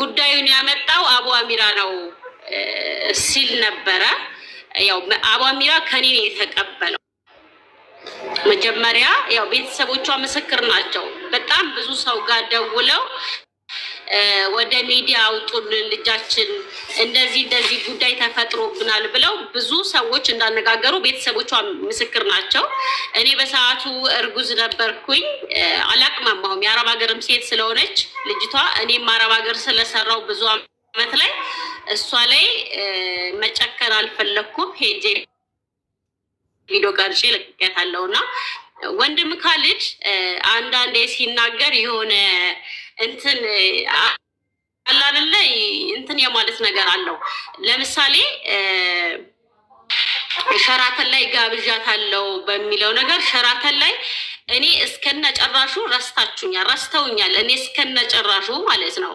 ጉዳዩን ያመጣው አቡ አሚራ ነው ሲል ነበረ። ያው አቡ አሚራ ከኔ ነው የተቀበለው። መጀመሪያ ያው ቤተሰቦቿ ምስክር ናቸው። በጣም ብዙ ሰው ጋር ደውለው ወደ ሚዲያ አውጡልን ልጃችን እንደዚህ እንደዚህ ጉዳይ ተፈጥሮብናል ብለው ብዙ ሰዎች እንዳነጋገሩ ቤተሰቦቿ ምስክር ናቸው። እኔ በሰዓቱ እርጉዝ ነበርኩኝ፣ አላቅማማሁም። የአረብ ሀገርም ሴት ስለሆነች ልጅቷ፣ እኔም አረብ ሀገር ስለሰራው ብዙ አመት ላይ እሷ ላይ መጨከር አልፈለኩም። ሄጄ ቪዲዮ ቀርጬ ለቅቄያታለሁ። እና ወንድም ካሊድ አንዳንዴ ሲናገር የሆነ እንትን አላደለ እንትን የማለት ነገር አለው። ለምሳሌ ሸራተን ላይ ጋብዣታለሁ በሚለው ነገር ሸራተን ላይ እኔ እስከነ ጨራሹ ረስተውኛል። እኔ እስከነ ጨራሹ ማለት ነው።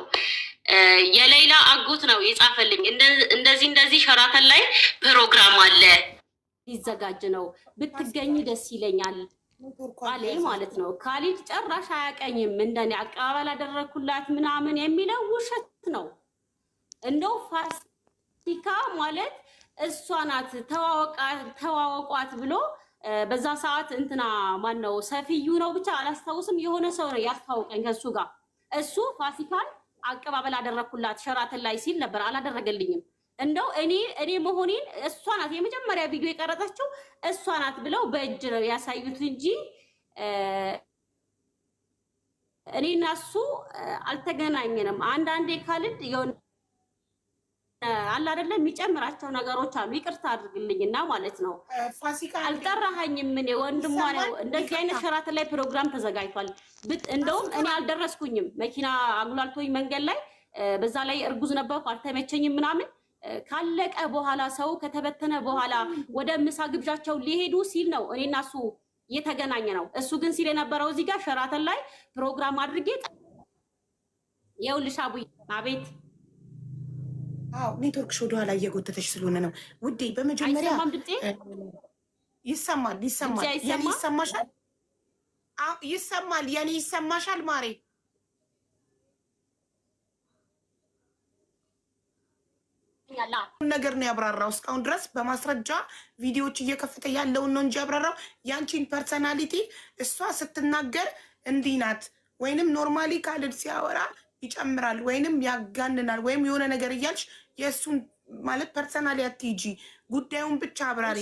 የሌላ አጎት ነው የጻፈልኝ። እንደዚህ ሸራተን ላይ ፕሮግራም አለ ሊዘጋጅ ነው፣ ብትገኝ ደስ ይለኛል አለ ማለት ነው። ካሊድ ጨራሽ አያቀኝም። እንደኔ አቀባበል አደረኩላት ምናምን የሚለው ውሸት ነው። እንደው ፋሲካ ማለት እሷ ናት ተዋወቋት ብሎ በዛ ሰዓት እንትና ማን ነው ሰፊዩ ነው ብቻ አላስታውስም፣ የሆነ ሰው ነው ያስታውቀኝ ከሱ ጋር። እሱ ፋሲካን አቀባበል አደረኩላት ሸራተን ላይ ሲል ነበር። አላደረገልኝም። እንደው እኔ መሆኔን እሷ ናት የመጀመሪያ ቪዲዮ የቀረጸችው እሷ ናት ብለው በእጅ ነው ያሳዩት እንጂ እኔና እሱ አልተገናኘንም። አንዳንዴ ካሊድ የሆነ አለ አይደለም የሚጨምራቸው ነገሮች አሉ። ይቅርታ አድርግልኝና ማለት ነው። ፋሲካ አልጠራኸኝም። እኔ ወንድሟ ነው። እንደዚህ አይነት ሸራተን ላይ ፕሮግራም ተዘጋጅቷል። እንደውም እኔ አልደረስኩኝም። መኪና አጉላልቶኝ መንገድ ላይ በዛ ላይ እርጉዝ ነበርኩ፣ አልተመቸኝም ምናምን ካለቀ በኋላ ሰው ከተበተነ በኋላ ወደ ምሳ ግብዣቸው ሊሄዱ ሲል ነው እኔና እሱ የተገናኘ ነው። እሱ ግን ሲል የነበረው እዚህ ጋር ሸራተን ላይ ፕሮግራም አድርጌ ይኸውልሽ አቡዬ። አቤት። አዎ ኔትወርክሽ ወደኋላ እየጎተተሽ ስለሆነ ነው ውዴ። በመጀመሪያ ይሰማል። የኔ ይሰማሻል? አዎ ይሰማል። የኔ ይሰማሻል ማሬ? ነገር ነው ያብራራው። እስካሁን ድረስ በማስረጃ ቪዲዮዎች እየከፈተ ያለውን ነው እንጂ ያብራራው ያንቺን ፐርሰናሊቲ። እሷ ስትናገር እንዲህ ናት ወይንም ኖርማሊ ካሊድ ሲያወራ ይጨምራል ወይንም ያጋንናል ወይም የሆነ ነገር እያልሽ የእሱን ማለት ፐርሰናሊ አትሂጂ። ጉዳዩን ብቻ አብራሪ።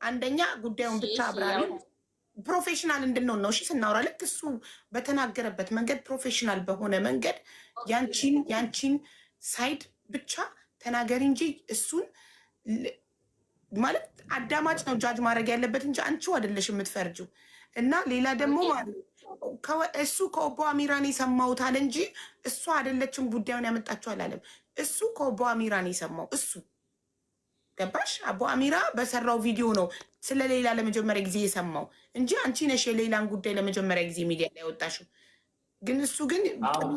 አንደኛ ጉዳዩን ብቻ አብራሪ። ፕሮፌሽናል እንድንሆን ነው እሺ ስናወራ። ልክ እሱ በተናገረበት መንገድ ፕሮፌሽናል በሆነ መንገድ ያንቺን ሳይድ ብቻ ተናገሪ እንጂ እሱን ማለት አዳማጭ ነው ጃጅ ማድረግ ያለበት እንጂ አንቺው አይደለሽ የምትፈርጂው። እና ሌላ ደግሞ ማለት እሱ ከኦቦ አሚራን የሰማሁት አለ እንጂ እሱ አይደለችም ጉዳዩን ያመጣችው አላለም። እሱ ከኦቦ አሚራን የሰማው እሱ ገባሽ? አቦ አሚራ በሰራው ቪዲዮ ነው ስለ ሌላ ለመጀመሪያ ጊዜ የሰማው እንጂ አንቺ ነሽ የሌላን ጉዳይ ለመጀመሪያ ጊዜ ሚዲያ ላይ ያወጣሽው። ግን እሱ ግን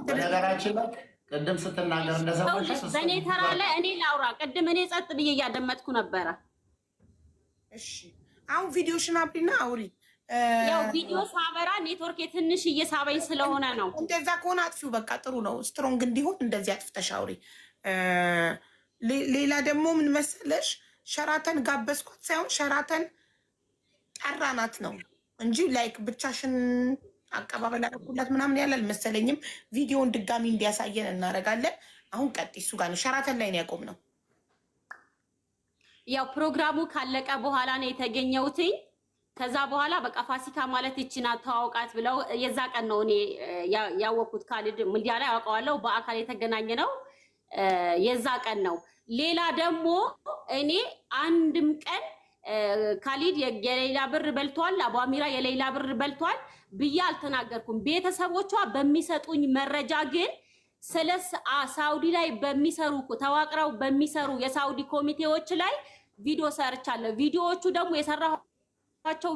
በነገራችን ላይ ቅድም ስትናገር እንደሰማሽ በእኔ ተራ ላይ እኔ ላውራ። ቅድም እኔ ጸጥ ብዬ እያደመጥኩ ነበረ። እሺ አሁን ቪዲዮሽን አብሪና አውሪ። ያው ቪዲዮ ሳበራ ኔትወርክ ትንሽ እየሳበኝ ስለሆነ ነው። እንደዛ ከሆነ አጥፊው በቃ ጥሩ ነው። ስትሮንግ እንዲሆን እንደዚህ አጥፍተሽ አውሪ። ሌላ ደግሞ ምን መሰለሽ ሸራተን ጋበዝኳት ሳይሆን ሸራተን ጠራናት ነው እንጂ ላይክ ብቻሽን አቀባበል አደረኩላት ምናምን ያለ አልመሰለኝም። ቪዲዮውን ድጋሚ እንዲያሳየን እናደርጋለን። አሁን ቀጥ እሱ ጋር ነው ሸራተን ላይ ነው ያቆምነው። ያው ፕሮግራሙ ካለቀ በኋላ ነው የተገኘሁትኝ። ከዛ በኋላ በቃ ፋሲካ ማለት ይችና ተዋውቃት ብለው የዛ ቀን ነው እኔ ያወቅኩት። ካሊድ ሚዲያ ላይ አውቀዋለሁ፣ በአካል የተገናኘ ነው የዛ ቀን ነው። ሌላ ደግሞ እኔ አንድም ቀን ካሊድ የሌላ ብር በልቷል፣ አቡ አሚራ የሌላ ብር በልቷል ብዬ አልተናገርኩም። ቤተሰቦቿ በሚሰጡኝ መረጃ ግን ስለ ሳውዲ ላይ በሚሰሩ ተዋቅረው በሚሰሩ የሳውዲ ኮሚቴዎች ላይ ቪዲዮ ሰርቻለሁ። ቪዲዮዎቹ ደግሞ የሰራኋቸው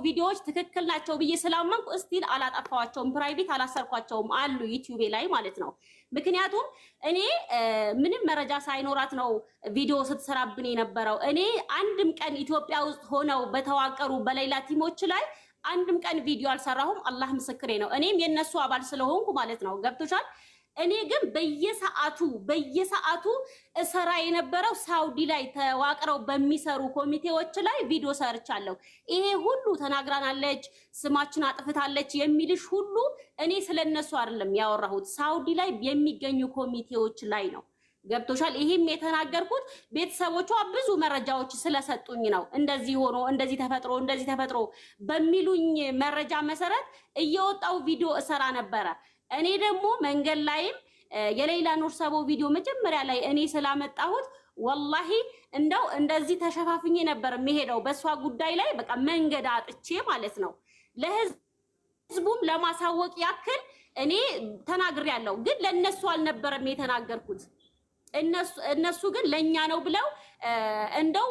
ቪዲዮዎች ትክክል ናቸው ብዬ ስላመንኩ እስቲል አላጠፋዋቸውም፣ ፕራይቬት አላሰርኳቸውም አሉ ዩቲዩቤ ላይ ማለት ነው። ምክንያቱም እኔ ምንም መረጃ ሳይኖራት ነው ቪዲዮ ስትሰራብን የነበረው። እኔ አንድም ቀን ኢትዮጵያ ውስጥ ሆነው በተዋቀሩ በሌላ ቲሞች ላይ አንድም ቀን ቪዲዮ አልሰራሁም። አላህ ምስክሬ ነው። እኔም የነሱ አባል ስለሆንኩ ማለት ነው። ገብቶሻል? እኔ ግን በየሰዓቱ እሰራ የነበረው ሳውዲ ላይ ተዋቅረው በሚሰሩ ኮሚቴዎች ላይ ቪዲዮ ሰርቻለሁ። ይሄ ሁሉ ተናግራናለች፣ ስማችን አጥፍታለች የሚልሽ ሁሉ እኔ ስለነሱ አይደለም ያወራሁት፣ ሳውዲ ላይ የሚገኙ ኮሚቴዎች ላይ ነው። ገብቶሻል? ይሄም የተናገርኩት ቤተሰቦቿ ብዙ መረጃዎች ስለሰጡኝ ነው። እንደዚህ ሆኖ እንደዚህ ተፈጥሮ በሚሉኝ መረጃ መሰረት እየወጣው ቪዲዮ እሰራ ነበረ። እኔ ደግሞ መንገድ ላይም የሌላ ኑር ሰቦ ቪዲዮ መጀመሪያ ላይ እኔ ስላመጣሁት ወላሂ እንደው እንደዚህ ተሸፋፍኜ ነበር የሚሄደው በሷ ጉዳይ ላይ በቃ መንገድ አጥቼ ማለት ነው። ለህዝቡም ለማሳወቅ ያክል እኔ ተናግሬያለሁ፣ ግን ለነሱ አልነበረም የተናገርኩት። እነሱ ግን ለኛ ነው ብለው እንደው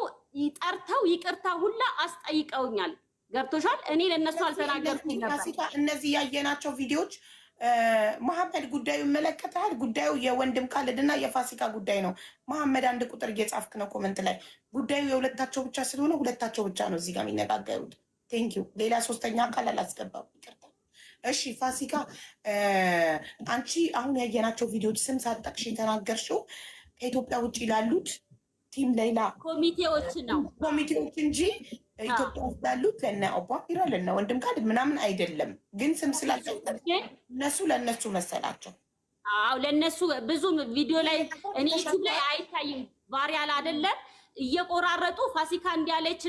ጠርተው ይቅርታ ሁላ አስጠይቀውኛል። ገብቶሻል? እኔ ለነሱ አልተናገርኩም ነበር። እነዚህ ያየናቸው ቪዲዮዎች መሐመድ ጉዳዩ ይመለከታል። ጉዳዩ የወንድም ካልድና የፋሲካ ጉዳይ ነው። መሐመድ አንድ ቁጥር እየጻፍክ ነው ኮመንት ላይ። ጉዳዩ የሁለታቸው ብቻ ስለሆነ ሁለታቸው ብቻ ነው እዚህ ጋር የሚነጋገሩት። ቴንኪው። ሌላ ሶስተኛ አካል አላስገባም። ይቅርታ። እሺ ፋሲካ፣ አንቺ አሁን ያየናቸው ቪዲዮዎች ስም ሳትጠቅሽ የተናገርሽው ከኢትዮጵያ ውጭ ላሉት ቲም ሌላ ኮሚቴዎች ነው ኮሚቴዎች እንጂ ኢትዮጵያ ውስጥ ላሉት ለነ ኦባኪራ ለነ ወንድም ካልድ ምናምን አይደለም። ግን ስም ስላልጠቀስ እነሱ ለእነሱ መሰላቸው። አዎ ለእነሱ ብዙ ቪዲዮ ላይ እኔ ዩቲዩብ ላይ አይታይም። ቫሪያል አይደለም እየቆራረጡ ፋሲካ እንዲያለች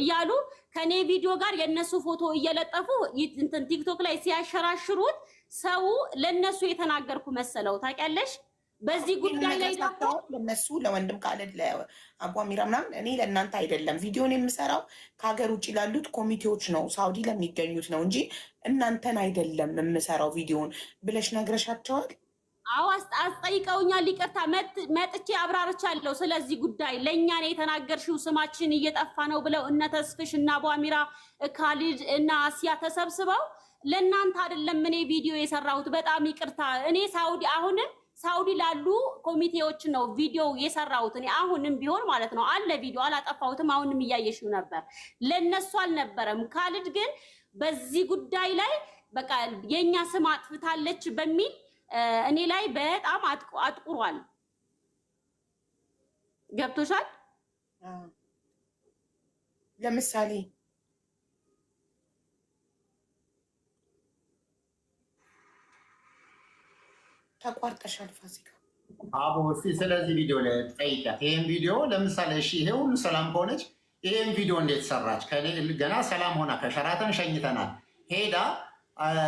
እያሉ ከኔ ቪዲዮ ጋር የነሱ ፎቶ እየለጠፉ እንትን ቲክቶክ ላይ ሲያሸራሽሩት ሰው ለነሱ የተናገርኩ መሰለው። ታውቂያለሽ? በዚህ ጉዳይ ላይ ደግሞ ለነሱ ለወንድም ካልድ ለአቧሚራ ምናምን እኔ ለእናንተ አይደለም ቪዲዮን የምሰራው ከሀገር ውጭ ላሉት ኮሚቴዎች ነው፣ ሳውዲ ለሚገኙት ነው እንጂ እናንተን አይደለም የምሰራው ቪዲዮን ብለሽ ነግረሻቸዋል? አዎ አስጠይቀውኛል። ይቅርታ መጥቼ አብራርቻለሁ። ስለዚህ ጉዳይ ለእኛ ነው የተናገርሽው፣ ስማችን እየጠፋ ነው ብለው እነ ተስፍሽ እና አቧሚራ ካሊድ እና አሲያ ተሰብስበው ለእናንተ አይደለም እኔ ቪዲዮ የሰራሁት፣ በጣም ይቅርታ። እኔ አሁንም ሳውዲ ላሉ ኮሚቴዎች ነው ቪዲዮ የሰራሁት። እኔ አሁንም ቢሆን ማለት ነው አለ ቪዲዮ አላጠፋሁትም። አሁንም እያየሽው ነበር። ለነሱ አልነበረም። ካሊድ ግን በዚህ ጉዳይ ላይ በቃ የኛ ስም አጥፍታለች በሚል እኔ ላይ በጣም አጥቁሯል። ገብቶሻል? ለምሳሌ ተቋርጠሻል ፋሲካ። አቦ እስኪ ስለዚህ ቪዲዮ ላይ ጠይቂያት። ይሄን ቪዲዮ ለምሳሌ እሺ፣ ይሄ ሁሉ ሰላም ከሆነች ይሄን ቪዲዮ እንዴት ሰራች? ገና ሰላም ሆና ከሸራተን ሸኝተናል ሄዳ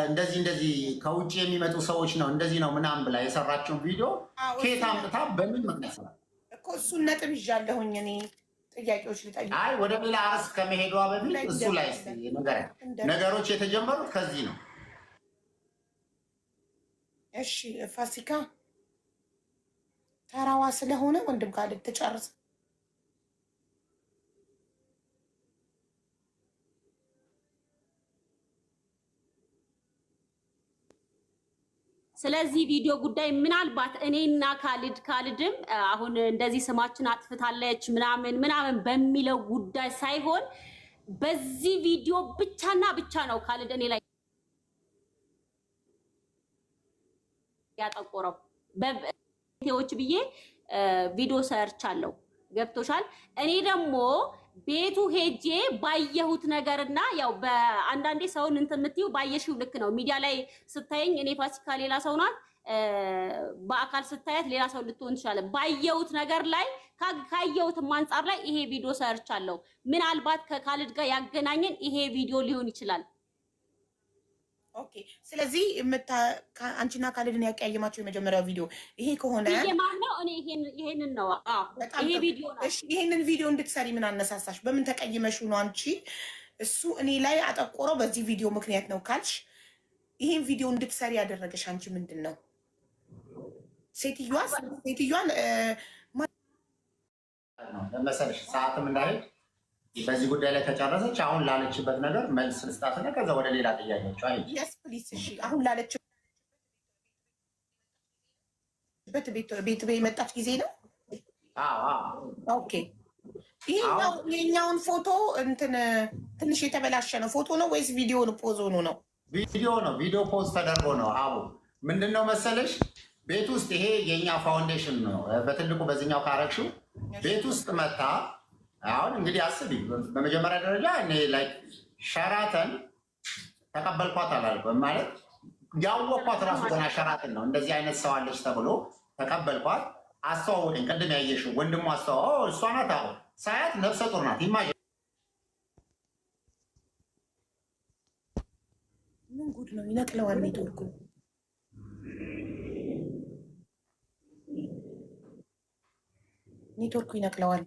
እንደዚህ ከውጭ የሚመጡ ሰዎች ነው እንደዚህ ነው ምናምን ብላ የሰራችውን ቪዲዮ ከየት አምጥታ በምን ምክንያት ሰራ እኮ እሱን ነጥብ ይዣለሁኝ እኔ ጥያቄዎች ልጠይቅ። አይ ወደ ሌላ አርስ ከመሄዷ በፊት እሱ ላይ ነገሮች የተጀመሩት ከዚህ ነው። እሺ ፋሲካ ተራዋ ስለሆነ ወንድም ካልድ ትጨርስ። ስለዚህ ቪዲዮ ጉዳይ ምናልባት እኔና ካልድም አሁን እንደዚህ ስማችን አጥፍታለች ምናምን በሚለው ጉዳይ ሳይሆን በዚህ ቪዲዮ ብቻና ብቻ ነው ካልድ እኔ ላይ ያጠቆረው በቪዲዮዎች ብዬ ቪዲዮ ሰርቻለሁ። ገብቶሻል? እኔ ደግሞ ቤቱ ሄጄ ባየሁት ነገርና ያው በአንዳንዴ ሰውን እንትን የምትይው ባየሽው ልክ ነው። ሚዲያ ላይ ስታየኝ እኔ ፋሲካ ሌላ ሰው ናት፣ በአካል ስታያት ሌላ ሰው ልትሆን ትችላለች። ባየሁት ነገር ላይ ካየሁትም አንጻር ላይ ይሄ ቪዲዮ ሰርቻለሁ። ምናልባት ከካሊድ ጋር ያገናኘን ይሄ ቪዲዮ ሊሆን ይችላል። ኦኬ። ስለዚህ አንቺና ካሊድን ያቀያየማቸው የመጀመሪያው ቪዲዮ ይሄ ከሆነ ነው። እኔ ይሄንን ነው ይሄ ቪዲዮ ነው። እሺ፣ ይሄንን ቪዲዮ እንድትሰሪ ምን አነሳሳሽ? በምን ተቀይመሽው ነው አንቺ? እሱ እኔ ላይ አጠቆረው በዚህ ቪዲዮ ምክንያት ነው ካልሽ፣ ይሄን ቪዲዮ እንድትሰሪ ያደረገሽ አንቺ ምንድን ነው? ሴትዮዋን መሰለሽ ሰዓትም እንዳይሄድ በዚህ ጉዳይ ላይ ከጨረሰች አሁን ላለችበት ነገር መልስ ልስጣትና ከዛ ወደ ሌላ ጥያቄዎች አይ የስ ፕሊስ። እሺ አሁን ላለችበት ቤት የመጣች ጊዜ ነው። ኦኬ። ይሄኛውን ፎቶ እንትን ትንሽ የተበላሸ ነው ፎቶ ነው ወይስ ቪዲዮ ነው? ፖዝ ሆኖ ነው? ቪዲዮ ነው። ቪዲዮ ፖዝ ተደርጎ ነው። አቡ ምንድነው መሰለሽ ቤት ውስጥ ይሄ የኛ ፋውንዴሽን ነው። በትልቁ በዚህኛው ካረግሽው ቤት ውስጥ መታ አሁን እንግዲህ አስቢ። በመጀመሪያ ደረጃ እኔ ላይ ሸራተን ተቀበልኳት አላልኩም ማለት ያወቅኳት ራሱ ገና ሸራተን ነው። እንደዚህ አይነት ሰው አለች ተብሎ ተቀበልኳት። አስተዋወቀኝ። ቅድም ያየሽው ወንድሙ አስተዋወቀ። እሷ ናት። አሁን ሳያት ነፍሰ ጡር ናት። ኢማጂን ምን ጉድ ነው! ይነቅለዋል ኔትወርኩ። ኔትወርኩ ይነቅለዋል።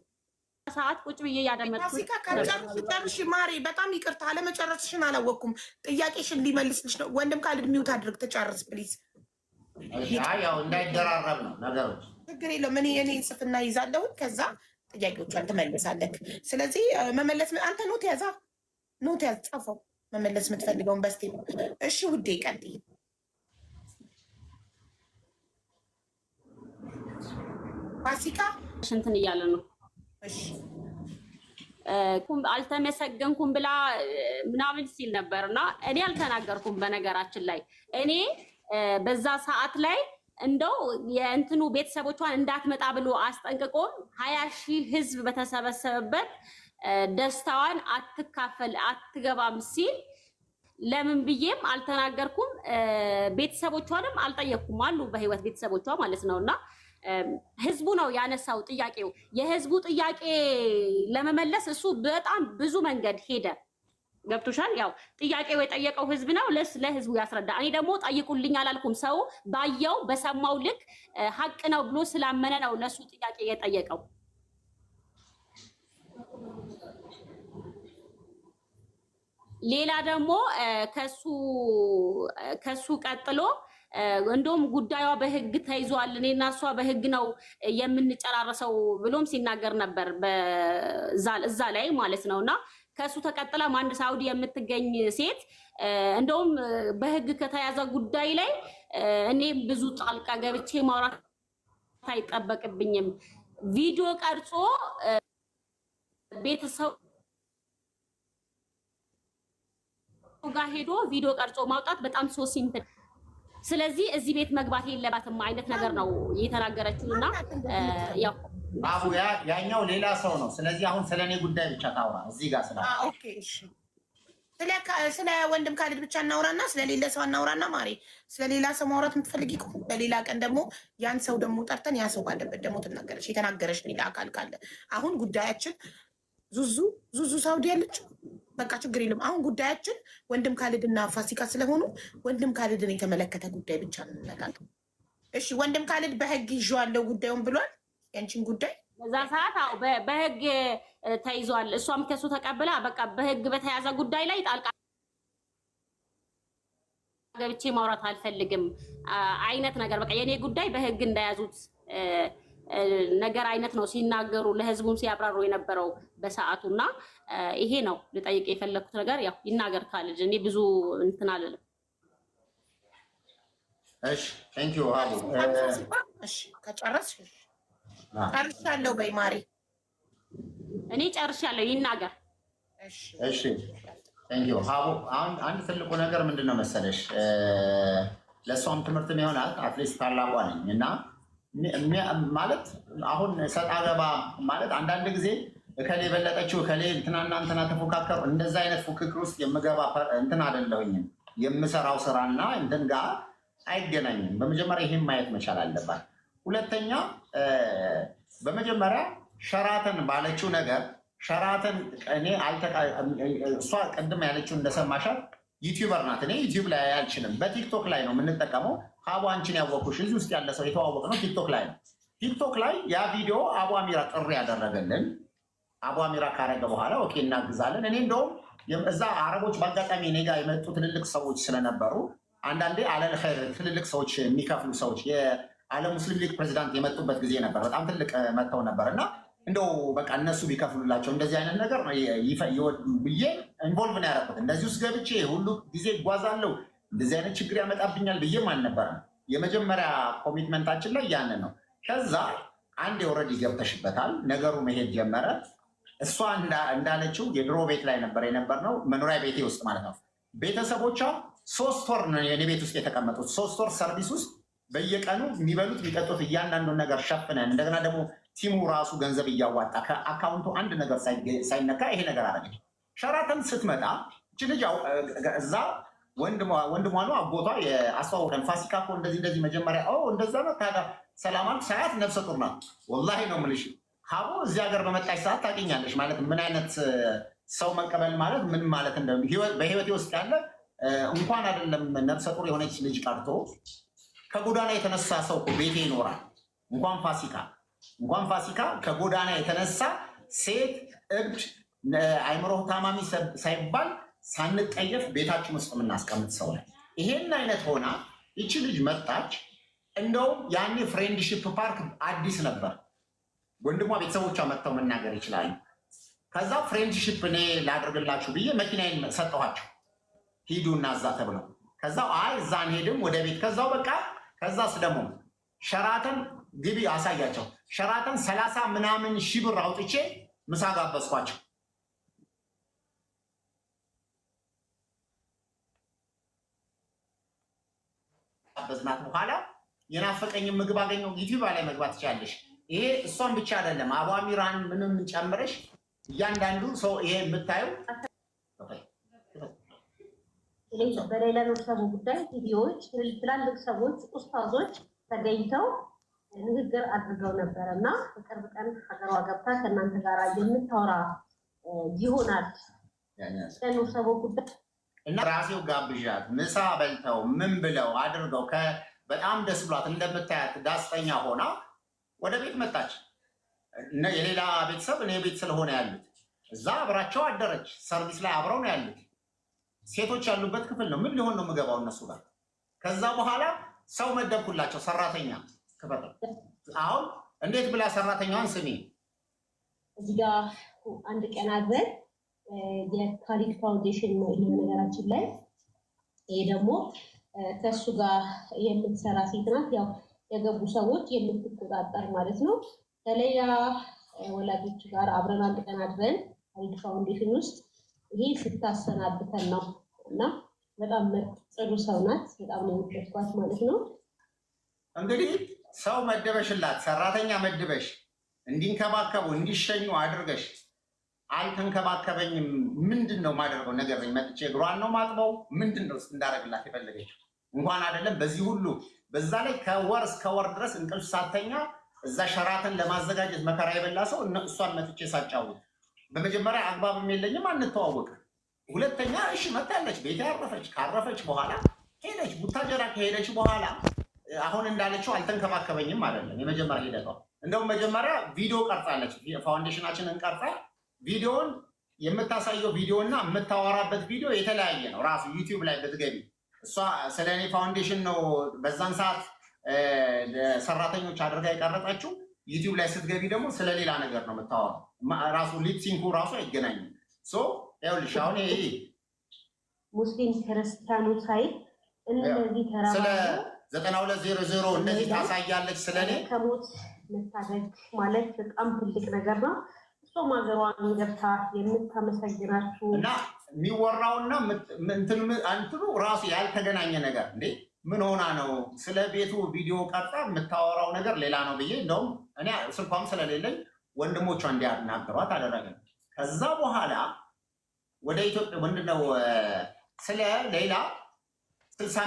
ሰዓት ቁጭ ብዬ ያደመጥኩት ፋሲካ ከጨርሽ ማሬ፣ በጣም ይቅርታ አለመጨረስሽን አላወቅኩም። ጥያቄሽን ሊመልስልሽ ነው። ወንድም ካልድ ሚውት አድርግ ትጨርስ ፕሊዝ። ያው እንዳይደራረብ ነው ነገሮች። ችግር የለውም። እኔ ጽፍና ይዛለሁ፣ ከዛ ጥያቄዎቿን ትመልሳለህ። ስለዚህ መመለስ አንተ ኖት ያዛ ኖት ያዝ ጻፈው፣ መመለስ የምትፈልገውን በስቴ። እሺ ውዴ ቀጥይ። ፋሲካ እንትን እያለ ነው አልተመሰገንኩም ብላ ምናምን ሲል ነበር እና እኔ አልተናገርኩም። በነገራችን ላይ እኔ በዛ ሰዓት ላይ እንደው የእንትኑ ቤተሰቦቿን እንዳትመጣ ብሎ አስጠንቅቆም 20 ሺህ ህዝብ በተሰበሰበበት ደስታዋን አትካፈል አትገባም ሲል ለምን ብዬም አልተናገርኩም። ቤተሰቦቿንም አልጠየቅኩም አሉ በህይወት ቤተሰቦቿ ማለት ነው። እና ህዝቡ ነው ያነሳው ጥያቄው። የህዝቡ ጥያቄ ለመመለስ እሱ በጣም ብዙ መንገድ ሄደ። ገብቶሻል? ያው ጥያቄው የጠየቀው ህዝብ ነው፣ ለህዝቡ ያስረዳ። እኔ ደግሞ ጠይቁልኝ አላልኩም። ሰው ባየው በሰማው ልክ ሀቅ ነው ብሎ ስላመነ ነው ለሱ ጥያቄ የጠየቀው። ሌላ ደግሞ ከሱ ቀጥሎ እንደውም ጉዳዩ በህግ ተይዟል፣ እኔና እሷ በህግ ነው የምንጨራረሰው ብሎም ሲናገር ነበር እዛ ላይ ማለት ነው። እና ከሱ ተቀጥለም አንድ ሳውዲ የምትገኝ ሴት እንደውም በህግ ከተያዘ ጉዳይ ላይ እኔ ብዙ ጣልቃ ገብቼ ማውራት አይጠበቅብኝም፣ ቪዲዮ ቀርጾ ቤተሰብ ጋር ሄዶ ቪዲዮ ቀርጾ ማውጣት በጣም ሶ ሲምፕል፣ ስለዚህ እዚህ ቤት መግባት የለባትም አይነት ነገር ነው የተናገረችው። እና ያው አቡ ያኛው ሌላ ሰው ነው። ስለዚህ አሁን ስለኔ ጉዳይ ብቻ ታውራ እዚህ ጋር ስለ ኦኬ እሺ፣ ስለ ወንድም ካልድ ብቻ እናውራና ስለሌላ ሰው እናውራና ማሬ፣ ስለሌላ ሰው ማውራት የምትፈልጊ በሌላ ቀን ደግሞ ያን ሰው ደግሞ ጠርተን ያ ሰው ባለበት ደግሞ ትናገረች የተናገረች ሌላ አካል ካለ። አሁን ጉዳያችን ዙዙ ሳውዲ ያለችው በቃ ችግር የለም። አሁን ጉዳያችን ወንድም ካልድ እና ፋሲካ ስለሆኑ ወንድም ካልድን የተመለከተ ጉዳይ ብቻ ነው የምንነጋገረው። እሺ ወንድም ካልድ በህግ ይዤዋለሁ ጉዳዩን ብሏል። ያንቺን ጉዳይ በዛ ሰዓት በህግ ተይዟል። እሷም ከሱ ተቀብላ በቃ በህግ በተያዘ ጉዳይ ላይ ጣልቃ ገብቼ ማውራት አልፈልግም አይነት ነገር በቃ የኔ ጉዳይ በህግ እንደያዙት ነገር አይነት ነው ሲናገሩ ለህዝቡም ሲያብራሩ የነበረው በሰዓቱና ይሄ ነው ልጠይቅ የፈለኩት ነገር። ያው ይናገር ካልድ እኔ ብዙ እንትን አልልም። እሺ ቴንክ ዩ አቡ። እሺ ከጨረስሽ ጨርሻለሁ በይ ማሪ። እኔ ጨርሻለሁ ይናገር። እሺ ቴንክ ዩ አቡ። አሁን አንድ ትልቁ ነገር ምንድነው መሰለሽ ለሷም ትምህርት ይሆናል። አትሊስት ታላቋ ነኝ እና ማለት አሁን ሰጣ ገባ ማለት አንዳንድ ጊዜ እከሌ የበለጠችው እከሌ እንትናና እንትና ተፎካከሩ፣ እንደዛ አይነት ፉክክር ውስጥ የምገባ እንትን አይደለሁኝም። የምሰራው ስራና እንትን ጋር አይገናኝም። በመጀመሪያ ይሄን ማየት መቻል አለባት። ሁለተኛ በመጀመሪያ ሸራተን ባለችው ነገር ሸራተን እኔ እሷ ቅድም ያለችው እንደሰማሻት ዩቲዩበር ናት። እኔ ዩቲዩብ ላይ አልችልም፣ በቲክቶክ ላይ ነው የምንጠቀመው። አቡ አንቺን ያወቅኩሽ እዚህ ውስጥ ያለ ሰው የተዋወቅ ነው ቲክቶክ ላይ ነው። ቲክቶክ ላይ ያ ቪዲዮ አቡ አሚራ ጥሪ ያደረገልን አቡ አሚራ ካረገ በኋላ ኦኬ እናግዛለን። እኔ እንደውም እዛ አረቦች በአጋጣሚ እኔ ጋር የመጡ ትልልቅ ሰዎች ስለነበሩ አንዳንዴ አለል ኸይር ትልልቅ ሰዎች የሚከፍሉ ሰዎች የዓለም ሙስሊም ሊግ ፕሬዚዳንት የመጡበት ጊዜ ነበር። በጣም ትልቅ መጥተው ነበር እና እንደው በቃ እነሱ ቢከፍሉላቸው እንደዚህ አይነት ነገር ብዬ ኢንቮልቭ ነው ያደረኩት። እንደዚህ ውስጥ ገብቼ ሁሉ ጊዜ እጓዛለሁ እንደዚህ አይነት ችግር ያመጣብኛል ብዬም አልነበረም። የመጀመሪያ ኮሚትመንታችን ላይ ያንን ነው። ከዛ አንድ ኦልሬዲ ገብተሽበታል፣ ነገሩ መሄድ ጀመረ። እሷ እንዳለችው የድሮ ቤት ላይ ነበር የነበርነው፣ መኖሪያ ቤቴ ውስጥ ማለት ነው። ቤተሰቦቿ 3 ወር ነው የኔ ቤት ውስጥ የተቀመጡት። 3 ወር ሰርቪስ ውስጥ በየቀኑ የሚበሉት የሚጠጡት እያንዳንዱን ነገር ሸፍነን እንደገና ደግሞ ቲሙ ራሱ ገንዘብ እያዋጣ ከአካውንቱ አንድ ነገር ሳይነካ ይሄ ነገር አለ። ሸራተን ስትመጣ እቺ ልጅ እዛ ወንድሟ ነው አጎቷ የአስተዋወቀን። ፋሲካ እኮ እንደዚህ መጀመሪያ እንደዛ ነው ታዲያ ሰላማን ሳያት ነፍሰ ጡር ናት። ወላሂ ነው የምልሽ ሀቦ እዚህ ሀገር በመጣች ሰዓት ታውቂኛለሽ ማለት ምን አይነት ሰው መቀበል ማለት ምን ማለት በህይወቴ ውስጥ ያለ እንኳን አይደለም ነፍሰ ጡር የሆነች ልጅ ቀርቶ ከጎዳና የተነሳ ሰው ቤቴ ይኖራል። እንኳን ፋሲካ ከጎዳና የተነሳ ሴት፣ እብድ፣ አይምሮ ታማሚ ሳይባል ሳንጠየፍ ቤታችን ውስጥ የምናስቀምጥ ሰው ላይ ይሄን አይነት ሆና ይቺ ልጅ መጣች። እንደውም ያኔ ፍሬንድሺፕ ፓርክ አዲስ ነበር። ወንድሟ ቤተሰቦቿ መጥተው መናገር ይችላሉ። ከዛ ፍሬንድሺፕ እኔ ላደርግላችሁ ብዬ መኪናዬን ሰጠኋቸው። ሂዱ እና እዛ ተብለው ከዛ አይ እዛ አንሄድም ወደ ቤት ከዛው በቃ ከዛስ ደግሞ ሸራተን ግቢ አሳያቸው። ሸራተን 30 ምናምን ሺህ ብር አውጥቼ ምሳ ጋበዝኳቸው። ጋበዝናት በኋላ የናፈቀኝን ምግብ አገኘው። ዩቲዩብ ላይ መግባት ትችላለሽ። ይሄ እሷን ብቻ አይደለም አቧሚራን ምንም ጨምረሽ እያንዳንዱ ሰው ይሄ የምታየው በሌላ ሰው ጉዳይ ቪዲዮዎች ትላልቅ ሰዎች ኡስታዞች ተገኝተው ንግግር አድርገው ነበር እና በቅርብ ቀን ሀገሯ ገብታ ከእናንተ ጋር የምታወራ ይሆናል። ስለሌላ ሰው ጉዳይ እና ራሴው ጋብዣት ምሳ በልተው ምን ብለው አድርገው በጣም ደስ ብሏት እንደምታያት ዳስተኛ ሆና ወደ ቤት መጣች። የሌላ ቤተሰብ እኔ ቤት ስለሆነ ያሉት እዛ አብራቸው አደረች። ሰርቪስ ላይ አብረው ነው ያሉት። ሴቶች ያሉበት ክፍል ነው። ምን ሊሆን ነው የምገባው እነሱ ጋር። ከዛ በኋላ ሰው መደብኩላቸው ሰራተኛ ክፈት። አሁን እንዴት ብላ ሰራተኛዋን ስሚ እዚህ ጋር አንድ ቀን አድረን የካሊድ ፋውንዴሽን ነው ይሄ ነገራችን ላይ ይሄ ደግሞ ከሱ ጋር የምትሰራ ሴት ናት። ያው የገቡ ሰዎች የምትቆጣጠር ማለት ነው። ከሌላ ወላጆች ጋር አብረን አንድ ቀን አድረን ካሊድ ፋውንዴሽን ውስጥ ይሄ ስታሰናብተን ነው እና በጣም ጥሩ ሰው ናት። በጣም ነው የምትወዷት ማለት ነው። እንግዲህ ሰው መደበሽላት ሰራተኛ መድበሽ እንዲንከባከቡ እንዲሸኙ አድርገሽ አልተንከባከበኝም። ምንድን ነው ማደርገው ነገር መጥቼ እግሯን ነው ማጥበው? ምንድን ነው እንዳደረግላት የፈለገችው? እንኳን አይደለም በዚህ ሁሉ በዛ ላይ ከወር እስከ ወር ድረስ እንቅልፍ ሳተኛ እዛ ሸራተን ለማዘጋጀት መከራ የበላ ሰው እሷን መጥቼ ሳጫውት በመጀመሪያ አግባብም የለኝም አንተዋወቅም። ሁለተኛ እሺ መታለች ቤት ያረፈች ካረፈች በኋላ ሄደች ቡታጀራ ከሄደች በኋላ አሁን እንዳለችው አልተንከባከበኝም አይደለም የመጀመሪያ ሂደቷ። እንደውም መጀመሪያ ቪዲዮ ቀርጻለች። ፋውንዴሽናችንን ቀርጻ ቪዲዮን የምታሳየው ቪዲዮና የምታወራበት ቪዲዮ የተለያየ ነው። ራሱ ዩቲዩብ ላይ ብትገቢ እሷ ስለ እኔ ፋውንዴሽን ነው በዛን ሰዓት ሰራተኞች አድርጋ የቀረጸችው። ዩቲዩብ ላይ ስትገቢ ደግሞ ስለሌላ ነገር ነው የምታወራው። ራሱ ሊፕሲንኩ ራሱ አይገናኝም። ይኸውልሽ አሁን ይሄ ሙስሊም ክርስቲያኑ ሳይ እንደዚህ ተራራ ስለ 9200 እንደዚህ ታሳያለች። ስለኔ ከሞት መታደግ ማለት በጣም ትልቅ ነገር ነው። እሷም ሀገሯን ገብታ የምታመሰግናችሁ እና የሚወራውና እንትኑ ራሱ ያልተገናኘ ነገር እንዴ ምን ሆና ነው ስለ ቤቱ ቪዲዮ ቀርጻ የምታወራው ነገር ሌላ ነው ብዬ እንደውም እኔ ስልኳም ስለሌለኝ ወንድሞቿ እንዲያናገሯት አደረግን። ከዛ በኋላ ወደ ኢትዮጵያ ምንድነው ስለ ሌላ 60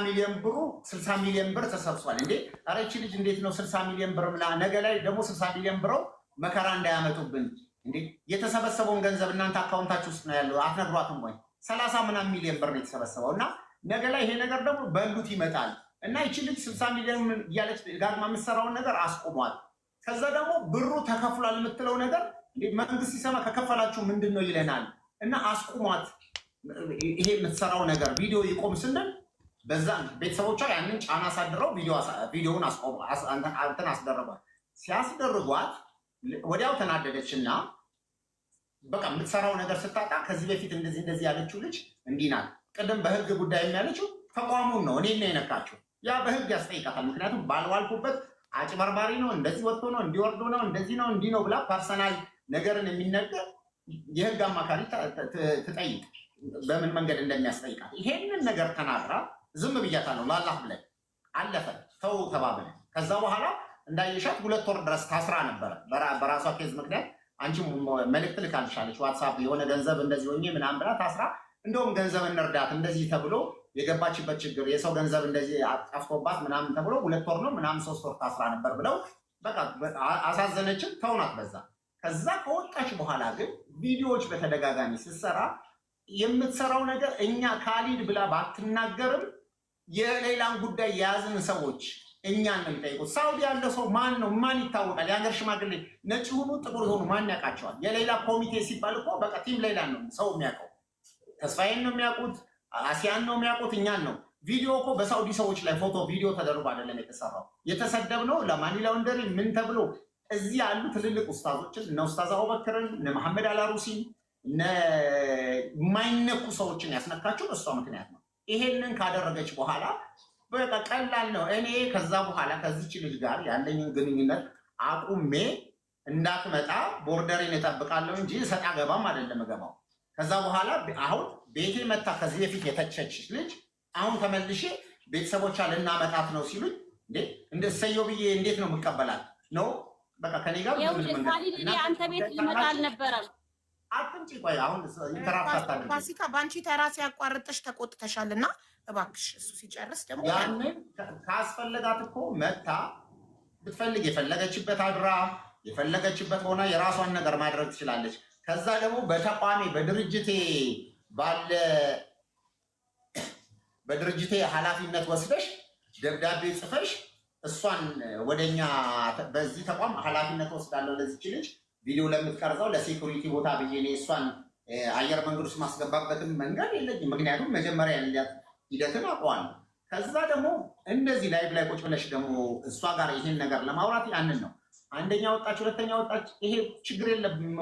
ሚሊዮን ብር ተሰብስቧል። እንዴ ኧረ ይህች ልጅ እንዴት ነው 60 ሚሊዮን ብር ምላ ነገ ላይ ደግሞ 60 ሚሊዮን ብረው መከራ እንዳያመጡብን። እንዴ የተሰበሰበውን ገንዘብ እናንተ አካውንታችሁ ውስጥ ነው ያለው አትነግሯትም ወይ? 30 ምናምን ሚሊዮን ብር ነው የተሰበሰበው እና ነገ ላይ ይሄ ነገር ደግሞ በሉት ይመጣል እና ይህች ልጅ 60 ሚሊዮን እያለች ጋርማ የምትሰራውን ነገር አስቆሟል። ከዛ ደግሞ ብሩ ተከፍሏል የምትለው ነገር መንግስት ሲሰማ ከከፈላችሁ ምንድን ነው ይለናል እና አስቁሟት። ይሄ የምትሰራው ነገር ቪዲዮ ይቆም ስንል በዛ ቤተሰቦቿ ያንን ጫና አሳድረው ቪዲዮውን እንትን አስደረጓት። ሲያስደርጓት ወዲያው ተናደደችና በቃ የምትሰራው ነገር ስታጣ ከዚህ በፊት እንደዚህ ያለችው ልጅ እንዲህ ናት። ቅድም በህግ ጉዳይ የሚያለችው ተቋሙን ነው እኔ ነው የነካችው። ያ በህግ ያስጠይቃታል። ምክንያቱም ባልዋልኩበት አጭበርባሪ ነው እንደዚህ ወጥቶ ነው እንዲወርዶ ነው እንደዚህ ነው እንዲህ ነው ብላ ፐርሰናል ነገርን የሚነገር የህግ አማካሪ ትጠይቅ በምን መንገድ እንደሚያስጠይቃት። ይሄንን ነገር ተናግራ ዝም ብያታለሁ ላላህ ብለን አለፈ። ተው ተባብለ። ከዛ በኋላ እንዳየሻት 2 ወር ድረስ ታስራ ነበረ በራሷ ኬዝ ምክንያት። አንቺ መልእክት ልካልሻለች ዋትሳፕ የሆነ ገንዘብ እንደዚህ ሆኜ ምናምን ብላ ታስራ፣ እንደውም ገንዘብ እንርዳት እንደዚህ ተብሎ የገባችበት ችግር የሰው ገንዘብ እንደዚህ ጠፍቶባት ምናምን ተብሎ 2 ወር ነው ምናምን 3 ወር ታስራ ነበር ብለው በቃ አሳዘነችን፣ ተውናት በዛ። ከዛ ከወጣች በኋላ ግን ቪዲዮዎች በተደጋጋሚ ስትሰራ የምትሰራው ነገር እኛ ካሊድ ብላ ባትናገርም የሌላን ጉዳይ የያዝን ሰዎች እኛን ነው የሚጠይቁት። ሳውዲ ያለ ሰው ማን ነው? ማን ይታወቃል? የሀገር ሽማግሌ ነጭ ሆኑ ጥቁር የሆኑ ማን ያውቃቸዋል? የሌላ ኮሚቴ ሲባል እኮ በቃ ቲም ሌላን ነው ሰው የሚያውቀው። ተስፋዬን ነው የሚያውቁት፣ አሲያን ነው የሚያውቁት፣ እኛን ነው። ቪዲዮ እኮ በሳውዲ ሰዎች ላይ ፎቶ ቪዲዮ ተደርጎ አይደለም የተሰራው። የተሰደብነው ለማኒ ላውንደሪ ምን ተብሎ እዚህ ያሉ ትልልቅ ኡስታዞችን እነ ኡስታዝ አቡበክርን እነ መሐመድ አላሩሲን እነ የማይነኩ ሰዎችን ያስነካቸው እሷ ምክንያት ነው። ይሄንን ካደረገች በኋላ በቃ ቀላል ነው። እኔ ከዛ በኋላ ከዚች ልጅ ጋር ያለኝን ግንኙነት አቁሜ እንዳትመጣ ቦርደሬን እጠብቃለሁ እንጂ ሰጣ ገባም አይደለም እገባው። ከዛ በኋላ አሁን ቤቴ መታ ከዚህ በፊት የተቸች ልጅ አሁን ተመልሼ ቤተሰቦቿ ልናመጣት ነው ሲሉኝ እንደ ሰየው ብዬ እንዴት ነው የምቀበላት ነው? በቃ ከኔ ጋር አንተ ቤት ሊመጣ አልነበረም። አትምጪ ቆይ አሁን ኢንተራፕት ፋሲካ በአንቺ ተራ ሲያቋርጥሽ ተቆጥተሻልና እባክሽ እሱ ሲጨርስ ደግሞ ያንን ካስፈለጋት እኮ መታ ብትፈልግ የፈለገችበት አድራ የፈለገችበት ሆና የራሷን ነገር ማድረግ ትችላለች። ከዛ ደግሞ በተቋሜ በድርጅቴ ኃላፊነት ወስደሽ ደብዳቤ ጽፈሽ እሷን ወደኛ በዚህ ተቋም ኃላፊነት ወስዳለሁ ለዚች ልጅ ቪዲዮ ለምትቀርጸው ለሴኩሪቲ ቦታ ብዬ እኔ እሷን አየር መንገድ ውስጥ ማስገባበትም መንገድ የለኝም። ምክንያቱም መጀመሪያ ያላት ሂደትን አውቀዋለሁ። ከዛ ደግሞ እንደዚህ ላይቭ ላይ ቁጭ ብለሽ ደግሞ እሷ ጋር ይሄን ነገር ለማውራት ያንን ነው አንደኛ ወጣች፣ ሁለተኛ ወጣች፣ ይሄ ችግር የለብም።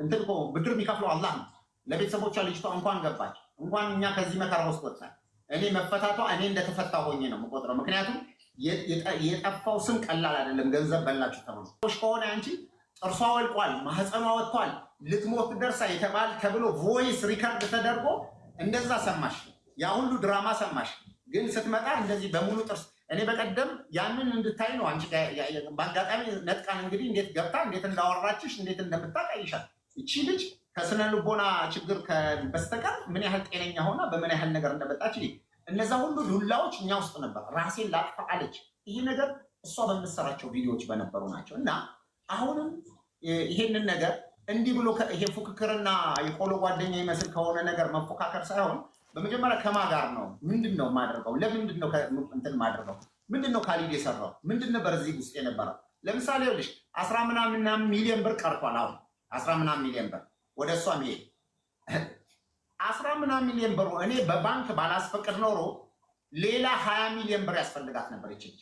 እንትን እኮ ብድር የሚከፍለው አላህ ነው። ለቤተሰቦቿ ልጅቷ እንኳን ገባች፣ እንኳን እኛ ከዚህ መከራ ውስጥ ወጣን። እኔ መፈታቷ እኔ እንደተፈታ ሆኜ ነው የምቆጥረው። ምክንያቱም የጠፋው ስም ቀላል አይደለም። ገንዘብ በላችሁ ተብሎ ከሆነ አንቺ ጥርሷ ወልቋል፣ ማህፀኗ ወጥቷል፣ ልትሞት ደርሳ የተባለ ተብሎ ቮይስ ሪከርድ ተደርጎ እንደዛ ሰማሽ፣ ያ ሁሉ ድራማ ሰማሽ። ግን ስትመጣ እንደዚህ በሙሉ ጥርስ እኔ በቀደም ያንን እንድታይ ነው አንቺ በአጋጣሚ ነጥቃን እንግዲህ እንዴት ገብታ እንዴት እንዳወራችሽ እንዴት እንደምታቀይሻል። እቺ ልጅ ከስነ ልቦና ችግር በስተቀር ምን ያህል ጤነኛ ሆና በምን ያህል ነገር እንደመጣች እነዛ ሁሉ ዱላዎች እኛ ውስጥ ነበር። ራሴን ላጥፋ አለች። ይህ ነገር እሷ በምትሰራቸው ቪዲዮዎች በነበሩ ናቸው። እና አሁንም ይሄንን ነገር እንዲህ ብሎ ይሄ ፉክክርና የቆሎ ጓደኛ ይመስል ከሆነ ነገር መፎካከር ሳይሆን በመጀመሪያ ከማ ጋር ነው? ምንድን ነው የማደርገው? ለምንድን ነው እንትን የማደርገው? ምንድን ነው ካሊድ የሰራው? ምንድን ነበር እዚህ ውስጥ የነበረው? ለምሳሌ ይኸውልሽ 10 ምናምን ሚሊዮን ብር ቀርቷል። አሁን 10 ምናምን ሚሊዮን ብር ወደ እሷ ሚሄድ 10 ምናምን ሚሊዮን ብር እኔ በባንክ ባላስፈቅድ ኖሮ ሌላ 20 ሚሊዮን ብር ያስፈልጋት ነበር። ይችላል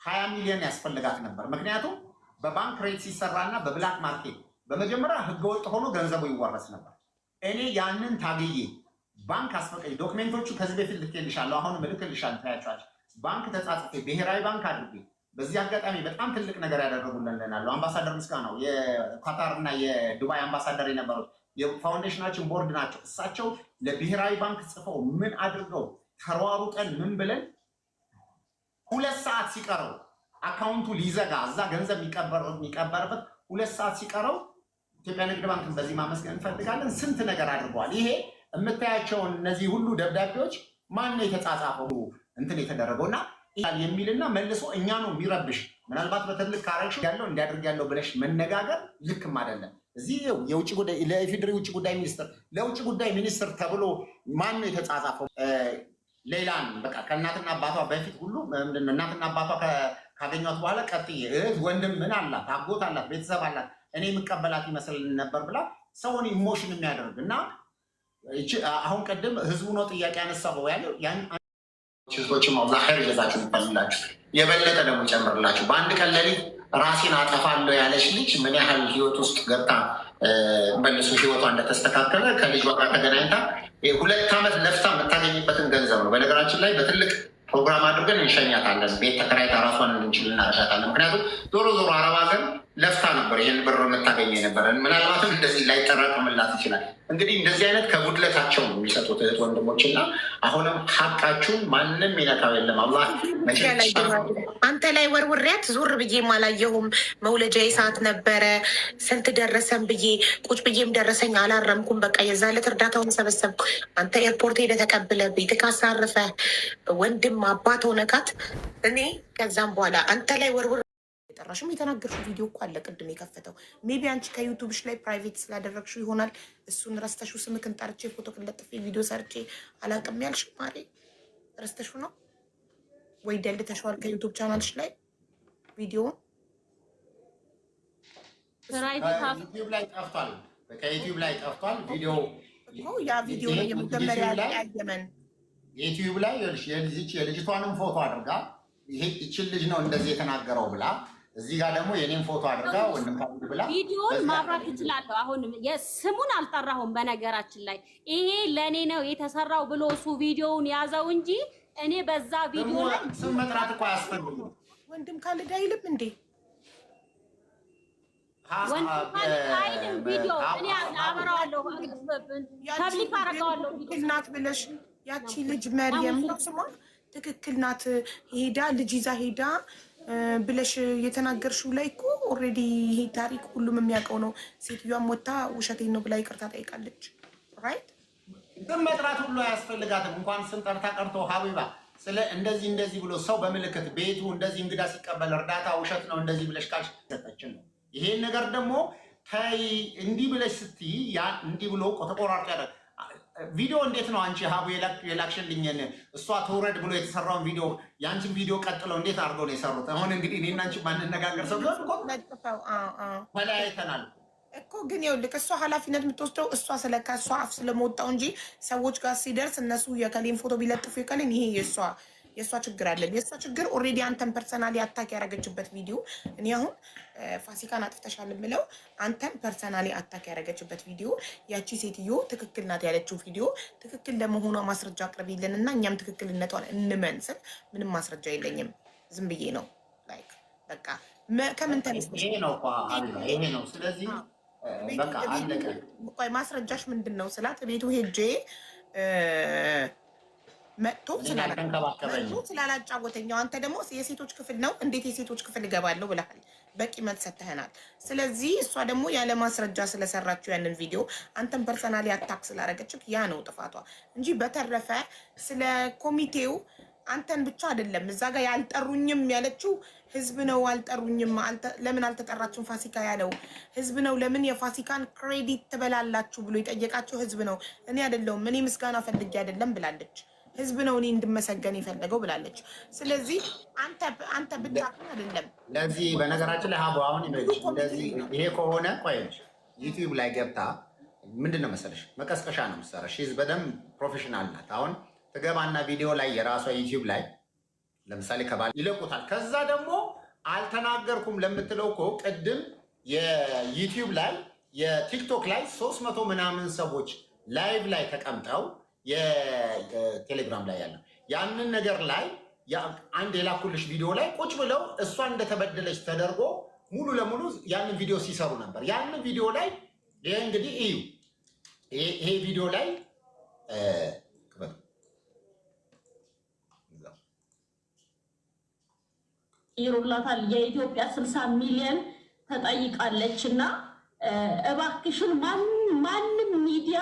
20 ሚሊዮን ያስፈልጋት ነበር። ምክንያቱም በባንክ ሬት ሲሰራና በብላክ ማርኬት በመጀመሪያ ህገወጥ ሆኖ ገንዘቡ ይወረስ ነበር። እኔ ያንን ታግዬ ባንክ አስፈቀኝ ዶክሜንቶቹ ከዚህ በፊት ልኬልሻለሁ፣ አሁን ልኬልሻለሁ። ታያቸዋለሽ። ባንክ ተጻጽፌ ብሔራዊ ባንክ አድርጌ በዚህ አጋጣሚ በጣም ትልቅ ነገር ያደረጉልን አሉ። አምባሳደር ምስጋናው የኳታር እና የዱባይ አምባሳደር የነበሩት የፋውንዴሽናችን ቦርድ ናቸው። እሳቸው ለብሔራዊ ባንክ ጽፈው ምን አድርገው ተሯሩጠን ምን ብለን 2 ሰዓት ሲቀረው አካውንቱ ሊዘጋ እዛ ገንዘብ የሚቀበርበት 2 ሰዓት ሲቀረው ኢትዮጵያ ንግድ ባንክን በዚህ ማመስገን እንፈልጋለን። ስንት ነገር አድርገዋል። ይሄ የምታያቸውን እነዚህ ሁሉ ደብዳቤዎች ማን ነው የተጻጻፈው እንትን የተደረገው እና የሚልና መልሶ እኛ ነው የሚረብሽ። ምናልባት በትልቅ ካረግሽ ያለው እንዲያደርግ ያለው ብለሽ መነጋገር ልክም አይደለም። እዚህ የውጭ ጉዳይ ለኢፌዴሪ ውጭ ጉዳይ ሚኒስትር ለውጭ ጉዳይ ሚኒስትር ተብሎ ማን ነው የተጻጻፈው? ሌላን በቃ ከእናትና አባቷ በፊት ሁሉ ምንድን ነው እናትና አባቷ ካገኟት በኋላ ቀጥዬ እህት ወንድም ምን አላት አጎት አላት ቤተሰብ አላት እኔ የምቀበላት ይመስል ነበር ብላ ሰውን ኢሞሽን የሚያደርግ እና አሁን ቀደም ህዝቡ ነው ጥያቄ ያነሳው ያለው ያን ችግሮችም አላህ ኸይር ይገዛችሁ ይፈልላችሁ የበለጠ ደግሞ ይጨምርላችሁ። በአንድ ቀን ሌሊት ራሴን አጠፋለሁ ያለች ልጅ ምን ያህል ህይወት ውስጥ ገብታ መልሶ ህይወቷ እንደተስተካከለ ከልጇ ጋር ተገናኝታ 2 ዓመት ለፍታ የምታገኝበትን ገንዘብ ነው። በነገራችን ላይ በትልቅ ፕሮግራም አድርገን እንሸኛታለን። ቤት ተከራይታ ራሷን እንችል እናረሻታለን። ምክንያቱም ዞሮ ዞሮ አረብ ሀገር ለፍታ ነበር ይህን ብር የምታገኘ የነበረ። ምናልባትም እንደዚህ ላይጠራቅምላት ይችላል። እንግዲህ እንደዚህ አይነት ከጉድለታቸው ነው የሚሰጡት እህት ወንድሞች፣ እና አሁንም ሀቃችሁን ማንም ይነካው የለም። አላህ አንተ ላይ ወርውሪያት ዞር ብዬም አላየሁም። መውለጃ ሰዓት ነበረ ስንት ደረሰን ብዬ ቁጭ ብዬም ደረሰኝ አላረምኩም። በቃ የዛ ዕለት እርዳታውን ሰበሰብኩ። አንተ ኤርፖርት ሄደህ ተቀብለህ ቤትህ ካሳርፈህ ወንድም አባት ሆነካት እኔ ከዛም በኋላ አንተ ላይ ወርውር ጠራሽም የተናገርሽው ቪዲዮ እኮ አለ ቅድም የከፈተው። ሜቢ አንቺ ከዩቱብሽ ላይ ፕራይቬት ስላደረግሽው ይሆናል። እሱን ረስተሽው ስምክን ጠርቼ ፎቶ ለጥፌ ቪዲዮ ሰርቼ አላቅም ያልሽ ማሬ፣ ረስተሽው ነው ወይ ደልተሽዋል ከዩቱብ ቻናልሽ ላይ ቪዲዮውን? ዩቲዩብ ላይ ጠፍቷል፣ ከዩቲዩብ ላይ ጠፍቷል ቪዲዮ። ያ ቪዲዮ ነው የመጀመሪያ ያየመን ዩቲዩብ ላይ የልጅቷንም ፎቶ አድርጋ ይሄ ይችል ልጅ ነው እንደዚህ የተናገረው ብላ እዚህ ጋር ደግሞ የኔን ፎቶ አድርጋ ወንድም ካሉ ብላ ቪዲዮን ማብራት እችላለሁ። አሁን የስሙን አልጠራሁም። በነገራችን ላይ ይሄ ለኔ ነው የተሰራው ብሎ እሱ ቪዲዮውን ያዘው እንጂ እኔ በዛ ቪዲዮ ላይ ስም መጥራት እኮ አያስፈልግም። ወንድም ካልዳ አይልም እንዴ? ወንድም ካልዳ አይልም። ቪዲዮ እኔ አበራዋለሁ፣ ፐብሊክ አደርገዋለሁ። እናት ብለሽ ያቺ ልጅ መርየም ነው ስሟ፣ ትክክል ናት። ሄዳ ልጅ ይዛ ሄዳ ብለሽ የተናገርሽው ላይ እኮ ኦልሬዲ ይሄ ታሪክ ሁሉም የሚያውቀው ነው። ሴትዮዋም ወታ ውሸቴን ነው ብላ ይቅርታ ጠይቃለች። ራይት ግን መጥራት ሁሉ አያስፈልጋትም። እንኳን ስም ጠርታ ቀርቶ ሀቢባ ስለ እንደዚህ ብሎ ሰው በምልክት ቤቱ እንደዚህ እንግዳ ሲቀበል እርዳታ ውሸት ነው እንደዚህ ብለሽ ካልሽ ሰጠችን ነው። ይሄን ነገር ደግሞ ተይ እንዲህ ብለሽ ስትይ ያ እንዲህ ብሎ ተቆራርጦ ያለ ቪዲዮ እንዴት ነው አንቺ ሀቡ የላክሽልኝን እሷ ተውረድ ብሎ የተሰራውን ቪዲዮ የአንቺን ቪዲዮ ቀጥለው እንዴት አድርገው ነው የሰሩት? አሁን እንግዲህ እኔና አንቺ ማንነጋገር ሰው ቢሆን እኮ ተለያይተናል እኮ። ግን ይኸውልህ እሷ ኃላፊነት የምትወስደው እሷ ከእሷ አፍ ስለመወጣው እንጂ ሰዎች ጋር ሲደርስ እነሱ የከሌን ፎቶ ቢለጥፉ የከሌን ይሄ የእሷ ችግር አለን። የእሷ ችግር ኦልሬዲ አንተን ፐርሰናሊ አታክ ያደረገችበት ቪዲዮ እኔ አሁን ፋሲካን አጥፍተሻል ብለው አንተን ፐርሰናሊ አታክ ያደረገችበት ቪዲዮ ያቺ ሴትዮ ትክክል ናት ያለችው ቪዲዮ ትክክል ለመሆኗ ማስረጃ አቅርቢልን እና እኛም ትክክልነቷን እንመንስል። ምንም ማስረጃ የለኝም፣ ዝም ብዬ ነው ላይክ በቃ ከምን ተነስተሽ ይሄ ነው። ስለዚህ በቃ አለቀ። ቆይ ማስረጃሽ ምንድን ነው ስላት ቤቱ ሄጄ መጥቶ ስላላጫወተኛው አንተ ደግሞ የሴቶች ክፍል ነው እንዴት የሴቶች ክፍል እገባለሁ ብለሃል። በቂ መልስ ሰጥተኸናል። ስለዚህ እሷ ደግሞ ያለ ማስረጃ ስለሰራችው ያንን ቪዲዮ አንተን ፐርሰናሊ አታክ ስላደረገችው ያ ነው ጥፋቷ እንጂ በተረፈ ስለ ኮሚቴው አንተን ብቻ አይደለም። እዛ ጋር ያልጠሩኝም ያለችው ህዝብ ነው። አልጠሩኝም ለምን አልተጠራችሁም ፋሲካ ያለው ህዝብ ነው። ለምን የፋሲካን ክሬዲት ትበላላችሁ ብሎ የጠየቃቸው ህዝብ ነው፣ እኔ አይደለሁም። እኔ ምስጋና ፈልጌ አይደለም ብላለች። ህዝብ ነው እኔ እንድመሰገን የፈለገው ብላለች። ስለዚህ አንተ ብቻህን አይደለም። ለዚህ በነገራችን ላይ ሀቡ አሁን እንደዚህ ይሄ ከሆነ ቆይ ዩቲዩብ ላይ ገብታ ምንድን ነው መሰለሽ መቀስቀሻ ነው የምትሰራ። ሺዝ በደንብ ፕሮፌሽናል ናት። አሁን ትገባና ቪዲዮ ላይ የራሷ ዩቲዩብ ላይ ለምሳሌ ከባል ይለቁታል። ከዛ ደግሞ አልተናገርኩም ለምትለው እኮ ቅድም የዩቲዩብ ላይ የቲክቶክ ላይ 300 ምናምን ሰዎች ላይቭ ላይ ተቀምጠው የቴሌግራም ላይ ያለው ያንን ነገር ላይ አንድ የላኩልሽ ቪዲዮ ላይ ቁጭ ብለው እሷ እንደተበደለች ተደርጎ ሙሉ ለሙሉ ያንን ቪዲዮ ሲሰሩ ነበር። ያንን ቪዲዮ ላይ ይሄ እንግዲህ እዩ፣ ይሄ ቪዲዮ ላይ ይሩላታል የኢትዮጵያ 60 ሚሊዮን ተጠይቃለች እና እባክሽን ማንም ሚዲያ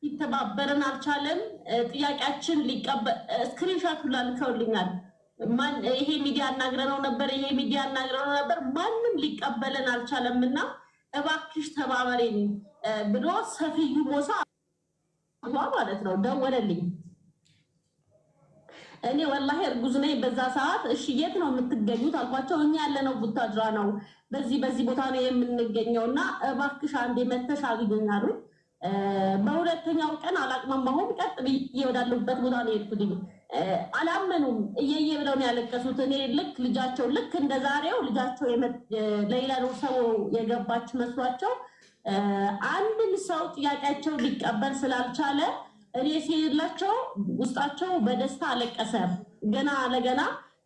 ሊተባበረን አልቻለም። ጥያቄያችን ሊቀበል ስክሪንሻት ሁላ ልከውልኛል። ይሄ ሚዲያ አናግረነው ነበር፣ ይሄ ሚዲያ አናግረነው ነበር፣ ማንም ሊቀበለን አልቻለም እና እባክሽ ተባበሬን ብሎ ሰፊዩ ሞሳ ማለት ነው ደወለልኝ። እኔ ወላሂ እርጉዝ ነኝ በዛ ሰዓት። እሺ የት ነው የምትገኙት አልኳቸው። እኛ ያለነው ቡታጅራ ነው፣ በዚህ ቦታ ነው የምንገኘው እና እባክሽ አንዴ መተሽ አግኙኝ አሉኝ። በሁለተኛው ቀን አላቅማማሁም። ቀጥ ብዬ ወዳለሁበት ቦታ ነው የሄድኩት። አላመኑም። እየየ ብለው ነው ያለቀሱት። እኔ ልክ እንደ ዛሬው ልጃቸው ለሌላ ሰው የገባች መስሏቸው አንድም ሰው ጥያቄያቸው ሊቀበል ስላልቻለ እኔ ሲላቸው ውስጣቸው በደስታ አለቀሰ። ገና ለገና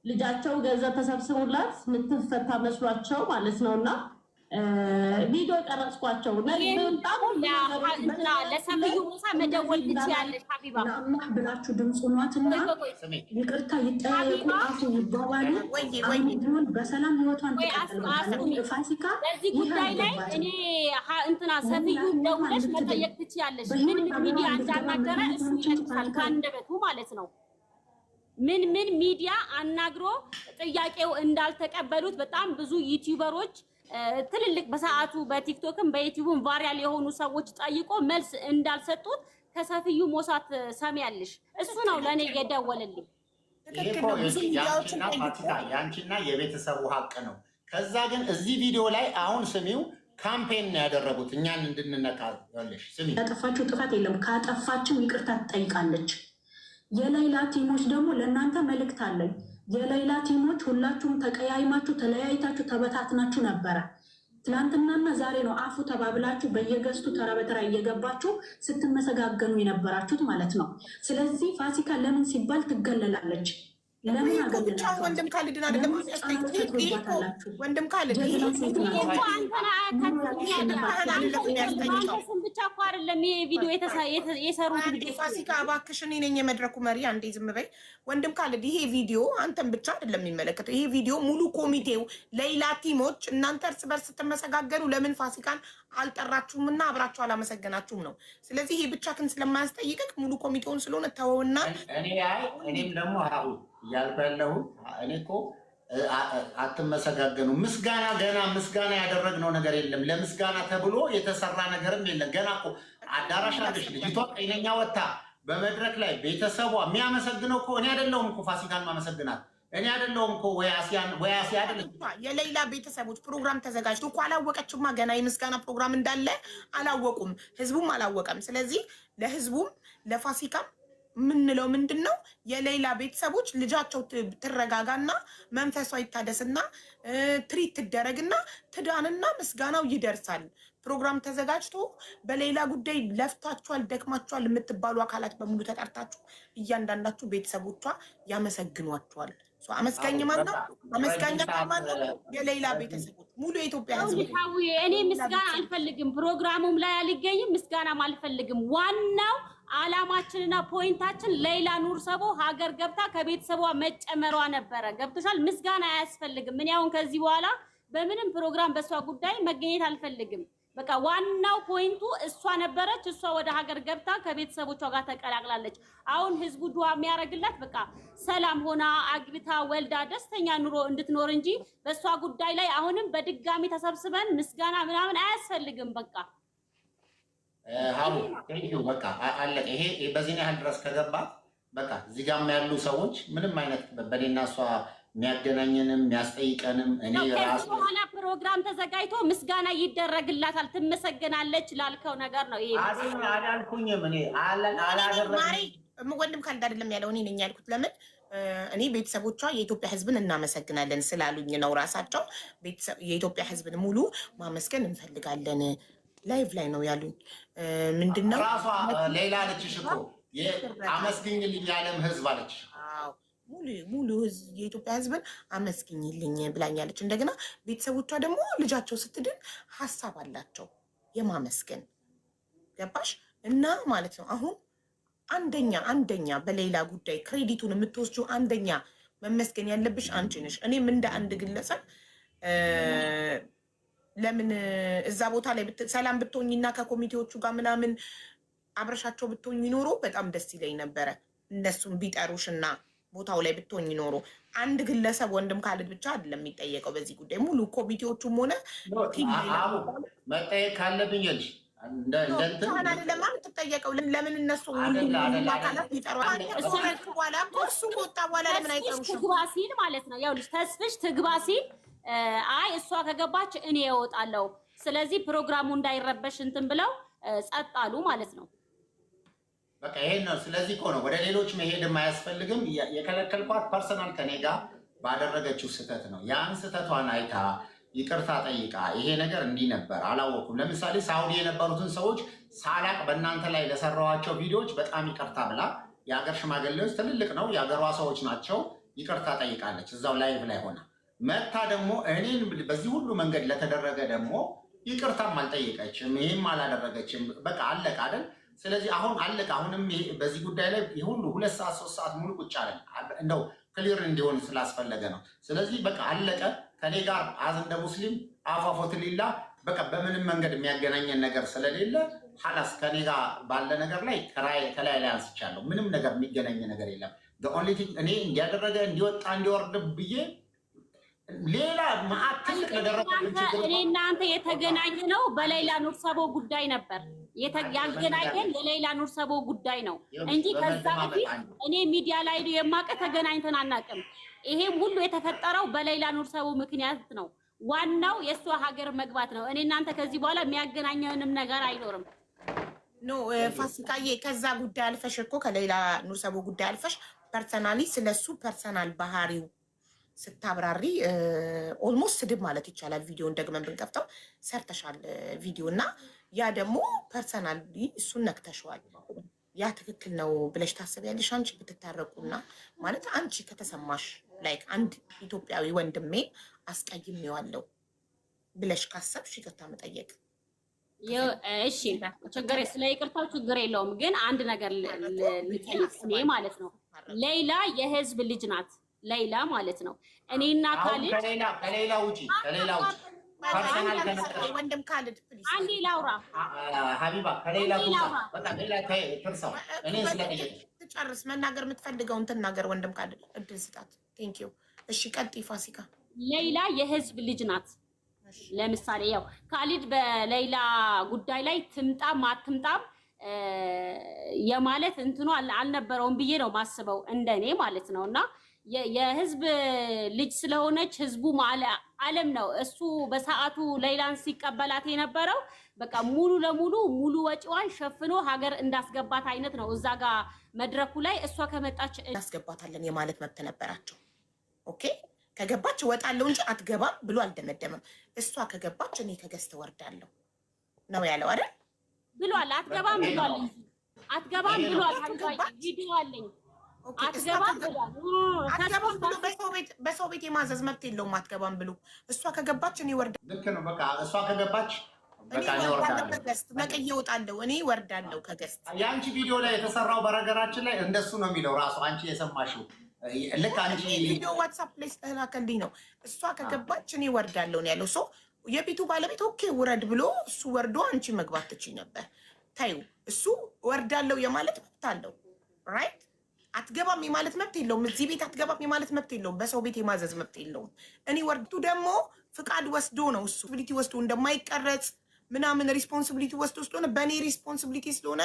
ልጃቸው ገንዘብ ተሰብስቡላት ምትፈታ መስሏቸው ማለት ነውና ቪዲዮ ቀረጽኳቸው። ለሰብዩ ሙሳ መደወል ትችያለሽ ሀቢባ። ለአላህ ብላችሁ ድምፅ ሆኗትና ይቅርታ ይጠያየቁ፣ አፉ ይባባሉ። ቢሆን በሰላም ህይወቷን ትቀጥል። ፋሲካ በዚህ ጉዳይ ላይ እኔ እንትና ሰብዩ ደውለሽ መጠየቅ ትችያለሽ። ምን ሚዲያ እንዳናገረ እሱ ይነግርሻል ከአንደበቱ ማለት ነው። ምን ሚዲያ አናግሮ ጥያቄው እንዳልተቀበሉት በጣም ብዙ ዩቲዩበሮች ትልልቅ በሰዓቱ በቲክቶክም በዩቲዩብም ቫይራል የሆኑ ሰዎች ጠይቆ መልስ እንዳልሰጡት ከሰፊዩ ሞሳት ሰሚያለሽ። እሱ ነው ለኔ የደወለልኝ። ያንቺና የቤተሰቡ ሀቅ ነው። ከዛ ግን እዚህ ቪዲዮ ላይ አሁን ስሚው ካምፔን ነው ያደረጉት እኛን እንድንነካ። ያለሽ ስሚ፣ ያጠፋችው ጥፋት የለም። ካጠፋችው ይቅርታ ትጠይቃለች። የሌላ ቲሞች ደግሞ ለእናንተ መልእክት አለኝ። የሌላ ቲሞች ሁላችሁም ተቀያይማችሁ ተለያይታችሁ ተበታትናችሁ ነበረ። ትናንትናና ዛሬ ነው አፉ ተባብላችሁ በየገዝቱ ተራ በተራ እየገባችሁ ስትመሰጋገኑ የነበራችሁት ማለት ነው። ስለዚህ ፋሲካ ለምን ሲባል ትገለላለች? ለምን አገለላችሁ? ወንድም ካልድን አይደለም ወንድም ካልድ ብቻ እኮ አይደለም ይሄ ቪዲዮ የሰሩት። ፋሲካ እባክሽ እኔ ነኝ የመድረኩ መሪ፣ አንዴ ዝም በይ። ወንድም ካልድ ይሄ ቪዲዮ አንተን ብቻ አይደለም የሚመለከተው። ይሄ ቪዲዮ ሙሉ ኮሚቴው ሌላ ቲሞች እናንተ እርስ በርስ ስትመሰጋገሩ ለምን ፋሲካን አልጠራችሁም እና አብራችሁ አላመሰገናችሁም ነው። ስለዚህ ይሄ ብቻ ግን ስለማያስጠይቅቅ ሙሉ ኮሚቴውን ስለሆነ ተወውና እኔም ደግሞ እያልኩ ያለሁ እኔ እኮ አትመሰጋገኑ። ምስጋና ገና ምስጋና ያደረግነው ነገር የለም። ለምስጋና ተብሎ የተሰራ ነገርም የለም። ገና እኮ አዳራሽ አለሽ ልጅቷ ጤነኛ ወታ በመድረክ ላይ ቤተሰቧ የሚያመሰግነው እኮ እኔ አይደለሁም እኮ ፋሲካን ማመሰግናት እኔ አይደለሁም እኮ ወይ አሲያ አይደለም። የሌላ ቤተሰቦች ፕሮግራም ተዘጋጅቶ እኮ አላወቀችማ። ገና የምስጋና ፕሮግራም እንዳለ አላወቁም፣ ህዝቡም አላወቀም። ስለዚህ ለህዝቡም ለፋሲካም ምንለው ምንድን ነው? የሌላ ቤተሰቦች ልጃቸው ትረጋጋና መንፈሷ ይታደስና ትሪት ትደረግና ትዳንና ምስጋናው ይደርሳል። ፕሮግራም ተዘጋጅቶ በሌላ ጉዳይ ለፍታችኋል፣ ደክማችኋል የምትባሉ አካላት በሙሉ ተጠርታችሁ እያንዳንዳችሁ ቤተሰቦቿ ያመሰግኗችኋል። አመስጋኝ ማን ነው? አመስጋኝ ማን ነው? የሌላ ቤተሰቦች ሙሉ የኢትዮጵያ ህዝብ። እኔ ምስጋና አልፈልግም፣ ፕሮግራሙም ላይ አልገኝም፣ ምስጋናም አልፈልግም። ዋናው አላማችንና ፖይንታችን ሌላ ኑር ሰቦ ሀገር ገብታ ከቤተሰቧ መጨመሯ ነበረ። ገብቶሻል? ምስጋና አያስፈልግም። ምን ያውን ከዚህ በኋላ በምንም ፕሮግራም በእሷ ጉዳይ መገኘት አልፈልግም። በቃ ዋናው ፖይንቱ እሷ ነበረች። እሷ ወደ ሀገር ገብታ ከቤተሰቦቿ ጋር ተቀላቅላለች። አሁን ህዝቡ ዱዓ የሚያደርግላት በቃ ሰላም ሆና አግብታ ወልዳ ደስተኛ ኑሮ እንድትኖር እንጂ በእሷ ጉዳይ ላይ አሁንም በድጋሚ ተሰብስበን ምስጋና ምናምን አያስፈልግም። በቃ ሀቡ በቃ አለቀ። ይሄ በዚህ ያህል ድረስ ከገባ በቃ እዚህ ጋርም ያሉ ሰዎች ምንም አይነት በኔና እሷ የሚያገናኘንም የሚያስጠይቀንም እኔ ራሱ በኋላ ፕሮግራም ተዘጋጅቶ ምስጋና ይደረግላታል፣ ትመሰገናለች ላልከው ነገር ነው። ይሄ አላልኩኝም እኔ አላደረግም። ወንድም ካልድ አይደለም ያለው እኔ ነኝ ያልኩት። ለምን እኔ ቤተሰቦቿ የኢትዮጵያ ህዝብን እናመሰግናለን ስላሉኝ ነው። ራሳቸው የኢትዮጵያ ህዝብን ሙሉ ማመስገን እንፈልጋለን ላይቭ ላይ ነው ያሉኝ። ምንድነው ራሷ ሌላ አለችሽ እኮ አመስግኝልኝ የዓለም ህዝብ አለች። ሙሉ የኢትዮጵያ ህዝብን አመስግኝልኝ ብላኛለች። እንደገና ቤተሰቦቿ ደግሞ ልጃቸው ስትድን ሀሳብ አላቸው የማመስገን ገባሽ? እና ማለት ነው አሁን አንደኛ በሌላ ጉዳይ ክሬዲቱን የምትወስጂው አንደኛ መመስገን ያለብሽ አንቺ ነሽ። እኔም እንደ አንድ ግለሰብ ለምን እዛ ቦታ ላይ ሰላም ብትሆኝና ከኮሚቴዎቹ ጋር ምናምን አብረሻቸው ብትሆኝ ኖሮ በጣም ደስ ይለኝ ነበረ። እነሱም ቢጠሩሽና ቦታው ላይ ብትሆኝ ኖሮ። አንድ ግለሰብ ወንድም ካልድ ብቻ አይደለም የሚጠየቀው በዚህ ጉዳይ። ሙሉ ኮሚቴዎቹም ሆነ መጠየቅ ካለብኝ ልሽ ለማ የምትጠየቀው ለምን እነሱ አካላት ይጠሩ በኋላ እሱ ወጣ በኋላ ለምን አይጠሩሽ? ትግባ ሲል ማለት ነው። ያው ልጅ ተስፍሽ ትግባ ሲል አይ እሷ ከገባች እኔ እወጣለሁ፣ ስለዚህ ፕሮግራሙ እንዳይረበሽ እንትን ብለው ጸጥ አሉ ማለት ነው። በቃ ይሄን ነው። ስለዚህ እኮ ነው ወደ ሌሎች መሄድም አያስፈልግም። የከለከልኳት ፐርሰናል ከኔ ጋር ባደረገችው ስህተት ነው። ያን ስህተቷን አይታ ይቅርታ ጠይቃ ይሄ ነገር እንዲህ ነበር አላወኩም። ለምሳሌ ሳውዲ የነበሩትን ሰዎች ሳላቅ በእናንተ ላይ ለሰራኋቸው ቪዲዮዎች በጣም ይቅርታ ብላ የሀገር ሽማግሌዎች ትልልቅ ነው የሀገሯ ሰዎች ናቸው ይቅርታ ጠይቃለች። እዛው ላይቭ ላይ ሆና መታ ደግሞ እኔን በዚህ ሁሉ መንገድ ለተደረገ ደግሞ ይቅርታም አልጠየቀችም፣ ይሄም አላደረገችም። በቃ አለቀ አይደል? ስለዚህ አሁን አለቀ። አሁንም በዚህ ጉዳይ ላይ ሁሉ 2 ሰዓት 3 ሰዓት ሙሉ ቁጭ አለን። እንደው ክሊር እንዲሆን ስላስፈለገ ነው። ስለዚህ በቃ አለቀ። ከኔ ጋር አዝ እንደ ሙስሊም አፋፎት ሊላ በቃ በምንም መንገድ የሚያገናኘን ነገር ስለሌለ ሐላስ ከኔ ጋር ባለ ነገር ላይ ከላይ ላይ አንስቻለሁ። ምንም ነገር የሚገናኝ ነገር የለም። ኦንሊ ቲንግ እኔ እንዲያደረገ እንዲወጣ እንዲወርድ ብዬ ሌላ ማአት ትልቅ ነገር እኔ እናንተ የተገናኘ ነው በሌላ ኑር ሰቦ ጉዳይ ነበር። ያገናኘን የሌላ ኑር ሰቦ ጉዳይ ነው እንጂ ከዛ በፊት እኔ ሚዲያ ላይ የማቀ ተገናኝተን አናውቅም። ይሄም ሁሉ የተፈጠረው በሌላ ኑር ሰቦ ምክንያት ነው። ዋናው የእሷ ሀገር መግባት ነው። እኔ እናንተ ከዚህ በኋላ የሚያገናኘንም ነገር አይኖርም። ኖ ፋሲካዬ፣ ከዛ ጉዳይ አልፈሽ እኮ ከሌላ ኑር ሰቦ ጉዳይ አልፈሽ ፐርሰናሊ ስለሱ ፐርሰናል ባህሪው ስታብራሪ ኦልሞስት ስድብ ማለት ይቻላል። ቪዲዮን ደግመን ብንከፍተው ሰርተሻል ቪዲዮ እና ያ ደግሞ ፐርሰናሊ እሱን ነክተሸዋል። ያ ትክክል ነው ብለሽ ታስቢያለሽ? አንቺ ብትታረቁና ማለት አንቺ ከተሰማሽ ላይክ አንድ ኢትዮጵያዊ ወንድሜ አስቀይሜዋለሁ ብለሽ ካሰብሽ ይቅርታ መጠየቅ እሺ፣ ችግር ስለ ይቅርታው ችግር የለውም። ግን አንድ ነገር ልጠይቅ እኔ ማለት ነው። ሌላ የህዝብ ልጅ ናት። ሌላ ማለት ነው እኔና ካሊድ ከሌላ ውጪ ፐርሰናል ወንድም ካሊድ ፕሊዝ አንዴ ላውራ ሀቢባ ከሌላ በቃ ሌላ ትርሳው። እኔ ስለጠየቅ ትጨርስ መናገር የምትፈልገውን ትናገር። ወንድም ካሊድ እድል ስጣት። ቴንክ ዩ። እሺ ቀጥይ ፋሲካ። ሌላ የህዝብ ልጅ ናት። ለምሳሌ ያው ካሊድ በሌላ ጉዳይ ላይ ትምጣም አትምጣም የማለት እንትኑ አልነበረውም ብዬ ነው ማስበው እንደኔ ማለት ነውና የህዝብ ልጅ ስለሆነች ህዝቡ ዓለም ነው። እሱ በሰዓቱ ሌላን ሲቀበላት የነበረው በቃ ሙሉ ለሙሉ ሙሉ ወጪዋን ሸፍኖ ሀገር እንዳስገባት አይነት ነው። እዛ ጋር መድረኩ ላይ እሷ ከመጣች እናስገባታለን የማለት መብት ነበራቸው። ኦኬ ከገባች እወጣለሁ እንጂ አትገባም ብሎ አልደመደመም። እሷ ከገባች እኔ ከገዝተ ወርዳለሁ ነው ያለው አይደል? ብሏል። አትገባም ብሏል እንጂ አትገባም ብሏል። ቪዲዮ አለኝ። አትገባም ብሎ በሰው ቤት የማዘዝ መብት የለውም። አትገባም ብሎ እሷ ከገባች እኔ ወርዳለሁ። ልክ ነው። በቃ እሷ ከገባች በቃ እኔ ወርዳለሁ። ከገዝት ነቅዬ እወጣለሁ። እኔ ወርዳለሁ ከገዝት። የአንቺ ቪዲዮ ላይ የተሰራው በነገራችን ላይ እንደሱ ነው የሚለው ራሱ አንቺ የሰማሽው ልክ አንቺ ቪዲዮ ዋትስአፕ ላይ ስተላከልኝ ነው። እሷ ከገባች እኔ ወርዳለሁ ነው ያለው። የቤቱ ባለቤት ኦኬ ውረድ ብሎ እሱ ወርዶ አንቺ መግባት ትችይ ነበር። ታዩ እሱ ወርዳለሁ የማለት መብት አለው። ራይት አትገባም የማለት መብት የለውም። እዚህ ቤት አትገባም የማለት መብት የለውም። በሰው ቤት የማዘዝ መብት የለውም። እኔ ወርዱ ደግሞ ፍቃድ ወስዶ ነው እሱ ሪስፖንሲቢሊቲ ወስዶ እንደማይቀረጽ ምናምን ሪስፖንሲቢሊቲ ወስዶ ስለሆነ በእኔ ሪስፖንሲቢሊቲ ስለሆነ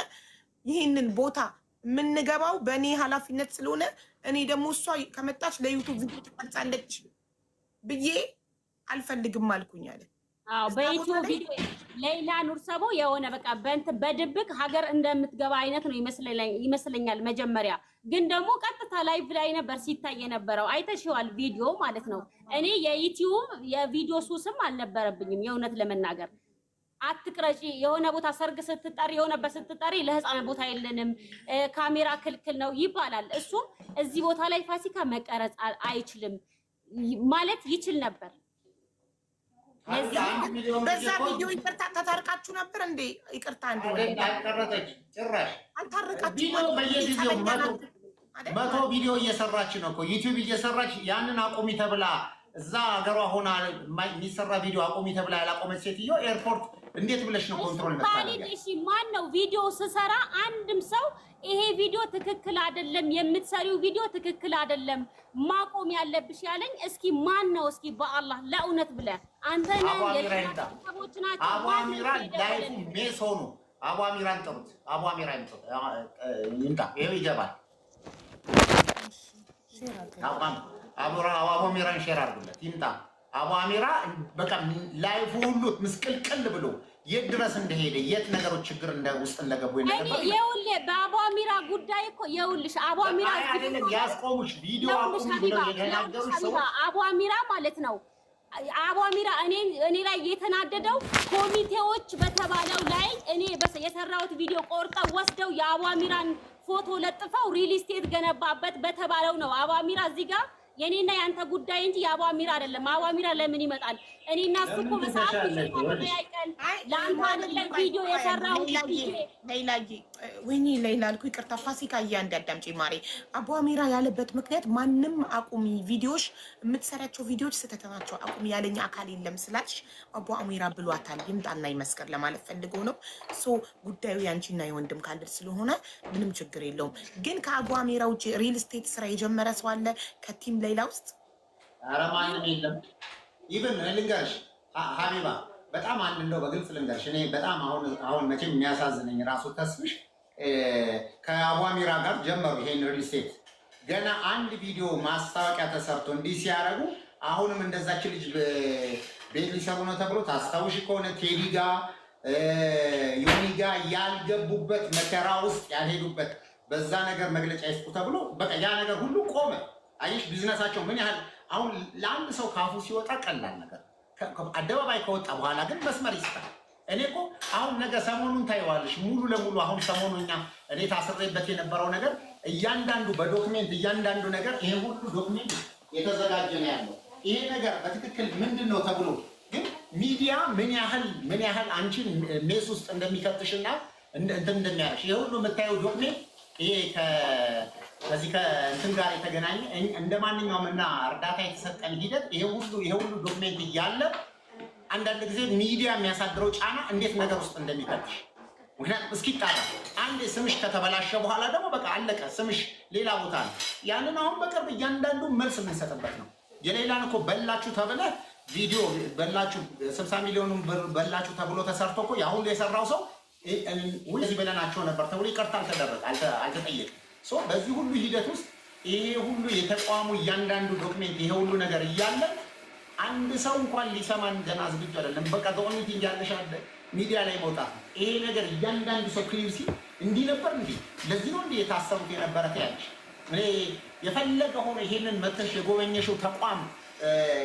ይህንን ቦታ የምንገባው በእኔ ኃላፊነት ስለሆነ እኔ ደግሞ እሷ ከመጣች ለዩቱብ ቪዲዮ ትቀርጻለች ብዬ አልፈልግም አልኩኝ አለ። አዎ በዩቱብ ቪዲዮ ሌላ ኑር ሰቦ የሆነ በቃ በድብቅ ሀገር እንደምትገባ አይነት ነው ይመስለኛል። መጀመሪያ ግን ደግሞ ቀጥታ ላይቭ ላይ ነበር ሲታይ የነበረው። አይተሽዋል ቪዲዮ ማለት ነው። እኔ የዩቲዩብ የቪዲዮ ሱስም አልነበረብኝም የእውነት ለመናገር። አትቅረጪ የሆነ ቦታ ሰርግ ስትጠሪ የሆነበት ስትጠሪ ለህፃናት ቦታ የለንም ካሜራ ክልክል ነው ይባላል። እሱም እዚህ ቦታ ላይ ፋሲካ መቀረጽ አይችልም ማለት ይችል ነበር። በዛ ቪዲዮ ይቅርታ ተታርቃችሁ ነበር እንዴ? ይቅርታ አልቀረጠች ጭራሽ አልታረቃችሁ። በየጊዜው መቶ ቪዲዮ እየሰራች ነው እኮ ዩቲዩብ እየሰራች ያንን አቁሚ ተብላ እዛ ሀገሯ ሆና የሚሰራ ቪዲዮ አቁሚ ተብላ ያላቆመች ሴትዮ ኤርፖርት እንዴት ብለሽ ነው ኮንትሮል የምታደርጊው? እሺ ማን ነው ቪዲዮ ስሰራ አንድም ሰው ይሄ ቪዲዮ ትክክል አይደለም፣ የምትሰሪው ቪዲዮ ትክክል አይደለም ማቆም ያለብሽ ያለኝ? እስኪ ማን ነው? እስኪ በአላህ ለእውነት ብለህ አንተ ነህ የሰዎች ናቸው። አቡ አሚራ ላይፉ ሜስ ሆኑ። አቡ አሚራን ጥሩት። አቡ አሚራን ጥሩት። ይምጣ፣ ይሄው ይገባል። አቡ አሚራን ሼር አድርጉለት፣ ይምጣ። አቡ አሚራ በቃ ላይፉ ሁሉ ምስቅልቅል ብሎ የት ድረስ እንደሄደ የት ነገሮች ችግር ውስጥ እንደገቡ ይኸውልህ፣ በአቡ አሚራ ጉዳይ እኮ ይኸውልሽ፣ አቡ አሚራ አይደለም ያስቆሙሽ ቪዲዮ አቁሙ ብሎ የተናገሩሽ ሰው አቡ አሚራ ማለት ነው። አቡ አሚራ እኔ ላይ የተናደደው ኮሚቴዎች በተባለው ላይ እኔ የሰራሁት ቪዲዮ ቆርጠው ወስደው የአቡ አሚራን ፎቶ ለጥፈው ሪል ስቴት ገነባበት በተባለው ነው። አቡ አሚራ እዚህ ጋር የኔና ያንተ ጉዳይ እንጂ የአቡ አሚራ አይደለም። አቡ አሚራ ለምን ይመጣል? እኔና እሱ እኮ በሰዓት ተያይቀን ለአንተ አይደለም ቪዲዮ የሰራው። ሌላዬ ወይኔ ሌላ አልኩ፣ ይቅርታ ፋሲካ እንዳዳምጪ ማሬ። አቡ አሚራ ያለበት ምክንያት ማንም አቁሚ ቪዲዮሽ፣ የምትሰራቸው ቪዲዮች ስህተት ናቸው አቁሚ ያለኝ አካል የለም ስላልሽ አቡ አሚራ ብሏታል። ይምጣና ይመስከር ለማለት ፈልጎ ነው። ሶ ጉዳዩ ያንቺና የወንድም ካልድ ስለሆነ ምንም ችግር የለውም። ግን ከአቡ አሚራ ውጭ ሪል ስቴት ስራ የጀመረ ሰው አለ ከቲም ሌላ ውስጥ? ኧረ ማንም የለም። ኢቭን ልንገርሽ ሀቢባ በጣም አንድ እንደው በግልጽ ልንገርሽ፣ እኔ በጣም አሁን መቼም የሚያሳዝነኝ ራሱ ተስፍሽ ከአቡ አሚራ ጋር ጀመሩ ይሄን ሪል ስቴት። ገና አንድ ቪዲዮ ማስታወቂያ ተሰርቶ እንዲህ ሲያደርጉ አሁንም እንደዛች ልጅ ቤት ሊሰሩ ነው ተብሎ ታስታውሽ ከሆነ ቴዲ ጋ ዮኒ ጋ ያልገቡበት መከራ ውስጥ ያልሄዱበት በዛ ነገር መግለጫ ይስጡ ተብሎ በቃ ያ ነገር ሁሉ ቆመ። አይሽ ቢዝነሳቸው ምን ያህል አሁን ለአንድ ሰው ካፉ ሲወጣ ቀላል ነገር አደባባይ ከወጣ በኋላ ግን መስመር ይስጣል። እኔ እኮ አሁን ነገ ሰሞኑን ታይዋለሽ ሙሉ ለሙሉ አሁን ሰሞኑኛ እኔ ታስሬበት የነበረው ነገር እያንዳንዱ በዶክሜንት እያንዳንዱ ነገር ይሄ ሁሉ ዶክሜንት የተዘጋጀ ነው ያለው። ይሄ ነገር በትክክል ምንድን ነው ተብሎ ግን ሚዲያ ምን ያህል አንቺን ሜስ ውስጥ እንደሚከትሽና እንትን እንደሚያደርሽ ይሄ ሁሉ የምታየው ዶክሜንት ይሄ ከዚህ ከእንትን ጋር የተገናኘ እንደ ማንኛውም እና እርዳታ የተሰጠን ሂደት ይሄ ሁሉ ዶክሜንት እያለ አንዳንድ ጊዜ ሚዲያ የሚያሳድረው ጫና እንዴት ነገር ውስጥ እንደሚከትሽ ምክንያቱም እስኪጣራ አንድ ስምሽ ከተበላሸ በኋላ ደግሞ በቃ አለቀ፣ ስምሽ ሌላ ቦታ ነው። ያንን አሁን በቅርብ እያንዳንዱ መልስ የምንሰጥበት ነው። የሌላን እኮ በላችሁ ተብለ ቪዲዮ በላችሁ 60 ሚሊዮን ብር በላችሁ ተብሎ ተሰርቶ እኮ ያ ሁሉ የሰራው ሰው ወደዚህ በለናቸው ነበር ተብሎ ይቅርታ አልተጠየቅም። በዚህ ሁሉ ሂደት ውስጥ ይሄ ሁሉ የተቋሙ እያንዳንዱ ዶክሜንት ይሄ ሁሉ ነገር እያለ አንድ ሰው እንኳን ሊሰማን ገና ዝግጁ አይደለም። በቃ ዶክሜንት እንዲያለሽ ሚዲያ ላይ መውጣት ይሄ ነገር እያንዳንዱ ሰው ክሊር ሲል እንዲህ ነበር እንዴ ለዚህ ነው እንዴ የታሰሩት የነበረ ያለሽ እኔ የፈለገ ሆኖ ይሄንን መተሽ የጎበኘሽው ተቋም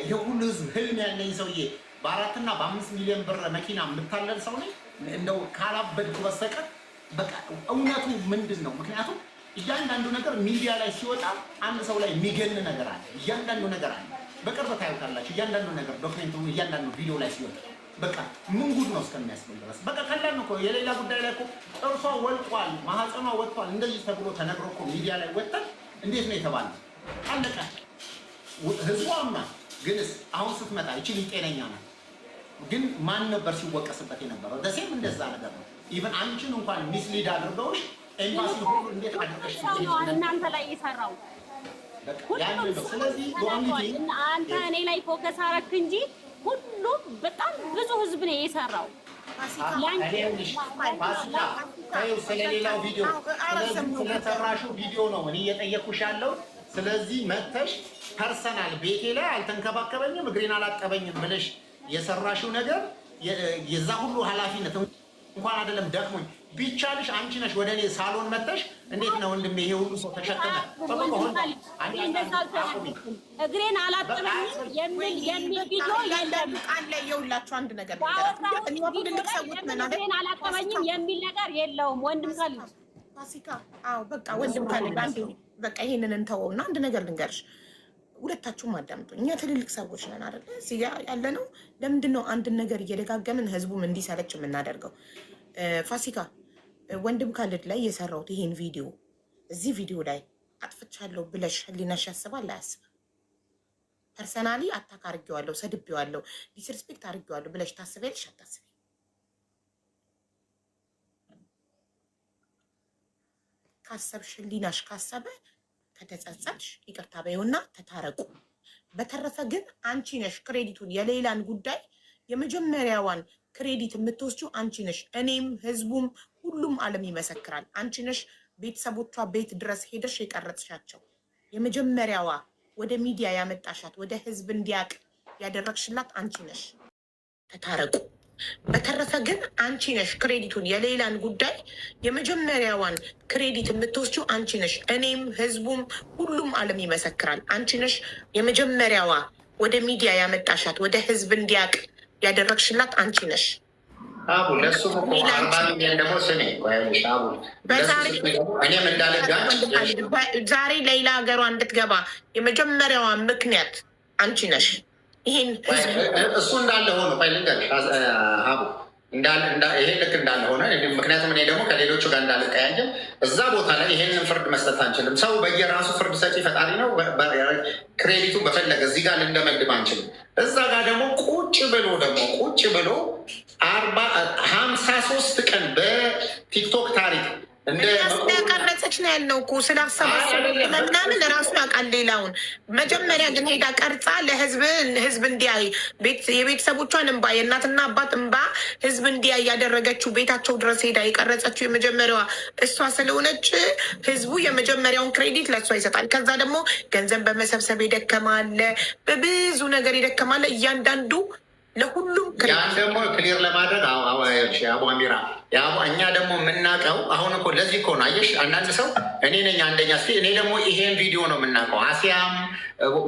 ይሄ ሁሉ ህዝብ ህልም ያለኝ ሰውዬ በ4 እና በ5 ሚሊዮን ብር መኪና የምታለል ሰው ነኝ እንደው ካላበድኩ በስተቀር በቃ እውነቱ ምንድን ነው? ምክንያቱም እያንዳንዱ ነገር ሚዲያ ላይ ሲወጣ አንድ ሰው ላይ የሚገን ነገር አለ። እያንዳንዱ ነገር አለ። በቅርብ ታዩታላችሁ። እያንዳንዱ ነገር ዶክሜንቱ እያንዳንዱ ቪዲዮ ላይ ሲወጣ በቃ ምን ጉድ ነው እስከሚያስብል ድረስ በቃ ቀላል ነው እኮ። የሌላ ጉዳይ ላይ እኮ ጥርሷ ወልቋል፣ ማህፀኗ ወጥቷል እንደዚህ ተብሎ ተነግሮ እኮ ሚዲያ ላይ ወጣ። እንዴት ነው የተባለው? አለቀ። ህዝቡ አምና ግንስ አሁን ስትመጣ ይቺ ጤነኛ ናት። ግን ማን ነበር ሲወቀስበት የነበረው? ደሴም እንደዛ ነገር ነው። ኢቭን አንቺን እንኳን ሚስሊድ አድርገውሽ ኤምባሲ ሁሉ እንዴት አድርገሽ እናንተ ላይ የሰራው ያንን ነው። ስለዚህ አንተ እኔ ላይ ፎከስ አረክ እንጂ ሁሉም በጣም ብዙ ህዝብ ነው የሰራው። ስለሌላው ቪዲዮ ስለሰራሽው ቪዲዮ ነው እኔ እየጠየኩሽ ያለው። ስለዚህ መተሽ ፐርሰናል ቤቴ ላይ አልተንከባከበኝም እግሬን አላጠበኝም ብለሽ የሰራሽው ነገር የዛ ሁሉ ኃላፊነት እንኳን አይደለም ደክሞኝ ቢቻልሽ አንቺ ነሽ ወደ እኔ ሳሎን መተሽ እንዴት ነው ወንድሜ ይሄ ሁሉ ሰው ተሸከመ እግሬን አላጠበኝም የሚል ቪዲዮ የለም። አለ የውላችሁ አንድ ነገር እግሬን አላጠበኝም የሚል ነገር የለውም። ወንድም ካለ ፋሲካ አዎ በቃ ወንድም ካለ አንዴ በቃ ይሄንን እንተወውና አንድ ነገር ልንገርሽ። ሁለታችሁም አዳምጡ። እኛ ትልልቅ ሰዎች ነን አይደል? እዚህ ጋር ያለ ነው። ለምንድን ነው አንድን ነገር እየደጋገምን ህዝቡም እንዲሰለች የምናደርገው? ፋሲካ ወንድም ካልድ ላይ የሰራሁት ይሄን ቪዲዮ እዚህ ቪዲዮ ላይ አጥፍቻለሁ ብለሽ ህሊናሽ ያስባል አያስብም? ፐርሰናሊ አታክ አድርጌዋለሁ፣ ሰድቤዋለሁ፣ ዲስሪስፔክት አድርጌዋለሁ ብለሽ ታስቢያለሽ አታስቢ? ካሰብሽ ህሊናሽ ካሰበ ከተጸጸትሽ ይቅርታ በይውና ተታረቁ። በተረፈ ግን አንቺ ነሽ ክሬዲቱን የሌላን ጉዳይ የመጀመሪያዋን ክሬዲት የምትወስጂው አንቺ ነሽ። እኔም ህዝቡም ሁሉም ዓለም ይመሰክራል። አንቺ ነሽ ቤተሰቦቿ ቤት ድረስ ሄደሽ የቀረጽሻቸው። የመጀመሪያዋ ወደ ሚዲያ ያመጣሻት ወደ ህዝብ እንዲያቅ ያደረግሽላት አንቺ ነሽ። ተታረቁ። በተረፈ ግን አንቺ ነሽ ክሬዲቱን የሌላን ጉዳይ የመጀመሪያዋን ክሬዲት የምትወስጂው አንቺ ነሽ። እኔም ህዝቡም ሁሉም ዓለም ይመሰክራል። አንቺ ነሽ የመጀመሪያዋ ወደ ሚዲያ ያመጣሻት ወደ ህዝብ እንዲያቅ ያደረግሽላት አንቺ ነሽ። አቡ ለሱ ደግሞ ስሜ አቡ እኔም እንዳልጋጭ ዛሬ ሌላ ሀገሯ እንድትገባ የመጀመሪያዋ ምክንያት አንቺ ነሽ። ይሄን እሱ እንዳለ ሆኖ ልንገርሽ አቡ ይሄ ልክ እንዳለ ሆነ። ምክንያቱም እኔ ደግሞ ከሌሎቹ ጋር እንዳልቀያየም እዛ ቦታ ላይ ይሄንን ፍርድ መስጠት አንችልም። ሰው በየራሱ ፍርድ ሰጪ ፈጣሪ ነው። ክሬዲቱን በፈለገ እዚህ ጋር ልንደመድብ አንችልም። እዛ ጋር ደግሞ ቁጭ ብሎ 53 ቀን በቲክቶክ ታሪክ ያቀረጸች ነው ያልነው እኮ ስላሰባሰበምናምን ራሱ ያውቃል ሌላውን። መጀመሪያ ግን ሄዳ ቀርጻ ለህዝብ እንዲያይ የቤተሰቦቿን እንባ የእናትና አባት እንባ ህዝብ እንዲያይ ያደረገችው ቤታቸው ድረስ ሄዳ የቀረጸችው የመጀመሪያዋ እሷ ስለሆነች ህዝቡ የመጀመሪያውን ክሬዲት ለእሷ ይሰጣል። ከዛ ደግሞ ገንዘብ በመሰብሰብ የደከማለ፣ በብዙ ነገር የደከማለ እያንዳንዱ ለሁሉም ያን ደግሞ ክሊር ለማድረግ አቡ አሚራ እኛ ደግሞ የምናውቀው አሁን እኮ ለዚህ እኮ ነው። አየሽ አንዳንድ ሰው እኔ ነኝ አንደኛ ስ እኔ ደግሞ ይሄን ቪዲዮ ነው የምናውቀው። አሲያም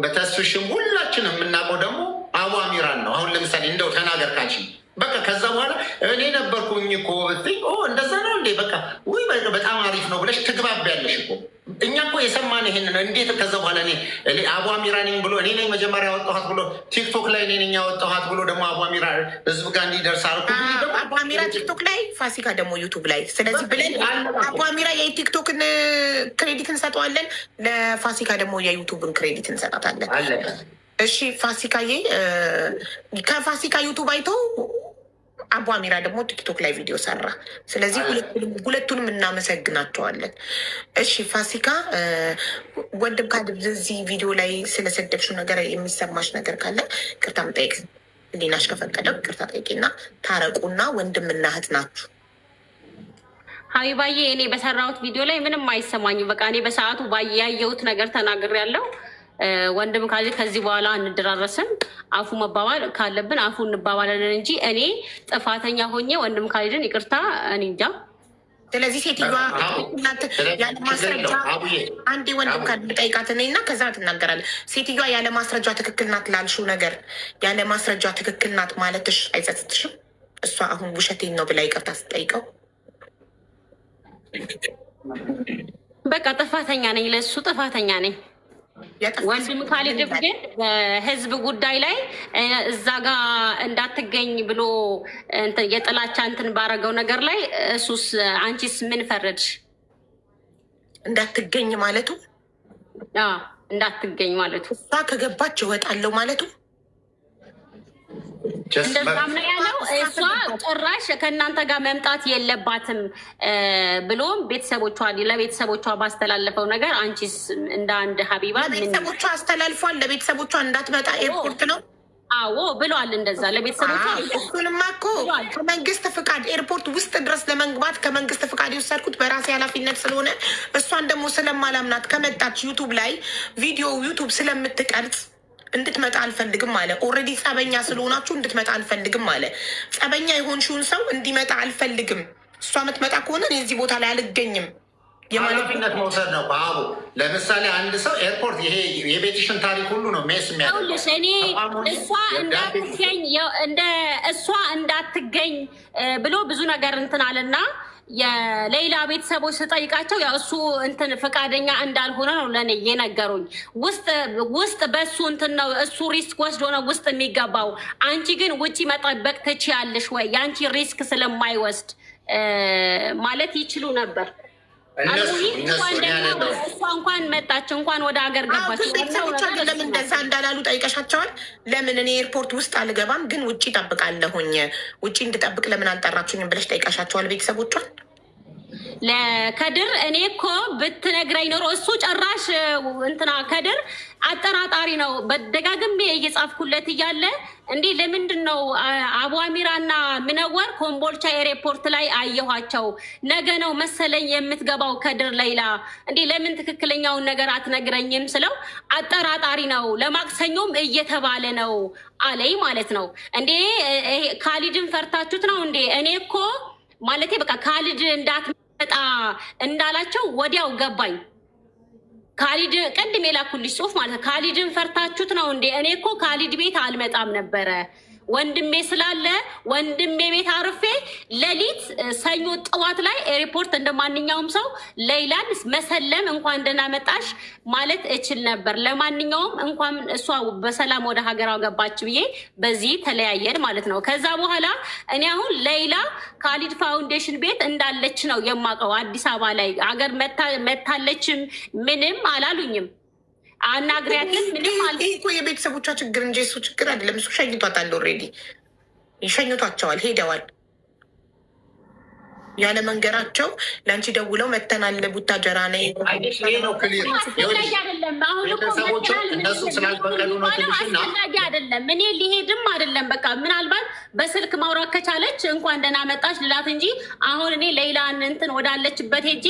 በተስፍሽም ሁላችንም የምናውቀው ደግሞ አቡ አሚራን ነው። አሁን ለምሳሌ እንደው ተናገር ካልሽኝ በቃ ከዛ በኋላ እኔ ነበርኩኝ እኮ ብትይ እንደዛ ነው እንዴ በቃ ወይ በጣም አሪፍ ነው ብለሽ ትግባቢያለሽ እኮ። እኛ እኮ የሰማን ይሄን ነው። እንዴት ከዛ በኋላ እኔ አቡ አሚራ ነኝ ብሎ እኔ ነኝ መጀመሪያ ያወጣኋት ብሎ ቲክቶክ ላይ እኔ ነኝ ያወጣኋት ብሎ ደግሞ አቡ አሚራ ህዝብ ጋር እንዲደርስ አልኩ። አቡ አሚራ ቲክቶክ ላይ፣ ፋሲካ ደግሞ ዩቱብ ላይ። ስለዚህ ብለን አቡ አሚራ የቲክቶክን ክሬዲት እንሰጠዋለን፣ ለፋሲካ ደግሞ የዩቱብን ክሬዲት እንሰጣታለን። እሺ ፋሲካዬ ከፋሲካ ዩቱብ አይተው አቡ አሚራ ደግሞ ቲክቶክ ላይ ቪዲዮ ሰራ። ስለዚህ ሁለቱንም እናመሰግናቸዋለን። እሺ ፋሲካ ወንድም ካድብ እዚህ ቪዲዮ ላይ ስለሰደብሽው ነገር የሚሰማሽ ነገር ካለ ቅርታ መጠየቅ ሊናሽ ከፈቀደው ቅርታ ጠይቂና ታረቁና ወንድምና እህት ናችሁ። ሀቢባዬ እኔ በሰራሁት ቪዲዮ ላይ ምንም አይሰማኝም። በቃ እኔ በሰዓቱ ያየሁት ነገር ተናግሬያለሁ። ወንድም ካለ ከዚህ በኋላ እንደራረስም አፉ መባባል ካለብን አፉ እንባባላለን እንጂ እኔ ጥፋተኛ ሆኜ ወንድም ካሊድን ይቅርታ እኔ እንጃ። ስለዚህ ሴትዮዋ ያለ ማስረጃ አንዴ ወንድም ካሊድ ጠይቃት እና ከዛ ትናገራለህ። ሴትዮዋ ያለ ማስረጃ ትክክል ናት ላልሽው ነገር ያለ ማስረጃ ትክክል ናት ማለትሽ አይጸጽትሽም? እሷ አሁን ውሸቴን ነው ብላ ይቅርታ ስትጠይቀው በቃ ጥፋተኛ ነኝ፣ ለሱ ጥፋተኛ ነኝ። ወንድም ካሊድ ግን በህዝብ ጉዳይ ላይ እዛ ጋ እንዳትገኝ ብሎ የጥላቻ እንትን ባረገው ነገር ላይ እሱስ አንቺስ ምን ፈረድሽ? እንዳትገኝ ማለቱ እንዳትገኝ ማለቱ እሷ ከገባች እወጣለሁ ማለቱ እንደዛም ነው ያለው። እሷ ጭራሽ ከእናንተ ጋር መምጣት የለባትም ብሎም ለቤተሰቦቿ ባስተላለፈው ነገር አንቺስ እንደ አንድ ሀቢባ ለቤተሰቦቿ አስተላልፏል። ለቤተሰቦቿ እንዳትመጣ ኤርፖርት ነው አዎ ብሏል። እንደዛ ለቤተሰቦቿ እሱንማ እኮ ከመንግስት ፍቃድ ኤርፖርት ውስጥ ድረስ ለመግባት ከመንግስት ፍቃድ የወሰድኩት በራሴ ኃላፊነት ስለሆነ እሷን ደግሞ ስለማላምናት ከመጣች ዩቱብ ላይ ዩቱብ ስለምትቀርጽ እንድትመጣ አልፈልግም አለ። ኦልሬዲ ጸበኛ ስለሆናችሁ እንድትመጣ አልፈልግም አለ። ጸበኛ የሆንሽውን ሰው እንዲመጣ አልፈልግም። እሷ የምትመጣ ከሆነ እዚህ ቦታ ላይ አልገኝም። ኃላፊነት መውሰድ ነው። በአቡ ለምሳሌ አንድ ሰው ኤርፖርት ይሄ የቤትሽን ታሪክ ሁሉ ነው ሜስ የሚያደርግልሽ። እኔ እሷ እንዳትገኝ ብሎ ብዙ ነገር እንትን አለና የሌላ ቤተሰቦች ስጠይቃቸው ያው እሱ እንትን ፈቃደኛ እንዳልሆነ ነው ለእኔ የነገሩኝ። ውስጥ በእሱ እንትን ነው እሱ ሪስክ ወስዶ ነው ውስጥ የሚገባው። አንቺ ግን ውጭ መጠበቅ ትችያለሽ ወይ? የአንቺ ሪስክ ስለማይወስድ ማለት ይችሉ ነበር። እሷ እንኳን መጣች እንኳን ወደ ሀገር ገባች። ቤተሰቦቿ ግን ለምን እንደዛ እንዳላሉ ጠይቀሻቸዋል? ለምን እኔ ኤርፖርት ውስጥ አልገባም ግን ውጭ ጠብቃለሁኝ፣ ውጭ እንድጠብቅ ለምን አልጠራችሁኝም ብለሽ ጠይቀሻቸዋል ቤተሰቦቿን? ለከድር እኔ እኮ ብትነግረኝ ኖሮ እሱ ጭራሽ እንትና ከድር አጠራጣሪ ነው። በደጋግሜ እየጻፍኩለት እያለ እንዲህ ለምንድን ነው አቡ አሚራና ምነወር ኮምቦልቻ ኤርፖርት ላይ አየኋቸው፣ ነገ ነው መሰለኝ የምትገባው ከድር ሌላ እንዲህ ለምን ትክክለኛውን ነገር አትነግረኝም ስለው አጠራጣሪ ነው ለማክሰኞም እየተባለ ነው አለኝ ማለት ነው። እንዴ ካሊድን ፈርታችሁት ነው እንዴ? እኔ እኮ ማለቴ በቃ ካሊድ እንዳትመጣ እንዳላቸው ወዲያው ገባኝ። ካሊድ ቅድም የላኩልሽ ጽሁፍ ማለት ነው። ካሊድን ፈርታችሁት ነው እንዴ? እኔ እኮ ካሊድ ቤት አልመጣም ነበረ ወንድሜ ስላለ ወንድሜ ቤት አርፌ ሌሊት ሰኞ ጠዋት ላይ ኤርፖርት እንደማንኛውም ሰው ሌይላን መሰለም እንኳን ደህና መጣሽ ማለት እችል ነበር። ለማንኛውም እንኳን እሷ በሰላም ወደ ሀገሯ ገባች ብዬ በዚህ ተለያየን ማለት ነው። ከዛ በኋላ እኔ አሁን ሌይላ ካሊድ ፋውንዴሽን ቤት እንዳለች ነው የማውቀው። አዲስ አበባ ላይ ሀገር መታለችም ምንም አላሉኝም። አናግሪያትን ምንም አለ እኮ የቤተሰቦቿ ችግር እንጂ እሱ ችግር አይደለም። እሱ ሸኝቷታል፣ ኦልሬዲ ይሸኝቷቸዋል፣ ሄደዋል። ያለ መንገራቸው ለአንቺ ደውለው መተናል ቡታጀራ ነይ አስፈላጊ አይደለም። እኔ ሊሄድም አይደለም። በቃ ምናልባት በስልክ ማውራት ከቻለች እንኳን ደህና መጣች ልላት እንጂ አሁን እኔ ሌይላን እንትን ወዳለችበት ሄጄ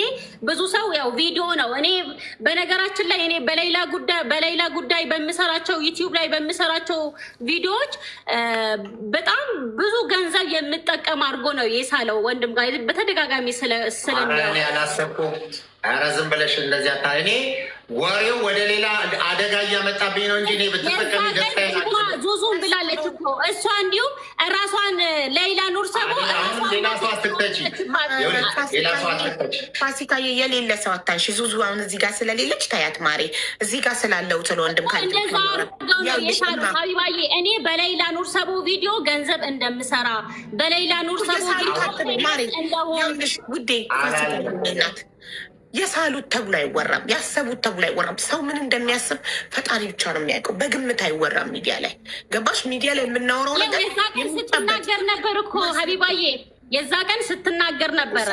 ብዙ ሰው ያው ቪዲዮ ነው። እኔ በነገራችን ላይ እኔ በሌይላ ጉዳይ በምሰራቸው ዩቲዩብ ላይ በምሰራቸው ቪዲዮዎች በጣም ብዙ ገንዘብ የምጠቀም አድርጎ ነው የሳለው ወንድም ጋር በተደጋጋሚ አላሰብኩም። ኧረ ዝም ብለሽ እንደዚያ እኔ ወሬው ወደ ሌላ አደጋ እያመጣብኝ ነው እንጂ እኔ ብትጠቀሚ ዙዙም ብላለች እኮ እሷ እንዲሁም ራሷን ሌይላ ኑር ሰቦ ሌላ ሰው አትክተች፣ ሌላ ሰው አትክተች። ፋሲካ የሌለ ሰው አታንሺ። ዙዙ አሁን እዚህ ጋር ስለሌለች ታያት ማሬ፣ እዚህ ጋር ስላለው ስለ ወንድም ሀቢባዬ እኔ በሌይላ ኑር ሰቦ ቪዲዮ ገንዘብ እንደምሰራ በሌይላ ኑር ሰቦ ውዴ ናት። የሳሉት ተብሎ አይወራም፣ ያሰቡት ተብሎ አይወራም። ሰው ምን እንደሚያስብ ፈጣሪ ብቻ ነው የሚያውቀው። በግምት አይወራም ሚዲያ ላይ ገባሽ? ሚዲያ ላይ የምናወራው ነገር ስትናገር ነበር እኮ ሀቢባዬ፣ የዛ ቀን ስትናገር ነበረ።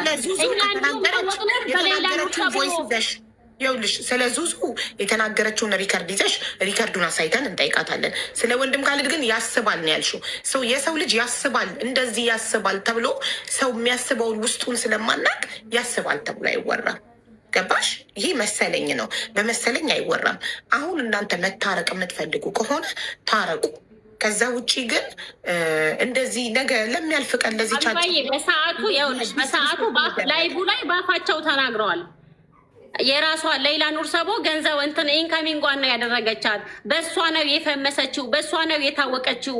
ይኸውልሽ ስለ ዙዙ የተናገረችውን ሪከርድ ይዘሽ ሪከርዱን አሳይተን እንጠይቃታለን። ስለ ወንድም ካሊድ ግን ያስባል ነው ያልሽው። ሰው የሰው ልጅ ያስባል፣ እንደዚህ ያስባል ተብሎ ሰው የሚያስበውን ውስጡን ስለማናቅ ያስባል ተብሎ አይወራም። ገባሽ? ይህ መሰለኝ ነው፣ በመሰለኝ አይወራም። አሁን እናንተ መታረቅ የምትፈልጉ ከሆነ ታረቁ። ከዛ ውጭ ግን እንደዚህ ነገ ለሚያልፍ ቀን ለዚህ በሰዓቱ ይኸውልሽ በሰዓቱ ላይቡ ላይ ባፋቸው ተናግረዋል። የራሷ ሌይላ ኑር ሰቦ ገንዘብ እንትን ኢንካሚንጓን ነው ያደረገቻት። በእሷ ነው የፈመሰችው፣ በእሷ ነው የታወቀችው።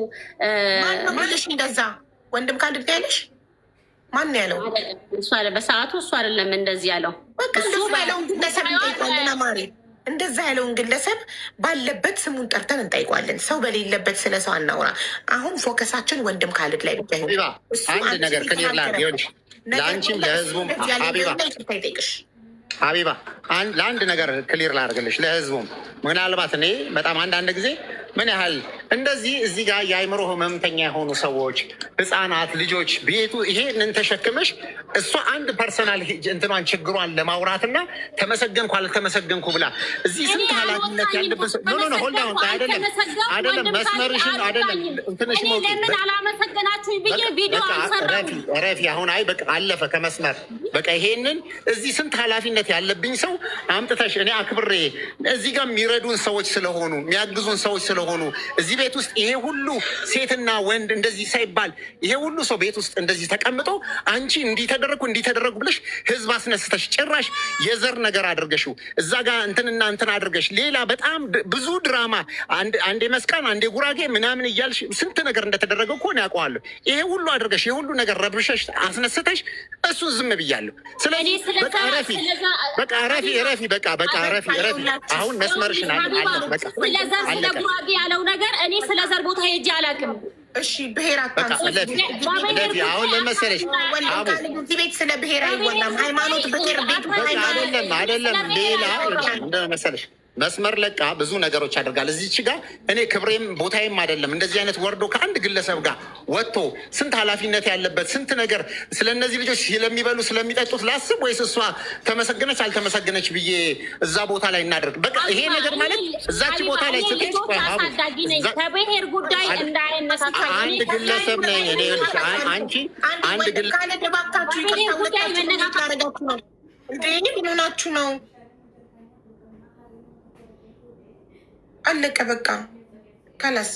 ማለሽ እንደዛ ወንድም ካሊድ ያለሽ ማን ያለው? በሰዓቱ እሱ አይደለም እንደዚህ ያለው። እንደዛ ያለውን ግለሰብ ባለበት ስሙን ጠርተን እንጠይቋለን። ሰው በሌለበት ስለ ሰው አናውራ። አሁን ፎከሳችን ወንድም ካሊድ ላይ ብቻ ይሁን። አንድ ነገር ክሊር ላድርግ ለአንቺም ለህዝቡም ሀቢባ ለአንድ ነገር ክሊር ላድርግልሽ ለህዝቡም። ምናልባት እኔ በጣም አንዳንድ ጊዜ ምን ያህል እንደዚህ እዚህ ጋር የአይምሮ ህመምተኛ የሆኑ ሰዎች፣ ህፃናት፣ ልጆች ቤቱ ይሄንን ተሸክመሽ እሷ አንድ ፐርሰናል እንትኗን ችግሯን ለማውራትና ተመሰገንኩ አልተመሰገንኩ ብላ እዚህ ስንት ኃላፊነት ያለበት ሆልዳሁን አይደለም መስመርሽን አይደለም እንትንሽ ረፊ አሁን አይ በቃ አለፈ ከመስመር በቃ ይሄንን እዚህ ስንት ኃላፊነት ያለብኝ ሰው አምጥተሽ እኔ አክብሬ እዚህ ጋር የሚረዱን ሰዎች ስለሆኑ የሚያግዙን ሰዎች ስለሆኑ እዚህ ቤት ውስጥ ይሄ ሁሉ ሴትና ወንድ እንደዚህ ሳይባል ይሄ ሁሉ ሰው ቤት ውስጥ እንደዚህ ተቀምጦ አንቺ እንዲተደረጉ ብለሽ ህዝብ አስነስተሽ ጭራሽ የዘር ነገር አድርገሽው እዛ ጋር እንትንና እንትን አድርገሽ ሌላ በጣም ብዙ ድራማ አንዴ መስቃን አንዴ ጉራጌ ምናምን እያልሽ ስንት ነገር እንደተደረገ እኮ ነው ያውቀዋለሁ። ይሄ ሁሉ አድርገሽ ይሄ ሁሉ ነገር ረብሸሽ አስነስተሽ እሱን ዝም ብያለሁ። ስለዚህ በቃ ረፊ አሁን መስመርሽን አለ ጉራጌ ያለው ነገር እኔ ስለ ዘር ቦታ ሄጄ አላውቅም። እሺ ብሔር አሁን ለመሰለሽ ቤት ስለ ብሔር አይወላም። ሃይማኖት ብሔር ቤት አይደለም ሌላ እንደመሰለሽ መስመር ለቃ ብዙ ነገሮች ያደርጋል። እዚች ጋር እኔ ክብሬም ቦታዬም አይደለም እንደዚህ አይነት ወርዶ ከአንድ ግለሰብ ጋር ወጥቶ ስንት ኃላፊነት ያለበት ስንት ነገር ስለ እነዚህ ልጆች ስለሚበሉ ስለሚጠጡት ላስብ ወይስ እሷ ተመሰገነች አልተመሰገነች ብዬ እዛ ቦታ ላይ እናደርግ። በቃ ይሄ ነገር ማለት እዛች ቦታ ላይ ከብሔር ጉዳይ እንዳይነሳሳ አንድ ግለሰብ ነኝ እኔ አንቺ አንድ ግለሰብ ነው አለቀ በቃ ካላስ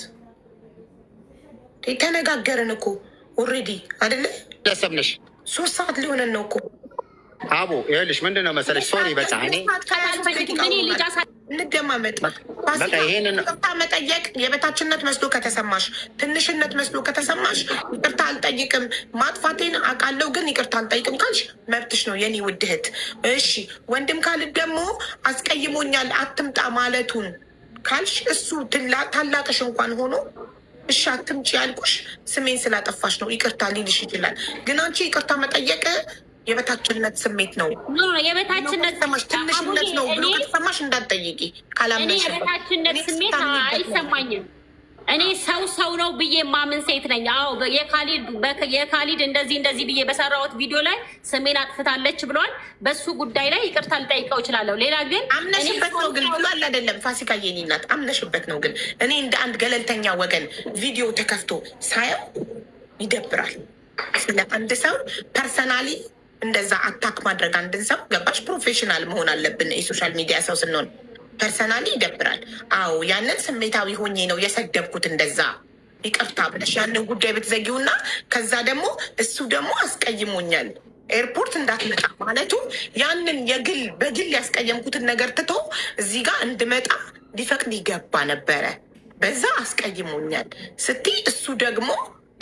ተነጋገርን እኮ ኦልሬዲ አይደለ? ግለሰብ ነሽ 3 ሰዓት ሊሆነን ነው እኮ አቦ። ይኸውልሽ ምንድን ነው መሰለሽ ሶሪ በቃ እኔ እንደማመጥ ይቅርታ መጠየቅ የበታችነት መስሎ ከተሰማሽ፣ ትንሽነት መስሎ ከተሰማሽ ይቅርታ አልጠይቅም ማጥፋቴን አውቃለሁ ግን ይቅርታ አልጠይቅም ካልሽ መብትሽ ነው የኔ ውድ እህት። እሺ ወንድም ካልክ ደግሞ አስቀይሞኛል አትምጣ ማለቱን ካልሽ እሱ ታላቅሽ እንኳን ሆኖ እሺ አትምጪ ያልኩሽ ስሜን ስላጠፋሽ ነው ይቅርታ ሊልሽ ይችላል። ግን አንቺ ይቅርታ መጠየቅ የበታችነት ስሜት ነው። የበታችነት ትንሽነት ነው ብሎ ከተሰማሽ እንዳትጠይቂ። ካላመንሽ የበታችነት ስሜት አይሰማኝም። እኔ ሰው ነው ብዬ ማምን ሴት ነኝ። አዎ የካሊድ እንደዚህ ብዬ በሰራሁት ቪዲዮ ላይ ስሜን አጥፍታለች ብሏል። በሱ ጉዳይ ላይ ይቅርታ ልጠይቀው እችላለሁ። ሌላ ግን አምነሽበት ነው ግን ብሏል አይደለም ፋሲካ የኔ እናት አምነሽበት ነው። ግን እኔ እንደ አንድ ገለልተኛ ወገን ቪዲዮ ተከፍቶ ሳየው ይደብራል። ስለ አንድ ሰው ፐርሰናሊ እንደዛ አታክ ማድረግ አንድን ሰው ገባሽ? ፕሮፌሽናል መሆን አለብን የሶሻል ሚዲያ ሰው ስንሆን። ፐርሰናሊ ይደብራል። አዎ ያንን ስሜታዊ ሆኜ ነው የሰደብኩት እንደዛ ይቅርታ ብለሽ ያንን ጉዳይ ብትዘጊውና ከዛ ደግሞ እሱ ደግሞ አስቀይሞኛል ኤርፖርት እንዳትመጣ ማለቱ ያንን በግል ያስቀየምኩትን ነገር ትቶ እዚህ ጋር እንድመጣ ሊፈቅድ ይገባ ነበረ። በዛ አስቀይሞኛል ስትይ እሱ ደግሞ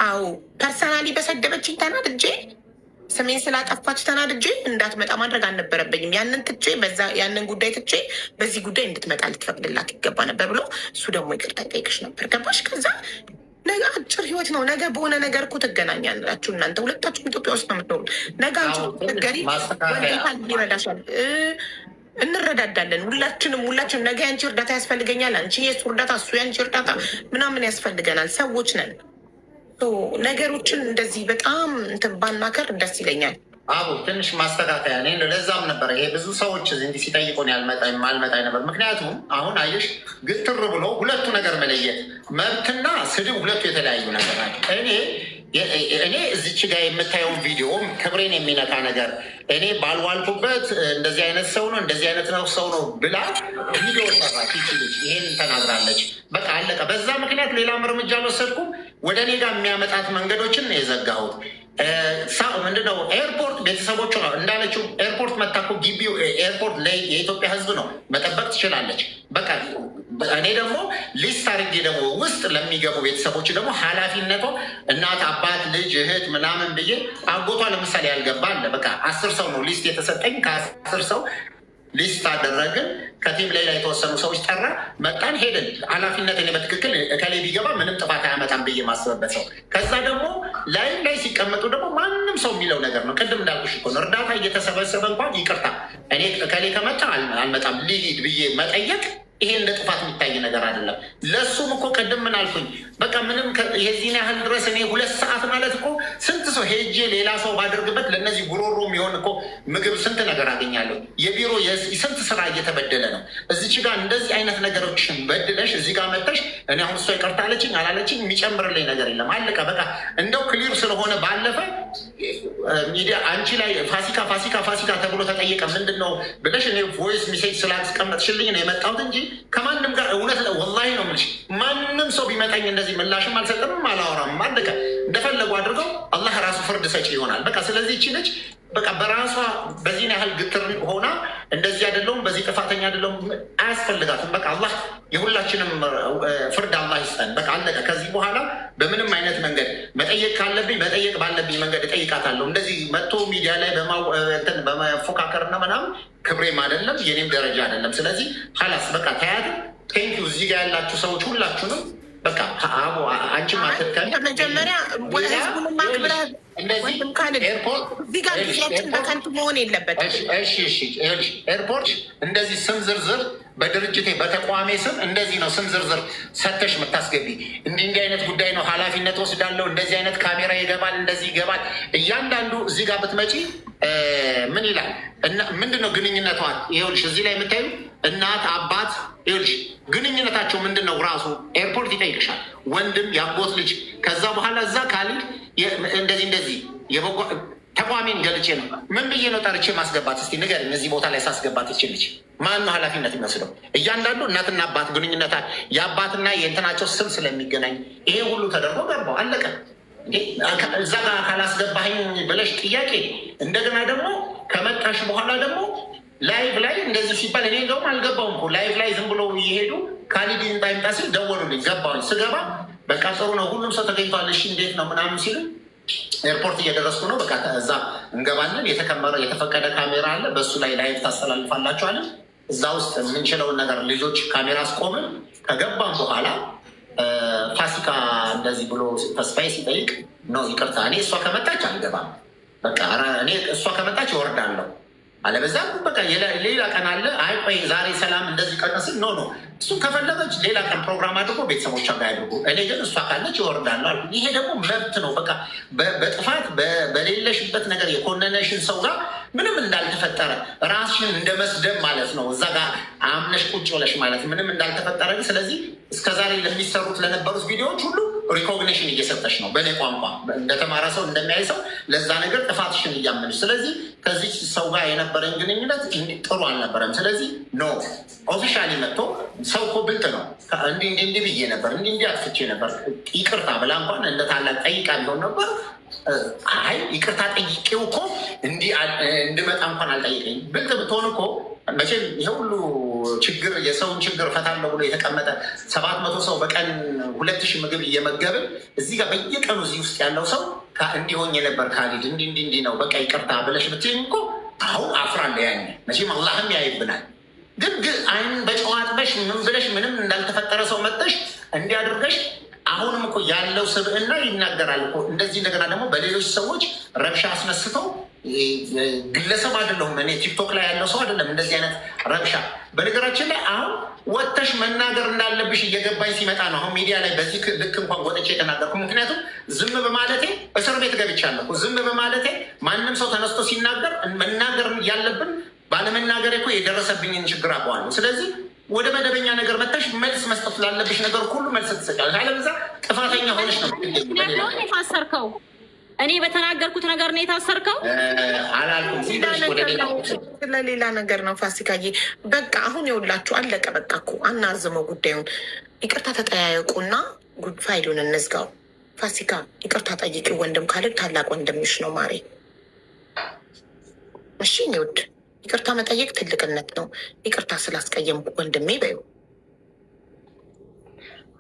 አዎ ፐርሰናሊ በሰደበችኝ ተናድጄ ስሜን ስላጠፋች ተናድጄ እንዳትመጣ ማድረግ አልነበረብኝም። ያንን ጉዳይ ትቼ በዚህ ጉዳይ እንድትመጣ ልትፈቅድላት ይገባ ነበር ብሎ እሱ ደግሞ ይቅርታ ይጠይቅሽ ነበር። ገባሽ? ከዛ ነገ አጭር ህይወት ነው። ነገ በሆነ ነገር እኮ ትገናኛላችሁ። እናንተ ሁለታችሁም ኢትዮጵያ ውስጥ ነው የምትኖሩት። ነገ አንቺ ትገሪ ወንድታል ይረዳሻል። እንረዳዳለን ሁላችንም። ነገ ያንቺ እርዳታ ያስፈልገኛል፣ አንቺ የእሱ እርዳታ፣ እሱ ያንቺ እርዳታ ምናምን ያስፈልገናል። ሰዎች ነን። ነገሮችን እንደዚህ በጣም እንትን ባናከር ደስ ይለኛል። አቡ ትንሽ ማስተካከያ እኔ ለዛም ነበረ ይሄ ብዙ ሰዎች እንዲህ ሲጠይቁን ማልመጣ ነበር። ምክንያቱም አሁን አየሽ ግትር ብሎ ሁለቱ ነገር መለየት መብትና ስድብ ሁለቱ የተለያዩ ነገር ናቸው። እኔ እዚች ጋር የምታየውን ቪዲዮ ክብሬን የሚነካ ነገር እኔ ባልዋልኩበት እንደዚህ አይነት ሰው ነው እንደዚህ አይነት ሰው ነው ብላ ቪዲዮ ሰራች። ይችልች ይሄን ተናግራለች። በቃ አለቀ። በዛ ምክንያት ሌላም እርምጃ አልወሰድኩም። ወደ እኔ ጋር የሚያመጣት መንገዶችን ነው የዘጋሁት። ምንድነው ኤርፖርት ቤተሰቦቹ ነው እንዳለችው ኤርፖርት መታኮ ግቢው ኤርፖርት ላይ የኢትዮጵያ ሕዝብ ነው መጠበቅ ትችላለች። በቃ እኔ ደግሞ ሊስት አድርጌ ደግሞ ውስጥ ለሚገቡ ቤተሰቦች ደግሞ ኃላፊነቷ እናት፣ አባት፣ ልጅ፣ እህት ምናምን ብዬ አጎቷ ለምሳሌ ያልገባ አለ። በቃ 10 ሰው ነው ሊስት የተሰጠኝ። ከ10 ሰው ሊስት አደረግን። ከቲም ላይ የተወሰኑ ሰዎች ጠራ፣ መጣን፣ ሄድን። ኃላፊነት እኔ በትክክል እከሌ ቢገባ ምንም ጥፋት አያመጣም ብዬ ማስበበት ሰው። ከዛ ደግሞ ላይ ሲቀመጡ ደግሞ ማንም ሰው የሚለው ነገር ነው። ቅድም እንዳልኩሽ እኮ ነው እርዳታ እየተሰበሰበ እንኳን ይቅርታ እኔ እከሌ ከመጣ አልመጣም ልሂድ ብዬ መጠየቅ ይሄ እንደ ጥፋት የሚታይ ነገር አይደለም። ለእሱም እኮ ቅድም ምን አልኩኝ፣ በቃ ምንም የዚህን ያህል ድረስ እኔ 2 ሰዓት ማለት እኮ ስንት ሰው ሄጄ ሌላ ሰው ባደርግበት ለእነዚህ ጉሮሮ የሚሆን እኮ ምግብ ስንት ነገር አገኛለሁ። የቢሮ ስንት ስራ እየተበደለ ነው። እዚች ጋር እንደዚህ አይነት ነገሮችን በድለሽ እዚህ ጋር መጥተሽ እኔ አሁን እሷ ይቅርታ አለችኝ አላለችኝ የሚጨምርልኝ ነገር የለም። አለቀ በቃ። እንደው ክሊር ስለሆነ ባለፈ ሚዲያ አንቺ ላይ ፋሲካ ተብሎ ተጠየቀ ምንድን ነው ብለሽ እኔ ቮይስ ሜሴጅ ስላስቀመጥሽልኝ ነው የመጣሁት እንጂ ከማንም ጋር እውነት ወላሂ ነው የምልሽ። ማንም ሰው ቢመጣኝ እንደዚህ ምላሽም አልሰጥም አላወራም። አለቀ። እንደፈለጉ አድርገው አላህ ራሱ ፍርድ ሰጪ ይሆናል። በቃ ስለዚህ ይቺ ልጅ በቃ በራሷ በዚህን ያህል ግትር ሆና እንደዚህ አይደለሁም በዚህ ጥፋተኛ አይደለሁም አያስፈልጋትም። በቃ አላህ የሁላችንም ፍርድ አላህ ይስጠን። በቃ አለቀ። ከዚህ በኋላ በምንም አይነት መንገድ መጠየቅ ካለብኝ መጠየቅ ባለብኝ መንገድ እጠይቃታለሁ። እንደዚህ መጥቶ ሚዲያ ላይ በመፎካከርና ምናምን ክብሬም አይደለም የኔም ደረጃ አይደለም። ስለዚህ ሀላስ በቃ ተያት። ቴንኪው እዚህ ጋር ያላችሁ ሰዎች ሁላችሁንም በቃ አቦ አንቺ ማትከል መጀመሪያ ህዝቡን ማክብረህ ወንድም ካልን እዚህ ጋር ጊዜያችን በከንቱ መሆን የለበትም። ኤርፖርት እንደዚህ ስም ዝርዝር በድርጅቴ በተቋሜ ስም እንደዚህ ነው ስም ዝርዝር ሰተሽ የምታስገቢ እንዲህ አይነት ጉዳይ ነው ኃላፊነት ወስዳለሁ። እንደዚህ አይነት ካሜራ ይገባል፣ እንደዚህ ይገባል። እያንዳንዱ እዚህ ጋር ብትመጪ ምን ይላል እና ምንድን ነው ግንኙነቷ? ይኸውልሽ እዚህ ላይ የምታዩ እናት አባት፣ ይኸውልሽ ግንኙነታቸው ምንድን ነው? ራሱ ኤርፖርት ይጠይቅሻል። ወንድም ያጎት ልጅ። ከዛ በኋላ እዛ ካሊድ እንደዚህ ተቋሜን ገልጬ ነው ምን ብዬ ነው ጠርቼ ማስገባት? እስቲ ንገሪኝ። እዚህ ቦታ ላይ ሳስገባት ይችልች ማን ነው ኃላፊነት የሚወስደው? እያንዳንዱ እናትና አባት ግንኙነታ የአባትና የእንትናቸው ስም ስለሚገናኝ ይሄ ሁሉ ተደርጎ ገባው አለቀ። እዛ ጋር ካላስገባኝ ብለሽ ጥያቄ እንደገና ደግሞ ከመጣሽ በኋላ ደግሞ ላይቭ ላይ እንደዚህ ሲባል እኔ እንደውም አልገባውም እኮ ላይቭ ላይ ዝም ብሎ እየሄዱ ካሊድ ይምጣ ይምጣ ሲል ደወሉልኝ። ገባሁኝ። ስገባ በቃ ጥሩ ነው ሁሉም ሰው ተገኝቷል፣ እሺ እንዴት ነው ምናምን ሲሉ ኤርፖርት እየደረስኩ ነው። በቃ እዛ እንገባለን። የተከመረ የተፈቀደ ካሜራ አለ፣ በእሱ ላይ ላይቭ ታስተላልፋላችኋለን። እዛ ውስጥ የምንችለውን ነገር ልጆች ካሜራ አስቆምን። ከገባም በኋላ ፋሲካ እንደዚህ ብሎ ተስፋዬ ሲጠይቅ ነው ይቅርታ፣ እኔ እሷ ከመጣች አልገባም፣ በቃ እኔ እሷ ከመጣች ይወርዳለሁ፣ አለበዛም በቃ ሌላ ቀን አለ። አይ ቆይ ዛሬ ሰላም እንደዚህ ቀነስል ኖ እሱም ከፈለገች ሌላ ቀን ፕሮግራም አድርጎ ቤተሰቦቿ ጋር ያድርጉ፣ እኔ ግን እሷ ካለች ይወርዳሉ አሉ። ይሄ ደግሞ መብት ነው። በቃ በጥፋት በሌለሽበት ነገር የኮነነሽን ሰው ጋር ምንም እንዳልተፈጠረ ራስሽን እንደ መስደብ ማለት ነው። እዛ ጋር አምነሽ ቁጭ ብለሽ ማለት ምንም እንዳልተፈጠረ። ስለዚህ እስከዛሬ ለሚሰሩት ለነበሩት ቪዲዮዎች ሁሉ ሪኮግኒሽን እየሰጠሽ ነው። በእኔ ቋንቋ እንደተማረ ሰው እንደሚያይ ሰው ለዛ ነገር ጥፋትሽን እያመንሽ። ስለዚህ ከዚህ ሰው ጋር የነበረን ግንኙነት ጥሩ አልነበረም። ስለዚህ ኖ ኦፊሻሊ መጥቶ ሰው እኮ ብልጥ ነው። እንዲህ ብዬ ነበር፣ እንዲህ አጥፍቼ ነበር፣ ይቅርታ ብላ እንኳን እንደ ታላቅ ጠይቃ ቢሆን ነበር። አይ ይቅርታ ጠይቄው እኮ እንድመጣ እንኳን አልጠይቀኝ። ብልጥ ብትሆን እኮ መቼም ይሄ ሁሉ ችግር የሰውን ችግር እፈታለሁ ብሎ የተቀመጠ 700 ሰው በቀን 2000 ምግብ እየመገብን እዚህ ጋር በየቀኑ እዚህ ውስጥ ያለው ሰው እንዲሆን የነበር ካሊድ እንዲህ ነው በቃ ይቅርታ ብለሽ ብትይኝ እኮ አሁን አፍራለሁ። ያኔ መቼም አላህም ያይብናል። ግን አይን በጨዋጥበሽ ምን ብለሽ ምንም እንዳልተፈጠረ ሰው መጠሽ እንዲያደርገሽ አሁንም እኮ ያለው ስብዕና ይናገራል እኮ። እንደዚህ እንደገና ደግሞ በሌሎች ሰዎች ረብሻ አስነስተው ግለሰብ አይደለሁም እኔ ቲክቶክ ላይ ያለው ሰው አይደለም እንደዚህ አይነት ረብሻ። በነገራችን ላይ አሁን ወጥተሽ መናገር እንዳለብሽ እየገባኝ ሲመጣ ነው አሁን ሚዲያ ላይ በዚህ ልክ እንኳን ወጥቼ የተናገርኩ። ምክንያቱም ዝም በማለቴ እስር ቤት ገብቻለሁ። ዝም በማለቴ ማንም ሰው ተነስቶ ሲናገር መናገር ያለብን ባለመናገር እኮ የደረሰብኝን ችግር አውቀዋለሁ። ስለዚህ ወደ መደበኛ ነገር መጥተሽ መልስ መስጠት ላለብሽ ነገር ሁሉ መልስ ትሰጫለሽ። አለበዛ ጥፋተኛ ሆነሽ ነው የታሰርከው። እኔ በተናገርኩት ነገር ነው የታሰርከው አላልኩም። ስለሌላ ነገር ነው ፋሲካዬ። በቃ አሁን የውላችሁ አለቀ። በቃ እኮ አናርዝመው ጉዳዩን። ይቅርታ ተጠያየቁና ፋይሉን እንዝጋው። ፋሲካ ይቅርታ ጠይቂ። ወንድም ካልን ታላቅ ወንድምሽ ነው ማሬ። እሺ ውድ ይቅርታ መጠየቅ ትልቅነት ነው። ይቅርታ ስላስቀየምኩ ወንድሜ በይው።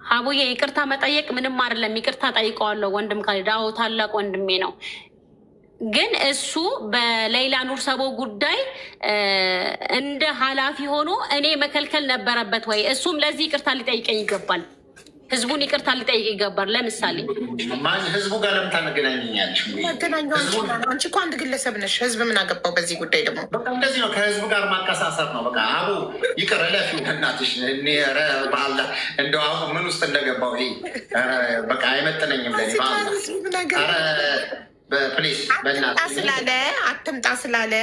አቡዬ ይቅርታ መጠየቅ ምንም አይደለም። ይቅርታ ጠይቀዋለሁ ወንድም ካሊድ። አዎ ታላቅ ወንድሜ ነው። ግን እሱ በሌላ ኑር ሰቦ ጉዳይ እንደ ኃላፊ ሆኖ እኔ መከልከል ነበረበት ወይ? እሱም ለዚህ ይቅርታ ሊጠይቀኝ ይገባል። ህዝቡን ይቅርታ ሊጠይቅ ይገባል። ለምሳሌ ህዝቡ ጋር ለምን ታገናኘኛለሽ? አንቺ እኮ አንድ ግለሰብ ነሽ። ህዝብ ምን አገባው በዚህ ጉዳይ? ደግሞ በቃ እንደዚህ ነው። ከህዝቡ ጋር ማቀሳሰር ነው። በቃ አቡ ይቅር እለፊ እናትሽ። በአላህ እንደው አሁን ምን ውስጥ እንደገባው ይሄ በቃ አይመጥነኝም ለኔ በፕሊስ ስላለ አትምጣ ስላለ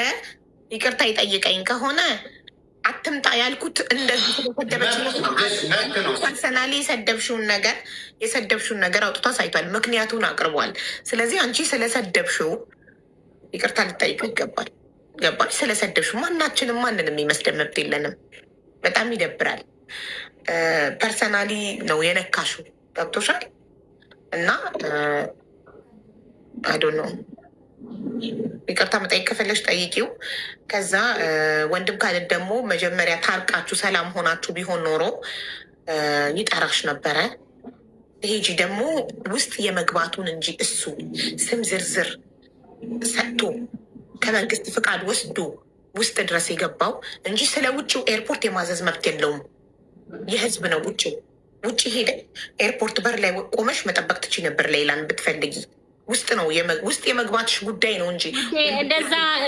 ይቅርታ ይጠይቀኝ ከሆነ አትምጣ ያልኩት እንደዚህ ፐርሰናሊ የሰደብሽውን ነገር አውጥቶ አሳይቷል። ምክንያቱን አቅርቧል። ስለዚህ አንቺ ስለሰደብሽው ይቅርታ ልጠይቅ ይገባል። ገባሽ? ስለሰደብሽው ማናችንም ማንንም የመስደብ መብት የለንም። በጣም ይደብራል። ፐርሰናሊ ነው የነካሹ። ገብቶሻል? እና አይ ዶንት ኖ ይቅርታ መጠየቅ ከፈለሽ ጠይቂው። ከዛ ወንድም ካልን ደግሞ መጀመሪያ ታርቃችሁ ሰላም ሆናችሁ ቢሆን ኖሮ ይጠራሽ ነበረ። ሄጂ ደግሞ ውስጥ የመግባቱን እንጂ እሱ ስም ዝርዝር ሰጥቶ ከመንግስት ፍቃድ ወስዶ ውስጥ ድረስ የገባው እንጂ ስለ ውጭው ኤርፖርት የማዘዝ መብት የለውም። የህዝብ ነው። ውጭ ሄደ ኤርፖርት በር ላይ ቆመሽ መጠበቅ ትችይ ነበር። ሌላን ብትፈልጊ ውስጥ ነው ውስጥ የመግባትሽ ጉዳይ ነው እንጂ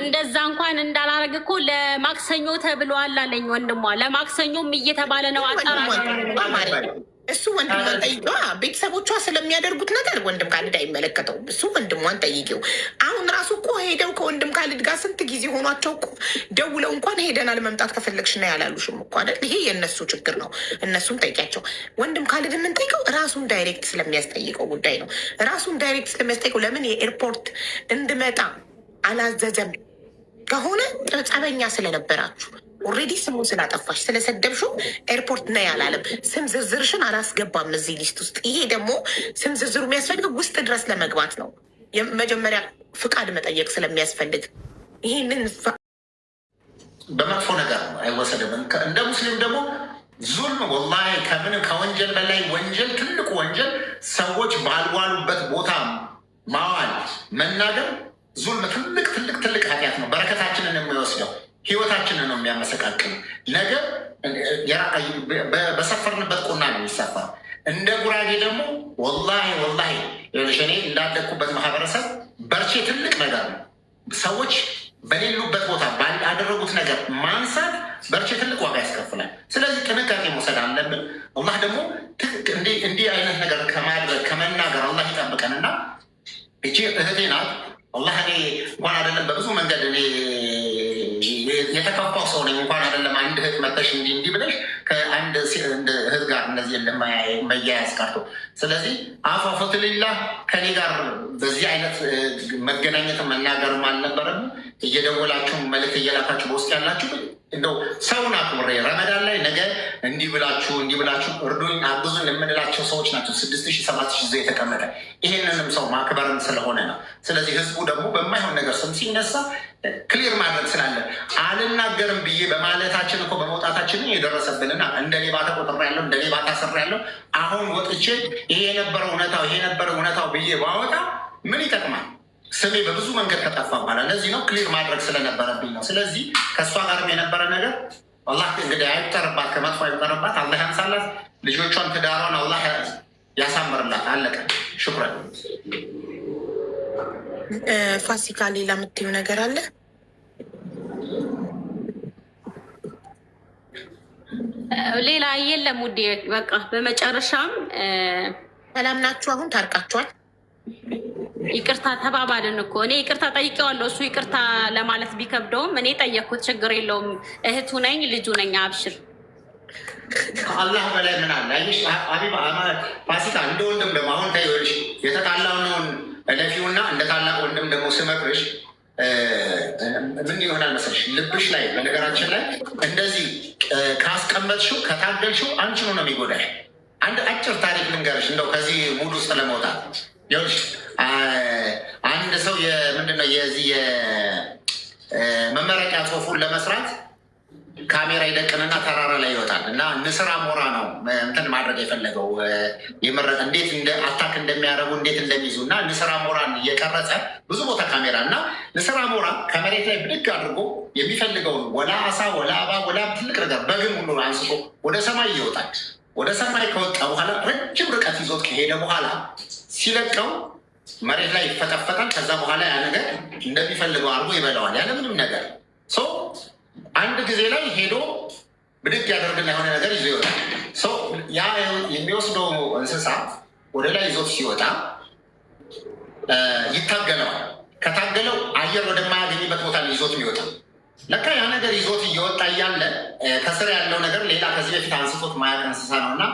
እንደዛ እንኳን እንዳላረግ እኮ ለማክሰኞ ተብሏል አለኝ ወንድሟ። ለማክሰኞም እየተባለ ነው። አጣራ እሱ ወንድሟን ጠይቂዋ። ቤተሰቦቿ ስለሚያደርጉት ነገር ወንድም ካሊድ አይመለከተውም። እሱ ወንድሟን ጠይቂው። አሁን ራሱ እኮ ሄደው ከወንድም ካሊድ ጋር ስንት ጊዜ ሆኗቸው እኮ ደውለው እንኳን ሄደናል መምጣት ከፈለግሽ ነው ያላሉሽም እኮ አይደል? ይሄ የእነሱ ችግር ነው። እነሱም ጠይቂያቸው። ወንድም ካሊድ የምንጠይቀው ራሱን ዳይሬክት ስለሚያስጠይቀው ጉዳይ ነው። ራሱን ዳይሬክት ስለሚያስጠይቀው ለምን የኤርፖርት እንድመጣ አላዘዘም ከሆነ ጸበኛ ስለነበራችሁ ኦልሬዲ ስሙን ስላጠፋሽ ስለሰደብሽው ኤርፖርት ነ ያላለም ስም ዝርዝርሽን አላስገባም እዚህ ሊስት ውስጥ። ይሄ ደግሞ ስም ዝርዝሩ የሚያስፈልገው ውስጥ ድረስ ለመግባት ነው። መጀመሪያ ፍቃድ መጠየቅ ስለሚያስፈልግ ይሄንን በመጥፎ ነገር አይወሰድም። እንደ ሙስሊም ደግሞ ዙልም ወላሂ ከምን ከወንጀል በላይ ወንጀል፣ ትልቁ ወንጀል ሰዎች ባልዋሉበት ቦታ ማዋል መናገር ዙልም ትልቅ ትልቅ ትልቅ ኃጢአት ነው። በረከታችንን የሚወስደው ህይወታችንን ነው የሚያመሰቃቅል። ነገር በሰፈርንበት ቁና ነው የሚሰፋ። እንደ ጉራጌ ደግሞ ወላሂ ወላሂ እኔ እንዳደግኩበት ማህበረሰብ በርቼ ትልቅ ነገር ነው። ሰዎች በሌሉበት ቦታ ባደረጉት ነገር ማንሳት በርቼ ትልቅ ዋጋ ያስከፍላል። ስለዚህ ጥንቃቄ መውሰድ አለብን። አላህ ደግሞ እንዲህ አይነት ነገር ከማድረግ ከመናገር አላህ ይጠብቀንና እቺ እህቴ ናት። አላህ እኔ እንኳን አይደለም በብዙ መንገድ እኔ የተከፋው ሰው ነኝ። እንኳን አይደለም አንድ እህት መተሽ እንዲህ ብለሽ ከአንድ እህት ጋር እነዚህ መያያዝ ቀርቶ፣ ስለዚህ አፋፈትልላ ከኔ ጋር በዚህ አይነት መገናኘት መናገርም አልነበረም። እየደወላችሁ መልዕክት እየላካችሁ በውስጥ ያላችሁ እንደው ሰውን አክብሬ ረመዳን ላይ ነገ እንዲህ ብላችሁ እርዱኝ አግዙኝ የምንላቸው ሰዎች ናቸው። 6,000 7,000 ይዘው የተቀመጠ ይሄንንም ሰው ማክበርን ስለሆነ ነው። ስለዚህ ህዝቡ ደግሞ በማይሆን ነገር ስም ሲነሳ ክሊር ማድረግ ስላለ አልናገርም ብዬ በማለታችን እኮ በመውጣታችን የደረሰብንና እንደ ሌባ ተቆጥሬ ያለው እንደ ሌባ ታስሬ ያለው አሁን ወጥቼ ይሄ የነበረው እውነታው ብዬ ባወጣ ምን ይጠቅማል? ስሜ በብዙ መንገድ ከጠፋ በኋላ ለዚህ ነው ክሊር ማድረግ ስለነበረብኝ ነው። ስለዚህ ከእሷ ጋርም የነበረ ነገር አላህ እንግዲህ አይጠርባት፣ ከመጥፎ አይጠርባት፣ አላህ ያንሳላት፣ ልጆቿን ትዳሯን አላህ ያሳምርላት። አለቀ። ሽኩረን። ፋሲካ ሌላ የምትይው ነገር አለ? ሌላ የለም ውዴ። በቃ በመጨረሻም ሰላም ናችሁ? አሁን ታርቃችኋል? ይቅርታ ተባባልን እኮ። እኔ ይቅርታ ጠይቄዋለሁ። እሱ ይቅርታ ለማለት ቢከብደውም እኔ ጠየቅኩት። ችግር የለውም። እህቱ ነኝ፣ ልጁ ነኝ። አብሽር። አላህ በላይ ምን አለ? አይሽ አቢባ ፋሲካ እንደ ወንድም ደግሞ አሁን ታይወልሽ የተጣላውን እለፊውና እንደ ታላቅ ወንድም ደግሞ ስመክርሽ ምን ይሆናል መሰለሽ፣ ልብሽ ላይ በነገራችን ላይ እንደዚህ ካስቀመጥሽው ከታገልሽው አንቺኑ ነው የሚጎዳሽ። አንድ አጭር ታሪክ ልንገርሽ እንደው ከዚህ ሙድ ውስጥ ለመውጣት ይኸውልሽ አንድ ሰው ምንድነው የዚህ የመመረቂያ ጽሁፉን ለመስራት ካሜራ ይደቅንና ተራራ ላይ ይወጣል እና ንስር አሞራ ነው እንትን ማድረግ የፈለገው የመረጠ እንዴት አታክ እንደሚያደርጉ እንዴት እንደሚይዙ እና ንስር አሞራን እየቀረጸ ብዙ ቦታ ካሜራ እና ንስር አሞራ ከመሬት ላይ ብድግ አድርጎ የሚፈልገውን ወላ አሳ ወላ እባብ ወላ ትልቅ ነገር በግን ሁሉ አንስቶ ወደ ሰማይ ይወጣል። ወደ ሰማይ ከወጣ በኋላ ረጅም ርቀት ይዞት ከሄደ በኋላ ሲለቀው መሬት ላይ ይፈጠፈጣል። ከዛ በኋላ ያ ነገር እንደሚፈልገው አድርጎ ይበላዋል ያለምንም ነገር። አንድ ጊዜ ላይ ሄዶ ብድግ ያደርግና የሆነ ነገር ይዞ ይወጣል። ያ የሚወስደው እንስሳ ወደ ላይ ይዞት ሲወጣ ይታገለዋል። ከታገለው አየር ወደማያገኝበት ቦታ ይዞት ይወጣል። ለካ ያ ነገር ይዞት እየወጣ እያለ ከስር ያለው ነገር ሌላ ከዚህ በፊት አንስቶት ማያውቅ እንስሳ ነው እና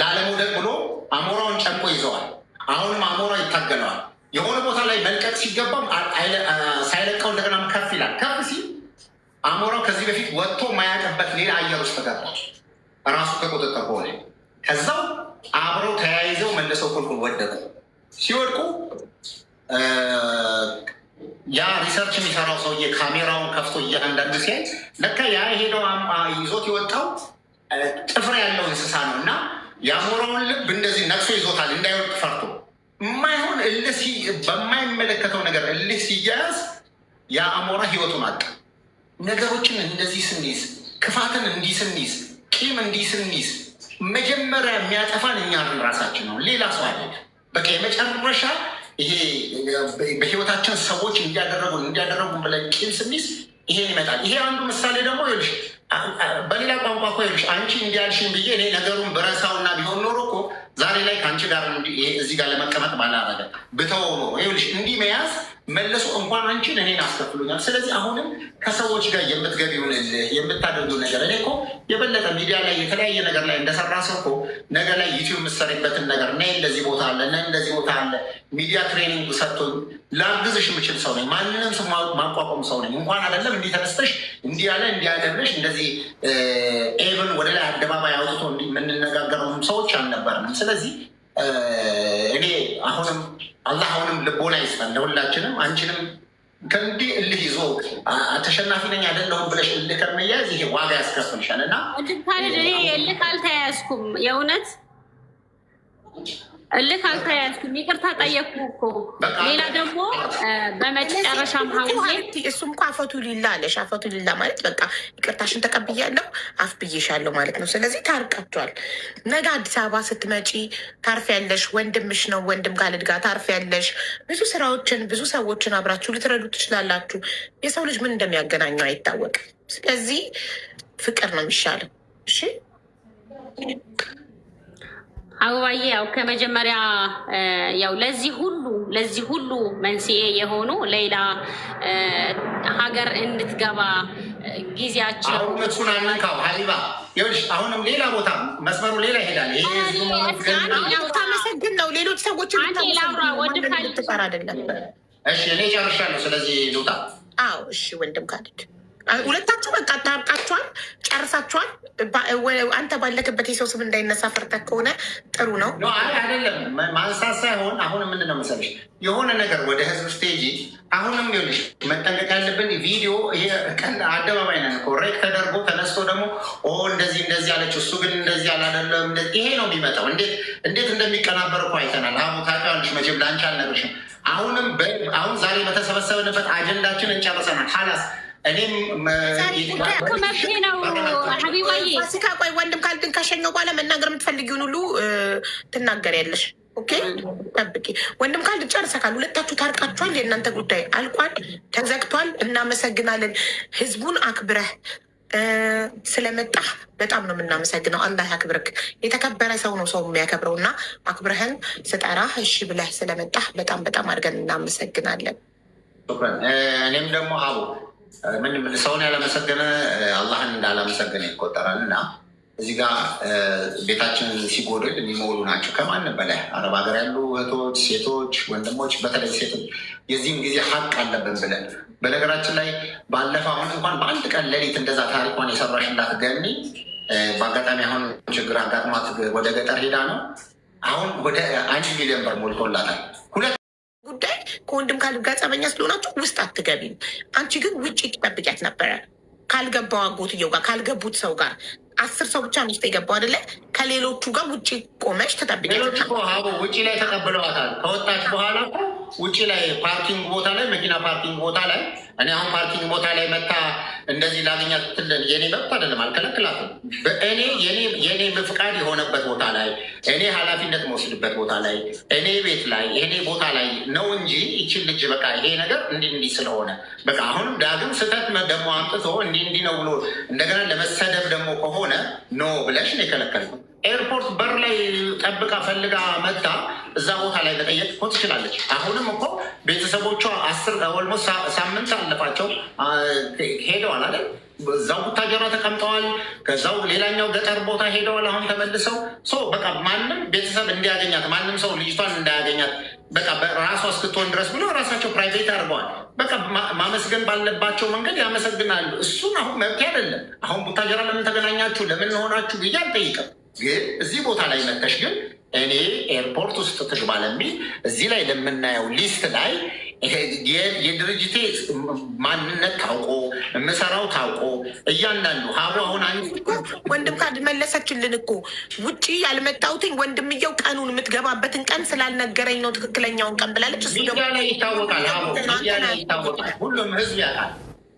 ላለመውደቅ ብሎ አሞራውን ጨምቆ ይዘዋል። አሁንም አሞራው ይታገለዋል። የሆነ ቦታ ላይ መልቀቅ ሲገባም ሳይለቀው እንደገና ከፍ ይላል። ከፍ ሲል አሞራው ከዚህ በፊት ወጥቶ ማያውቅበት ሌላ አየር ውስጥ ተገባ። ራሱ ከቁጥጥር ሆነ። ከዛው አብረው ተያይዘው መልሰው ቁልቁል ወደቁ። ሲወድቁ ያ ሪሰርች የሚሰራው ሰውዬ ካሜራውን ከፍቶ እያንዳንዱ ሲያይ ለካ ያ የሄደው ይዞት የወጣው ጥፍር ያለው እንስሳ ነው እና የአሞራውን ልብ እንደዚህ ነቅሶ ይዞታል እንዳይወድቅ ፈርቶ። የማይሆን እልህ በማይመለከተው ነገር እልህ ሲያያዝ ያ አሞራ ህይወቱን አጣ። ነገሮችን እንደዚህ ስንይዝ፣ ክፋትን እንዲህ ስንይዝ፣ ቂም እንዲህ ስንይዝ መጀመሪያ የሚያጠፋን እኛን ራሳችን ነው፣ ሌላ ሰው አለ። በቃ የመጨረሻ ይሄ በህይወታችን ሰዎች እንዲያደረጉን ብለን ቂም ስንይዝ ይሄን ይመጣል። ይሄ አንዱ ምሳሌ ደግሞ ይልሽ በሌላ ቋንቋ እኮ ይልሽ አንቺ እንዲያልሽኝ ብዬ እኔ ነገሩን ብረሳውና ቢሆን ኖሮ እኮ ዛሬ ላይ ከአንቺ ጋር እዚህ ጋር ለመቀመጥ ባላረገ ብተው ኖሮ ይልሽ እንዲህ መያዝ መለሱ እንኳን አንቺን እኔን አስከፍሎኛል። ስለዚህ አሁንም ከሰዎች ጋር የምትገቢውን የምታደርጊው ነገር እኔ እኮ የበለጠ ሚዲያ ላይ የተለያየ ነገር ላይ እንደሰራ ሰው እኮ ነገ ላይ ዩቲዩብ የምትሰሪበትን ነገር እና እንደዚህ ቦታ አለ እና እንደዚህ ቦታ አለ ሚዲያ ትሬኒንግ ሰጥቶኝ ላግዝሽ የምችል ሰው ነኝ። ማንንም ሰው ማቋቋም ሰው ነኝ። እንኳን አይደለም እንዲህ ተነስተሽ እንዲህ ያለ እንዲህ ያለ ብለሽ እንደዚህ ኤቨን ወደ ላይ አደባባይ አውጥቶ የምንነጋገረውም ሰዎች አልነበርንም። ስለዚህ እኔ አሁንም አላህ አሁንም ልቦና ይስጠን ለሁላችንም። አንቺንም ከእንዲህ እልህ ይዞ ተሸናፊ ነኝ አይደለሁም ብለሽ እልህ ከመያዝ ይሄ ዋጋ ያስከፍልሻል። እና እኔ እልህ አልተያያዝኩም፣ የእውነት እልህ አልተያያዝኩም። ይቅርታ ጠየቅኩ እኮ። ሌላ ደግሞ በመጨረሻ እሱም እኮ አፈቱ ሊላ አለሽ። አፈቱ ሊላ ማለት በቃ ይቅርታሽን ተቀብያለሁ አፍ ብዬሻለሁ ማለት ነው። ስለዚህ ታርቃችኋል። ነገ አዲስ አበባ ስትመጪ ታርፊያለሽ። ወንድምሽ ነው ወንድም ካልድ ጋር ታርፊያለሽ። ብዙ ስራዎችን ብዙ ሰዎችን አብራችሁ ልትረዱ ትችላላችሁ። የሰው ልጅ ምን እንደሚያገናኘው አይታወቅም። ስለዚህ ፍቅር ነው የሚሻለው። እሺ አበባዬ፣ ያው ከመጀመሪያ ያው ለዚህ ሁሉ መንስኤ የሆኑ ሌላ ሀገር እንድትገባ ጊዜያቸው እሱን አንካው ሀቢባ። ይኸውልሽ አሁንም ሌላ ቦታ መስመሩ ሌላ ይሄዳል። ታመሰግን ነው ሌሎች ሰዎችን ትቀር አይደለም። እሺ እኔ ጨርሻለሁ። ስለዚህ ልውጣ። አዎ እሺ ወንድም ካልድ ሁለታችሁ በቃ ታርቃችኋል፣ ጨርሳችኋል። አንተ ባለክበት የሰው ስም እንዳይነሳ ፈርተህ ከሆነ ጥሩ ነው። አይደለም ማንሳት ሳይሆን አሁን ምንድን ነው መሰለሽ የሆነ ነገር ወደ ህዝብ ስቴጅ አሁንም ይኸውልሽ መጠንቀቅ ያለብን ቪዲዮ ቀን አደባባይ ነን እኮ ሬክ ተደርጎ ተነስቶ ደግሞ እንደዚህ አለችው እሱ ግን እንደዚህ አላደለም። ይሄ ነው የሚመጣው። እንዴት እንደሚቀናበር እኮ አይተናል። አሁ ታውቂዋለሽ መቼም ለአንቺ አልነግርሽም። አሁን ዛሬ በተሰበሰብንበት አጀንዳችን እንጨርሰናል። ሀላስ እኔም ፋሲካ ቆይ ወንድም ካልድን ካሸኘው በኋላ መናገር የምትፈልጊውን ሁሉ ትናገሪያለሽ። ኦኬ ጠብቂ። ወንድም ካልድ ጨርሰካል። ሁለታችሁ ታርቃችኋል። የእናንተ ጉዳይ አልቋል፣ ተዘግቷል። እናመሰግናለን። ህዝቡን አክብረህ ስለመጣህ በጣም ነው የምናመሰግነው። አላህ ያክብርክ። የተከበረ ሰው ነው ሰው የሚያከብረው እና አክብረህን ስጠራህ እሺ ብለህ ስለመጣህ በጣም አድርገን እናመሰግናለን። እኔም ደግሞ አቡ ምን ሰውን ያላመሰገነ አላህን እንዳላመሰገነ ይቆጠራል። እና እዚህ ጋር ቤታችን ሲጎድል የሚሞሉ ናቸው ከማንም በላይ አረብ ሀገር ያሉ እህቶች፣ ሴቶች፣ ወንድሞች፣ በተለይ ሴቶች የዚህም ጊዜ ሀቅ አለብን ብለን በነገራችን ላይ ባለፈው አሁን እንኳን በአንድ ቀን ሌሊት እንደዛ ታሪኳን የሰራሽላት ገኒ በአጋጣሚ አሁን ችግር አጋጥሟት ወደ ገጠር ሄዳ ነው አሁን ወደ 1 ሚሊዮን ብር ሞልቶላታል። ጉዳይ ከወንድም ካልድ ጋር ጸበኛ ስለሆናችሁ ውስጥ አትገቢም። አንቺ ግን ውጭ ትጠብቂያት ነበረ ካልገባው አጎትየው ጋር ካልገቡት ሰው ጋር 10 ሰው ብቻ ነው ውስጥ የገባው አይደለ? ከሌሎቹ ጋር ውጭ ቆመሽ ተጠብቂያት። ውጭ ላይ ተቀብለዋታል። ከወጣች በኋላ ውጭ ላይ ፓርኪንግ ቦታ ላይ መኪና ፓርኪንግ ቦታ ላይ እኔ አሁን ፓርኪንግ ቦታ ላይ መታ እንደዚህ ላገኛት ትለን የኔ መብት አይደለም፣ አልከለክላትም። የኔ ፍቃድ የሆነበት ቦታ ላይ እኔ ኃላፊነት መወስድበት ቦታ ላይ እኔ ቤት ላይ እኔ ቦታ ላይ ነው እንጂ ይችን ልጅ በቃ ይሄ ነገር እንዲህ ስለሆነ በቃ አሁንም ዳግም ስህተት ደግሞ አምጥቶ እንዲህ ነው ብሎ እንደገና ለመሰደብ ደግሞ ከሆነ ኖ ብለሽ ነው የከለከልኩት። ኤርፖርት በር ላይ ጠብቃ ፈልጋ መታ እዛ ቦታ ላይ መጠየቅ እኮ ትችላለች። አሁንም እኮ ቤተሰቦቿ 10 ኦልሞስት ሳምንት አለፋቸው ሄደዋል አይደል? እዛው ቡታጀራ ተቀምጠዋል። ከዛው ሌላኛው ገጠር ቦታ ሄደዋል። አሁን ተመልሰው በቃ ማንም ቤተሰብ እንዲያገኛት ማንም ሰው ልጅቷን እንዳያገኛት በቃ ራሷ እስክትሆን ድረስ ብሎ ራሳቸው ፕራይቬት አድርገዋል። በቃ ማመስገን ባለባቸው መንገድ ያመሰግናሉ። እሱን አሁን መብት አይደለም። አሁን ቡታጀራ ለምን ተገናኛችሁ ለምን ሆናችሁ ብዬ አልጠይቅም። ግን እዚህ ቦታ ላይ መተሽ ግን እኔ ኤርፖርት ውስጥ ትግባ ለሚል እዚህ ላይ ለምናየው ሊስት ላይ የድርጅቴ ማንነት ታውቆ የምሰራው ታውቆ እያንዳንዱ ሀቡ አሁን ወንድም ካልድ መለሰችልን እኮ ውጭ ያልመጣሁትኝ ወንድምየው ቀኑን የምትገባበትን ቀን ስላልነገረኝ ነው ትክክለኛውን ቀን ብላለች። እሱ ሚዲያ ላይ ይታወቃል። ሀቡ ሚዲያ ላይ ይታወቃል። ሁሉም ህዝብ ያውቃል።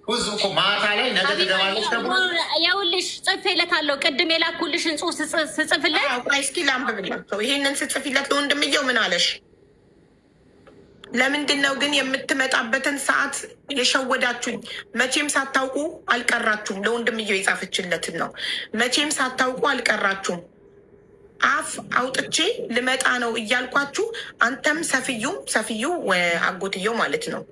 ህዝብ እኮ ማታ ላይ ነገ ትገባለች ተብሎ ይኸውልሽ ጽፌለታለሁ። ቅድም የላኩልሽን ጽሑፍ ስጽፍለት እስኪ ላንብብላቸው። ይሄንን ስጽፊለት ለወንድምየው ምን አለሽ? ለምንድን ነው ግን የምትመጣበትን ሰዓት የሸወዳችሁኝ? መቼም ሳታውቁ አልቀራችሁም። ለወንድምየው የጻፈችለትን ነው። መቼም ሳታውቁ አልቀራችሁም። አፍ አውጥቼ ልመጣ ነው እያልኳችሁ አንተም ሰፍዩ አጎትየው ማለት ነው።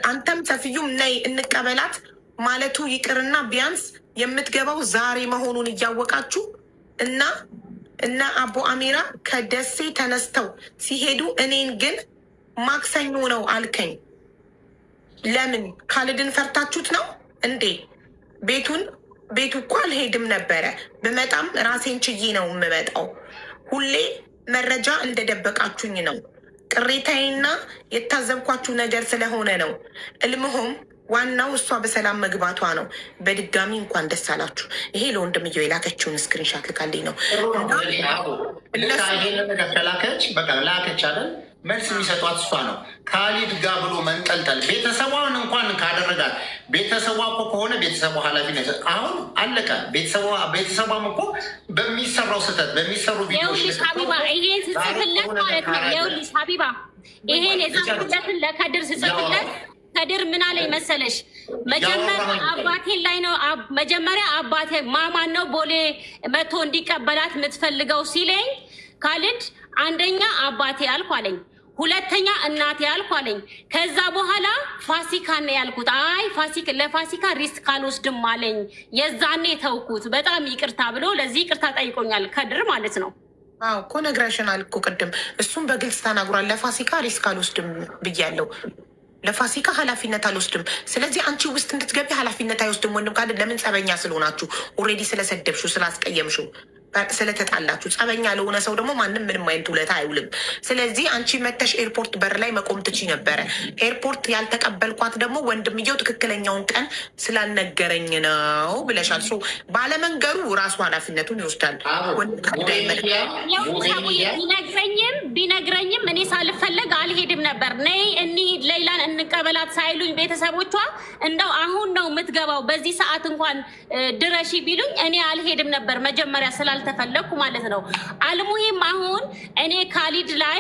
አንተም ሰፍዩም ነይ እንቀበላት ማለቱ ይቅርና ቢያንስ የምትገባው ዛሬ መሆኑን እያወቃችሁ እና አቦ አሚራ ከደሴ ተነስተው ሲሄዱ እኔን ግን ማክሰኞ ነው አልከኝ። ለምን ካልድን ፈርታችሁት ነው እንዴ? ቤቱ እኮ አልሄድም ነበረ። ብመጣም ራሴን ችዬ ነው የምመጣው። ሁሌ መረጃ እንደደበቃችሁኝ ነው። ቅሬታዬና የታዘብኳችሁ ነገር ስለሆነ ነው። እልምሆም ዋናው እሷ በሰላም መግባቷ ነው። በድጋሚ እንኳን ደስ አላችሁ። ይሄ ለወንድምየው የላከችውን ስክሪንሻት ልካልኝ ነው። ከላከች በቃ ላከች አይደል? መልስ የሚሰጧት እሷ ነው። ካሊድ ጋር ብሎ መንጠልጠል ቤተሰቧን እንኳን ካደረጋት ቤተሰቧ እኮ ከሆነ ቤተሰቧ ኃላፊነት አሁን አለቀ። ቤተሰቧም እኮ በሚሰራው ስህተት በሚሰሩ ቪዲዮዎች ሀቢባ ይሄን ስጽፍለት ማለት ነው። ይኸውልሽ ሀቢባ ይሄን የጻፍኩለትን ለከድር ስጽፍለት ከድር ምን አለኝ መሰለሽ? መጀመሪያ አባቴ ላይ ነው መጀመሪያ አባቴ ማማን ነው ቦሌ መቶ እንዲቀበላት የምትፈልገው ሲለኝ ካሊድ አንደኛ አባቴ አልኩ አለኝ፣ ሁለተኛ እናቴ አልኩ አለኝ። ከዛ በኋላ ፋሲካ ነው ያልኩት። አይ ለፋሲካ ሪስክ አልወስድም አለኝ። የዛኔ ተውኩት። በጣም ይቅርታ ብሎ ለዚህ ይቅርታ ጠይቆኛል ከድር ማለት ነው። አዎ እኮ ነግረሽናል እኮ ቅድም። እሱም በግልጽ ተናግሯል። ለፋሲካ ሪስክ አልወስድም ብያለሁ። ለፋሲካ ኃላፊነት አልወስድም። ስለዚህ አንቺ ውስጥ እንድትገቢ ኃላፊነት አይወስድም። ወንድም ካለ ለምን ጸበኛ ስለሆናችሁ ኦልሬዲ ስለሰደብሹ ስላስቀየምሹ ስለተጣላችሁ ጸበኛ ለሆነ ሰው ደግሞ ማንም ምንም አይነት ውለታ አይውልም። ስለዚህ አንቺ መተሽ ኤርፖርት በር ላይ መቆም ትቺ ነበረ። ኤርፖርት ያልተቀበልኳት ደግሞ ወንድምየው ትክክለኛውን ቀን ስላልነገረኝ ነው ብለሻል። ባለመንገሩ ራሱ ኃላፊነቱን ይወስዳል። ቢነግረኝም እኔ ሳልፈለግ አልሄድም ነበር። ነይ እንሂድ ሌላን እንቀበላት ሳይሉኝ ቤተሰቦቿ እንደው አሁን ነው የምትገባው በዚህ ሰዓት እንኳን ድረሺ ቢሉኝ እኔ አልሄድም ነበር መጀመሪያ ስላልተፈለግኩ ማለት ነው። አልሙሂም አሁን እኔ ካሊድ ላይ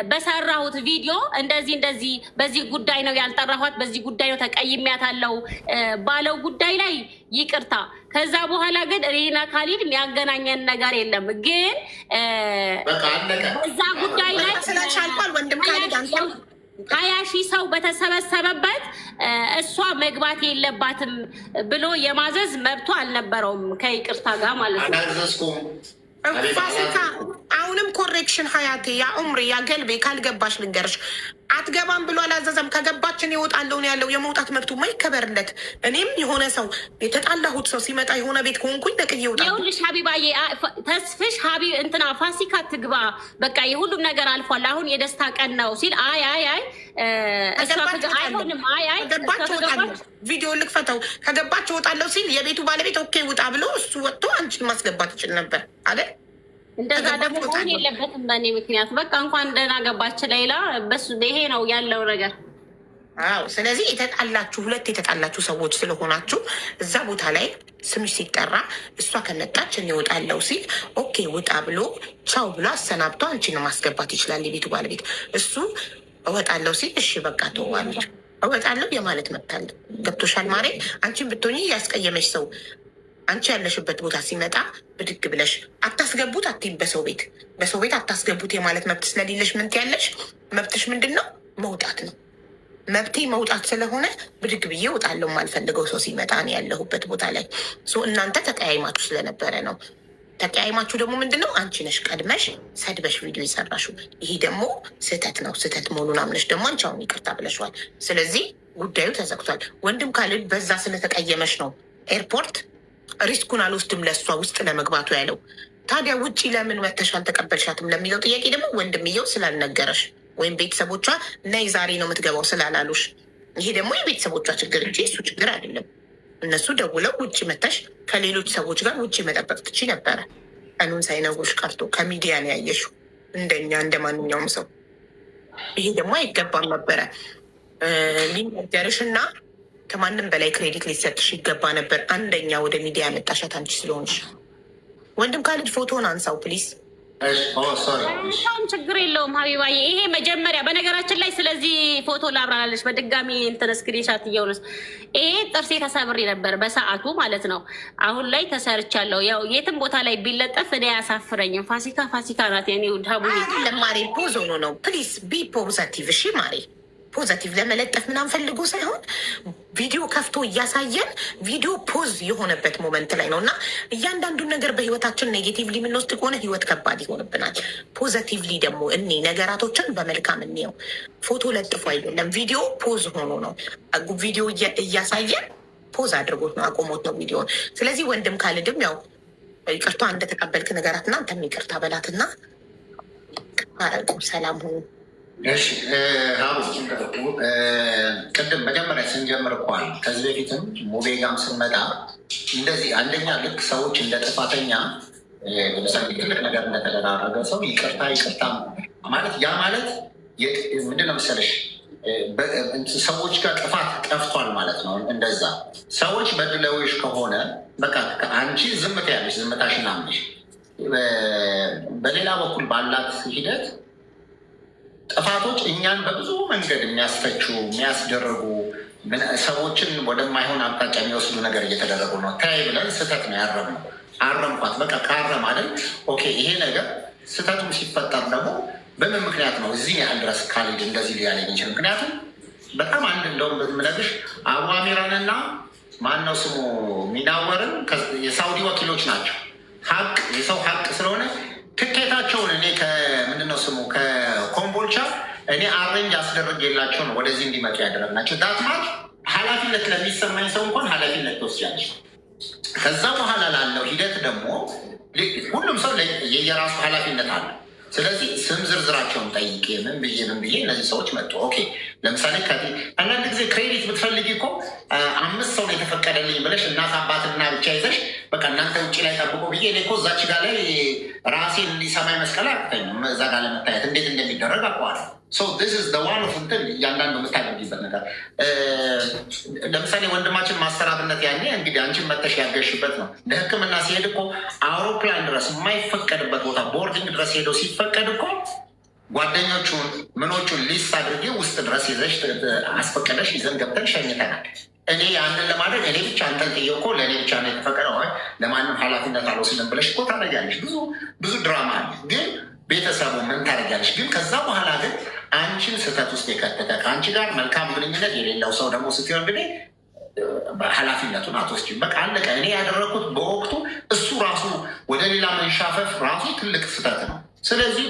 በሰራሁት ቪዲዮ እንደዚህ በዚህ ጉዳይ ነው ያልጠራኋት፣ በዚህ ጉዳይ ነው ተቀይሜያታለሁ ባለው ጉዳይ ላይ ይቅርታ። ከዛ በኋላ ግን እኔና ካሊድ የሚያገናኘን ነገር የለም። ግን እዛ ጉዳይ ላይ ስላልሻልኳል ወንድም ካሊድ 20,000 ሰው በተሰበሰበበት እሷ መግባት የለባትም ብሎ የማዘዝ መብቶ አልነበረውም ከይቅርታ ጋር ማለት ነው። ፋሲካ አሁንም ኮሬክሽን ሀያቴ ያ ኡምሪ ያ ገልቤ ካልገባሽ ልንገርሽ፣ አትገባም ብሎ አላዘዘም። ከገባችን ይወጣለውን ያለው የመውጣት መብቱ ማይከበርለት። እኔም የሆነ ሰው የተጣላሁት ሰው ሲመጣ የሆነ ቤት ከሆንኩኝ ነቅዬ ይወጣል። ይኸውልሽ ሀቢባዬ ተስፍሽ እንትና ፋሲካ ትግባ በቃ የሁሉም ነገር አልፏል፣ አሁን የደስታ ቀን ነው ሲል አይሆንም ቪዲዮ ልክፈተው ከገባች እወጣለሁ ሲል የቤቱ ባለቤት ኦኬ ውጣ ብሎ እሱ ወጥቶ አንቺን ማስገባት ይችል ነበር አይደል? እንደዛ ደግሞ መሆን የለበትም በእኔ ምክንያት። በቃ እንኳን ደህና ገባች ሌላ በሱ ይሄ ነው ያለው ነገር። አዎ ስለዚህ ሁለት የተጣላችሁ ሰዎች ስለሆናችሁ እዛ ቦታ ላይ ስምሽ ሲጠራ እሷ ከመጣች እኔ እወጣለሁ ሲል ኦኬ ውጣ ብሎ ቻው ብሎ አሰናብቶ አንቺን ማስገባት ይችላል የቤቱ ባለቤት። እሱ እወጣለሁ ሲል እሺ በቃ ተዋለች እወጣለሁ የማለት መብት አለ። ገብቶሻል ማሬ? አንቺን ብትሆኚ ያስቀየመች ሰው አንቺ ያለሽበት ቦታ ሲመጣ ብድግ ብለሽ አታስገቡት አትይም። በሰው ቤት አታስገቡት የማለት መብት ስለሌለሽ ምን ትያለሽ? መብትሽ ምንድን ነው? መውጣት ነው። መብቴ መውጣት ስለሆነ ብድግ ብዬ እወጣለሁ የማልፈልገው ሰው ሲመጣ እኔ ያለሁበት ቦታ ላይ። እናንተ ተቀያይማችሁ ስለነበረ ነው። ተቀያይማችሁ ደግሞ ምንድን ነው? አንቺ ነሽ ቀድመሽ ሰድበሽ ቪዲዮ የሰራሽው። ይሄ ደግሞ ስህተት ነው። ስህተት መሆኑን አምነሽ ደግሞ አንቺ አሁን ይቅርታ ብለሽዋል። ስለዚህ ጉዳዩ ተዘግቷል። ወንድም ካሊድ በዛ ስለተቀየመሽ ነው ኤርፖርት ሪስኩን አልወስድም ለእሷ ውስጥ ለመግባቱ ያለው። ታዲያ ውጭ ለምን መተሽ አልተቀበልሻትም ለሚለው ጥያቄ ደግሞ ወንድምየው ስላልነገረሽ ወይም ቤተሰቦቿ ነይ ዛሬ ነው የምትገባው ስላላሉሽ፣ ይሄ ደግሞ የቤተሰቦቿ ችግር እንጂ እሱ ችግር አይደለም። እነሱ ደውለው ውጭ መተሽ ከሌሎች ሰዎች ጋር ውጭ መጠበቅ ትቺ ነበረ። ቀኑን ሳይነግሩሽ ቀርቶ ከሚዲያ ነው ያየሽው እንደኛ እንደ ማንኛውም ሰው። ይሄ ደግሞ አይገባም ነበረ ሊነገርሽ እና ከማንም በላይ ክሬዲት ሊሰጥሽ ይገባ ነበር። አንደኛ ወደ ሚዲያ ያመጣሻት አንቺ ስለሆንሽ። ወንድም ካሊድ ፎቶን አንሳው ፕሊዝ። ችግር የለውም ሀቢባዬ። ይሄ መጀመሪያ በነገራችን ላይ ስለዚህ ፎቶ ላብራላለች በድጋሚ እንትን ስክሪንሻት እየሆነስ ይሄ ጥርሴ ተሰብሬ ነበር በሰዓቱ ማለት ነው። አሁን ላይ ተሰርቻለሁ። ያው የትም ቦታ ላይ ቢለጠፍ እኔ አያሳፍረኝም። ፋሲካ ናት የኔ ውድ ሀቡ። ለማሬ ፖዝ ሆኖ ነው ፕሊዝ ቢ ፖዘቲቭ። እሺ ማሬ ፖዘቲቭ ለመለጠፍ ምናምን ፈልጎ ሳይሆን ቪዲዮ ከፍቶ እያሳየን ቪዲዮ ፖዝ የሆነበት ሞመንት ላይ ነው። እና እያንዳንዱን ነገር በህይወታችን ኔጌቲቭሊ የምንወስድ ከሆነ ህይወት ከባድ ይሆንብናል። ፖዘቲቭሊ ደግሞ እኔ ነገራቶችን በመልካም እንየው። ፎቶ ለጥፎ አይደለም ቪዲዮ ፖዝ ሆኖ ነው። ቪዲዮ እያሳየን ፖዝ አድርጎት ነው አቆሞት ነው ቪዲዮን። ስለዚህ ወንድም ካሊድም ያው ይቅርቷ እንደተቀበልክ ነገራትና አንተም ይቅርታ በላትና ሰላም ሆኑ። ቅድም መጀመሪያ ስንጀምር እንኳን ከዚህ በፊትም ሙቤጋም ስንመጣ እንደዚህ አንደኛ ልክ ሰዎች እንደ ጥፋተኛ ለምሳሌ ትልቅ ነገር እንደተደራረገ ሰው ይቅርታ ማለት ያ ማለት ምንድነው መሰለሽ ሰዎች ጋር ጥፋት ጠፍቷል ማለት ነው። እንደዛ ሰዎች በድለውሽ ከሆነ በቃ አንቺ ዝምታ ያለሽ ዝምታሽን አምነሽ በሌላ በኩል ባላት ሂደት ጥፋቶች እኛን በብዙ መንገድ የሚያስተቹ የሚያስደርጉ ሰዎችን ወደማይሆን አቅጣጫ የሚወስዱ ነገር እየተደረጉ ነው። ተይ ብለን ስህተት ነው ያረምነው። አረምኳት በቃ ካረም አይደል ኦኬ። ይሄ ነገር ስህተቱም ሲፈጠር ደግሞ በምን ምክንያት ነው እዚህ ያህል ድረስ ካሊድ እንደዚህ ሊያለኝ ይችል? ምክንያቱም በጣም አንድ እንደውም ምነግርሽ አቡ አሚራንና ማነው ስሙ ሚናወርን የሳውዲ ወኪሎች ናቸው። ሀቅ የሰው ሀቅ ስለሆነ ትኬታቸውን እኔ ከምንድነው ስሙ ከኮምቦልቻ እኔ አሬንጅ አስደርጌላቸው ነው ወደዚህ እንዲመጡ ያደረግናቸው። ዳትማት ኃላፊነት ለሚሰማኝ ሰው እንኳን ኃላፊነት ትወስጃለሽ። ከዛ በኋላ ላለው ሂደት ደግሞ ሁሉም ሰው የየራሱ ኃላፊነት አለ። ስለዚህ ስም ዝርዝራቸውን ጠይቄ ምን ብዬ እነዚህ ሰዎች መጡ። ኦኬ ለምሳሌ አንዳንድ ጊዜ ክሬዲት ብትፈልጊ እኮ 5 ሰው ነው የተፈቀደልኝ ብለሽ እናት አባትና ብቻ ይዘሽ በቃ እናንተ ውጭ ላይ ጠብቁ ብዬ እኔ እኮ እዛች ጋር ላይ ራሴን እንዲሰማይ መስቀል አቅተኝም እዛ ጋር ለመታየት እንዴት እንደሚደረግ አውቀዋለሁ። ዋን ኦፍ እንትን እያንዳንዱ የምታደርጊበት ነገር ለምሳሌ ወንድማችን ማስተራብነት ያኔ እንግዲህ አንቺን መተሽ ያገሽበት ነው። ለሕክምና ሲሄድ እኮ አውሮፕላን ድረስ የማይፈቀድበት ቦታ ቦርዲንግ ድረስ ሄደው ሲፈቀድ እኮ ጓደኞቹን ምኖቹን ሊስት አድርጌ ውስጥ ድረስ ይዘሽ አስፈቀደሽ ይዘን ገብተን ሸኝተናል። እኔ ያንን ለማድረግ እኔ ብቻ አንጠልጥዬ እኮ ለእኔ ብቻ ነው የተፈቀደው ለማንም ኃላፊነት አልወስድም ብለሽ እኮ ታደርጊያለሽ። ብዙ ድራማ አለ። ግን ቤተሰቡ ምን ታደርጊያለሽ? ግን ከዛ በኋላ ግን አንቺን ስህተት ውስጥ የከተተ ከአንቺ ጋር መልካም ግንኙነት የሌለው ሰው ደግሞ ስትሆን እንግዲህ ኃላፊነቱን አትወስጂም። በቃ አለቀ። እኔ ያደረግኩት በወቅቱ እሱ ራሱ ወደ ሌላ መንሻፈፍ ራሱ ትልቅ ስህተት ነው። ስለዚህ